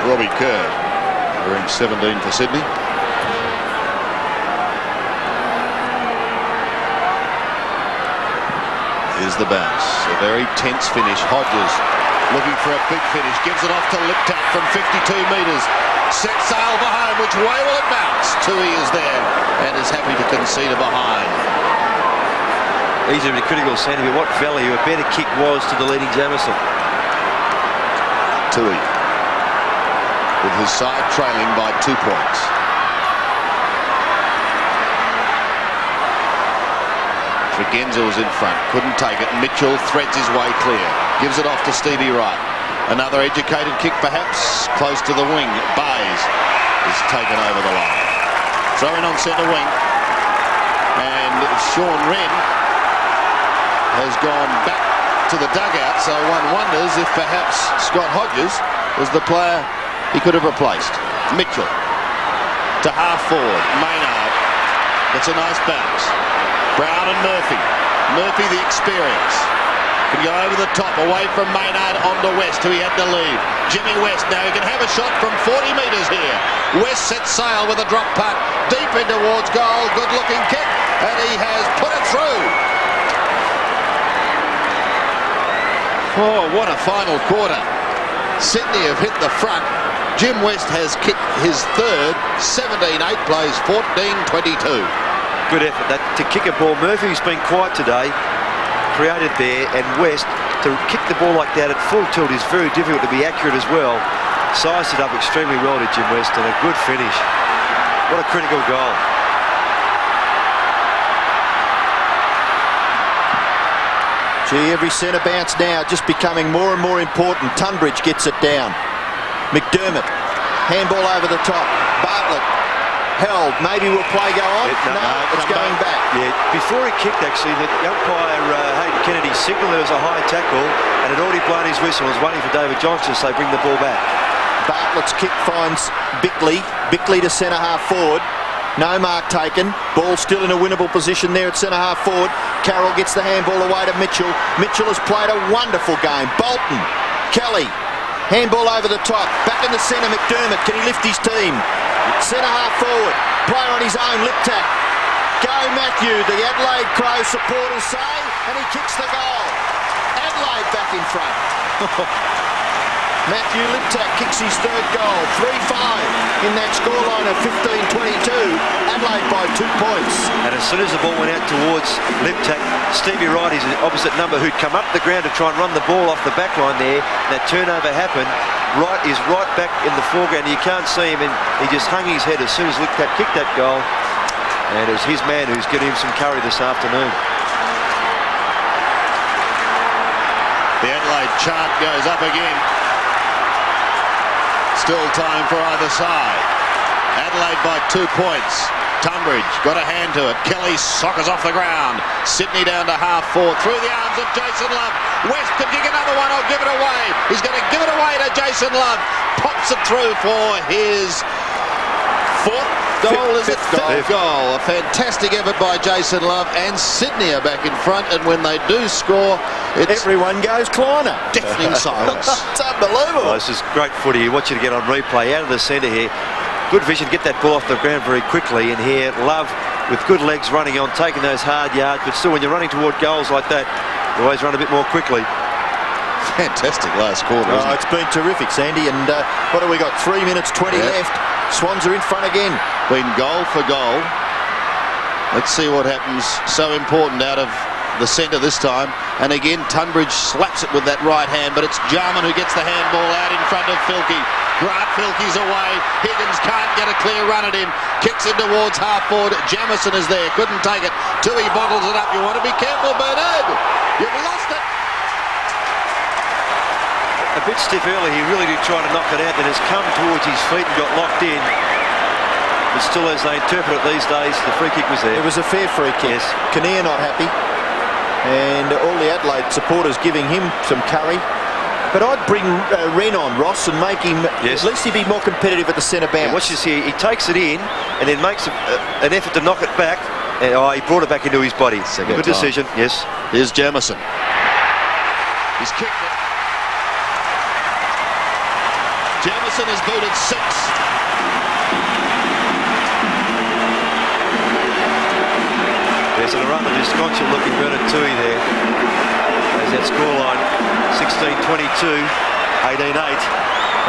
Robbie Kerr wearing 17 for Sydney. Here's the bounce. A very tense finish. Hodges looking for a big finish. Gives it off to Liptak from 52 metres. Set sail for home. Which way will it bounce? Tui is there and is happy to concede a behind. Easy to be critical, Sandy, but what value a better kick was to the leading Jamison. Tui with his side trailing by 2 points. Tregenza was in front, couldn't take it. Mitchell threads his way clear, gives it off to Stevie Wright. Another educated kick perhaps, close to the wing. Bays is taken over the line. Throw in on centre wing. And Sean Wren has gone back to the dugout, so one wonders if perhaps Scott Hodges was the player he could have replaced. Mitchell to half forward. Maynard gets a nice bounce. Brown and Murphy. Murphy, the experience. Can go over the top, away from Maynard onto West, who he had to leave. Jimmy West, now he can have a shot from 40 metres here. West sets sail with a drop putt, deep in towards goal. Good looking kick, and he has put it through. Oh, what a final quarter. Sydney have hit the front. Jim West has kicked his third. 17-8, plays 14-22. Good effort that to kick a ball. Murphy's been quiet today, created there, and West to kick the ball like that at full tilt is very difficult to be accurate as well. Sized it up extremely well to Jim West and a good finish. What a critical goal. Gee, every centre bounce now just becoming more and more important. Tunbridge gets it down. McDermott, handball over the top. Bartlett held. Maybe will play go on? No, it's going back. Yeah, before he kicked, actually, the umpire, Hayden Kennedy, signalled there was a high tackle and had already blown his whistle and was waiting for David Johnson to say bring the ball back. Bartlett's kick finds Bickley. Bickley to centre half forward. No mark taken. Ball still in a winnable position there at centre half forward. Carroll gets the handball away to Mitchell. Mitchell has played a wonderful game. Bolton, Kelly, handball over the top. Back in the centre, McDermott. Can he lift his team? Centre half forward, player on his own, Liptak. Go Matthew, the Adelaide Crow supporters say, and he kicks the goal. Adelaide back in front. Matthew Liptak kicks his third goal, 3-5 in that scoreline of 15-22. Adelaide by 2 points. And as soon as the ball went out towards Liptak, Stevie Wright, his opposite number, who'd come up the ground to try and run the ball off the back line there, that turnover happened. Wright is right back in the foreground. You can't see him, and he just hung his head as soon as Liptak kicked that goal. And it was his man who's getting him some curry this afternoon. The Adelaide chant goes up again. Still time for either side. Adelaide by 2 points. Tunbridge got a hand to it. Kelly soccers off the ground. Sydney down to half forward. Through the arms of Jason Love. West can kick another one or give it away. He's going to give it away to Jason Love. Pops it through for his fourth goal. Is it fifth goal? A fantastic effort by Jason Love, and Sydney are back in front, and when they do score, everyone goes Kleiner. Deafening silence. It's unbelievable. Oh, this is great footy. You watch it again on replay. Out of the centre here. Good vision, get that ball off the ground very quickly, and here Love with good legs running on, taking those hard yards, but still when you're running toward goals like that, you always run a bit more quickly. Fantastic last quarter, isn't it? It's been terrific, Sandy, and what have we got, 3 minutes 20 left. Swans are in front again. Been goal for goal. Let's see what happens. So important out of the centre this time, and again Tunbridge slaps it with that right hand, but it's Jarman who gets the handball out in front of Filkey. Grant Filkey's away. Higgins can't get a clear run at him. Kicks in towards half forward. Jamison is there. Couldn't take it. Tui boggles it up. You want to be careful, Bernard. You've lost it. A bit stiff early. He really did try to knock it out, then has come towards his feet and got locked in. But still, as they interpret it these days, the free kick was there. It was a fair free kick. Yes. Kinnear not happy. And all the Adelaide supporters giving him some curry. But I'd bring Wren on, Ross, and make him, at least he'd be more competitive at the centre bounce. Yeah, watch this here. He takes it in and then makes an effort to knock it back. And, he brought it back into his body. Good decision, yes. Here's Jamison. He's kicked it. Jamison has booted 6. There's a rather disconsolate looking Bernard Tui there. There's that scoreline, 16-22, 18-8.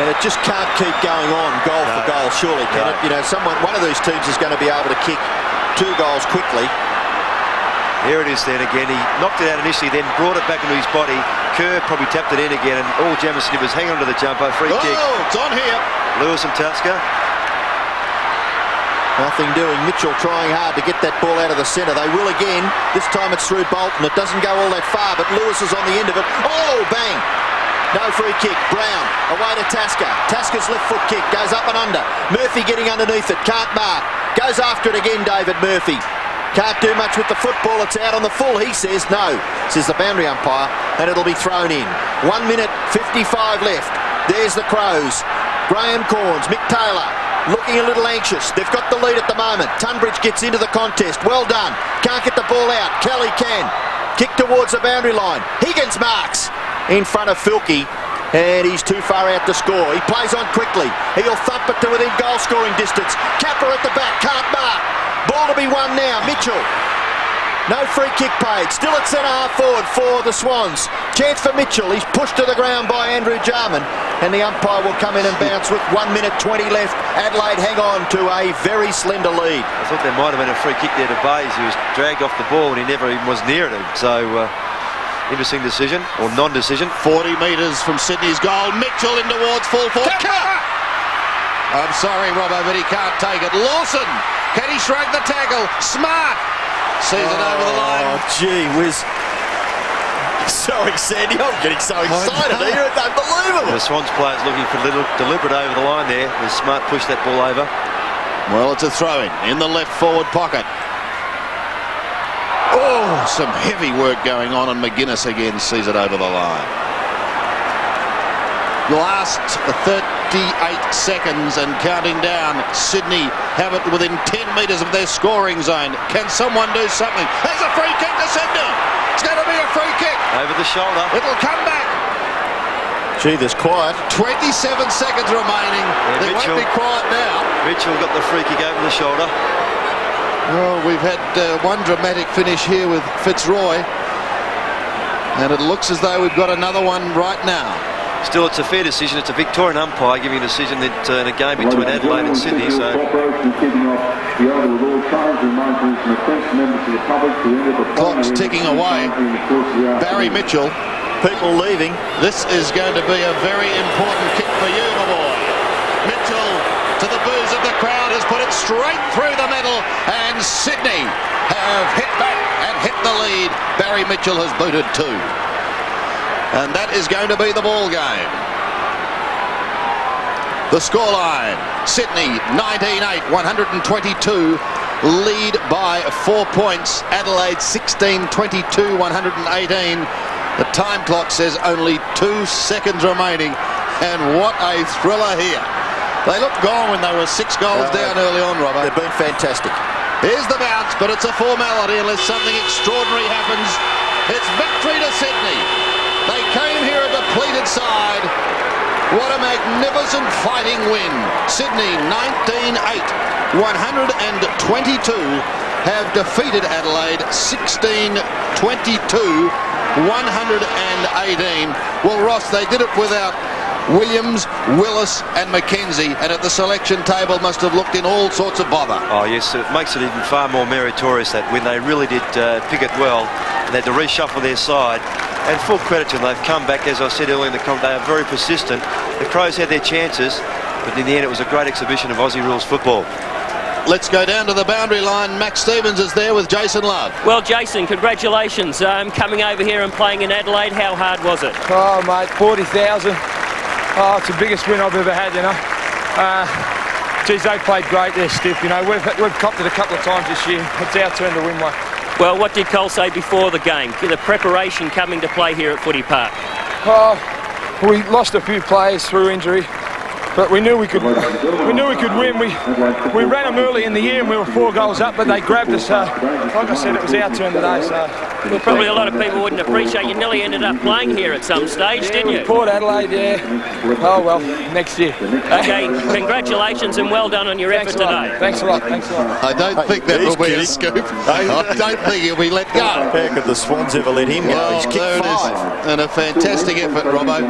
And it just can't keep going on goal for goal, surely, can it? You know, one of these teams is going to be able to kick 2 goals quickly. Here it is then again. He knocked it out initially, then brought it back into his body. Kerr probably tapped it in again, and all Jamison did was hang on to the jumper. Free kick. Oh, it's on here. Lewis and Tasker. Nothing doing. Mitchell trying hard to get that ball out of the centre. They will again. This time it's through Bolton. It doesn't go all that far, but Lewis is on the end of it. Oh, bang! No free kick. Brown away to Tasker. Tasker's left foot kick goes up and under. Murphy getting underneath it. Can't mark. Goes after it again, David Murphy. Can't do much with the football. It's out on the full. He says no, says the boundary umpire, and it'll be thrown in. 1 minute 55 left. There's the Crows. Graham Corns, Mick Taylor looking a little anxious. They've got the lead at the moment. Tunbridge gets into the contest. Well done. Can't get the ball out. Kelly can. Kick towards the boundary line. Higgins marks in front of Filkey, and he's too far out to score. He plays on quickly. He'll thump it to within goal scoring distance. Capper at the back. Can't mark. Ball to be won now. Mitchell. No free kick paid. Still at centre half forward for the Swans. Chance for Mitchell. He's pushed to the ground by Andrew Jarman, and the umpire will come in and bounce with 1 minute 20 left. Adelaide hang on to a very slender lead. I thought there might have been a free kick there to Bayes. He was dragged off the ball and he never even was near it. So interesting decision or non-decision. 40 metres from Sydney's goal. Mitchell in towards full forward. I'm sorry, Robbo, but he can't take it. Lawson, can he shrug the tackle? Smart sees it over the line. Oh, gee whiz. Sorry, Sandy, I'm getting so excited here. It's unbelievable. The Swans players looking for a little deliberate over the line there. The Smart pushed that ball over. Well, it's a throw-in in the left forward pocket. Oh, some heavy work going on, and McGuinness again sees it over the line. Last 38 seconds and counting down. Sydney have it within 10 metres of their scoring zone. Can someone do something? There's a free kick to Sydney. It's going to be a free kick. Over the shoulder. It'll come back. Gee, there's quiet. 27 seconds remaining. Yeah, They won't be quiet now. Mitchell got the free kick over the shoulder. Well, we've had one dramatic finish here with Fitzroy, and it looks as though we've got another one right now. Still, it's a fair decision. It's a Victorian umpire giving a decision that in a game between Adelaide and Sydney. So clock's ticking away. Barry Mitchell. People leaving. This is going to be a very important kick for you, my boy. Mitchell, to the boos of the crowd, has put it straight through the middle, and Sydney have hit back and hit the lead. Barry Mitchell has booted 2. And that is going to be the ball game. The scoreline, Sydney 19-8, 122, lead by 4 points. Adelaide 16-22, 118. The time clock says only 2 seconds remaining, and what a thriller here. They looked gone when they were 6 goals down early on, Robert. They've been fantastic. Here's the bounce, but it's a formality unless something extraordinary happens. It's victory to Sydney. They came here a depleted side. What a magnificent fighting win. Sydney 19-8, 122 have defeated Adelaide 16-22, 118. Well, Ross, they did it without Williams, Willis and McKenzie, and at the selection table must have looked in all sorts of bother. Oh yes, it makes it even far more meritorious that when they really did pick it well, and they had to reshuffle their side. And full credit to them, they've come back, as I said earlier in the comment, they are very persistent. The Crows had their chances, but in the end it was a great exhibition of Aussie rules football. Let's go down to the boundary line. Max Stevens is there with Jason Love. Well, Jason, congratulations. Coming over here and playing in Adelaide, how hard was it? Oh, mate, 40,000. Oh, it's the biggest win I've ever had, you know. Geez, they played great there, Stiff. You know, we've copped it a couple of times this year. It's our turn to win one. Well, what did Cole say before the game? The preparation coming to play here at Footy Park. Oh, we lost a few players through injury, but we knew we could win. We ran them early in the year and we were 4 goals up, but they grabbed us. Like I said, it was our turn today. So probably a lot of people wouldn't appreciate you nearly ended up playing here at some stage, didn't you? Port Adelaide, yeah. Oh well, next year. Okay, congratulations and well done on your effort today. Thanks a lot. Thanks a lot. I don't think that will be a scoop. I don't think he'll be let go. How could the Swans ever let him go? Well, He's kicked there it 5. is. And a fantastic effort, Robbo.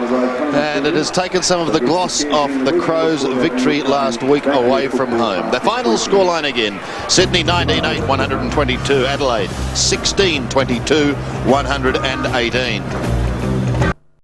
And it has taken some of the gloss off the Crows' victory last week away from home. The final scoreline again, Sydney 19-8, 122, Adelaide 16-22, 118.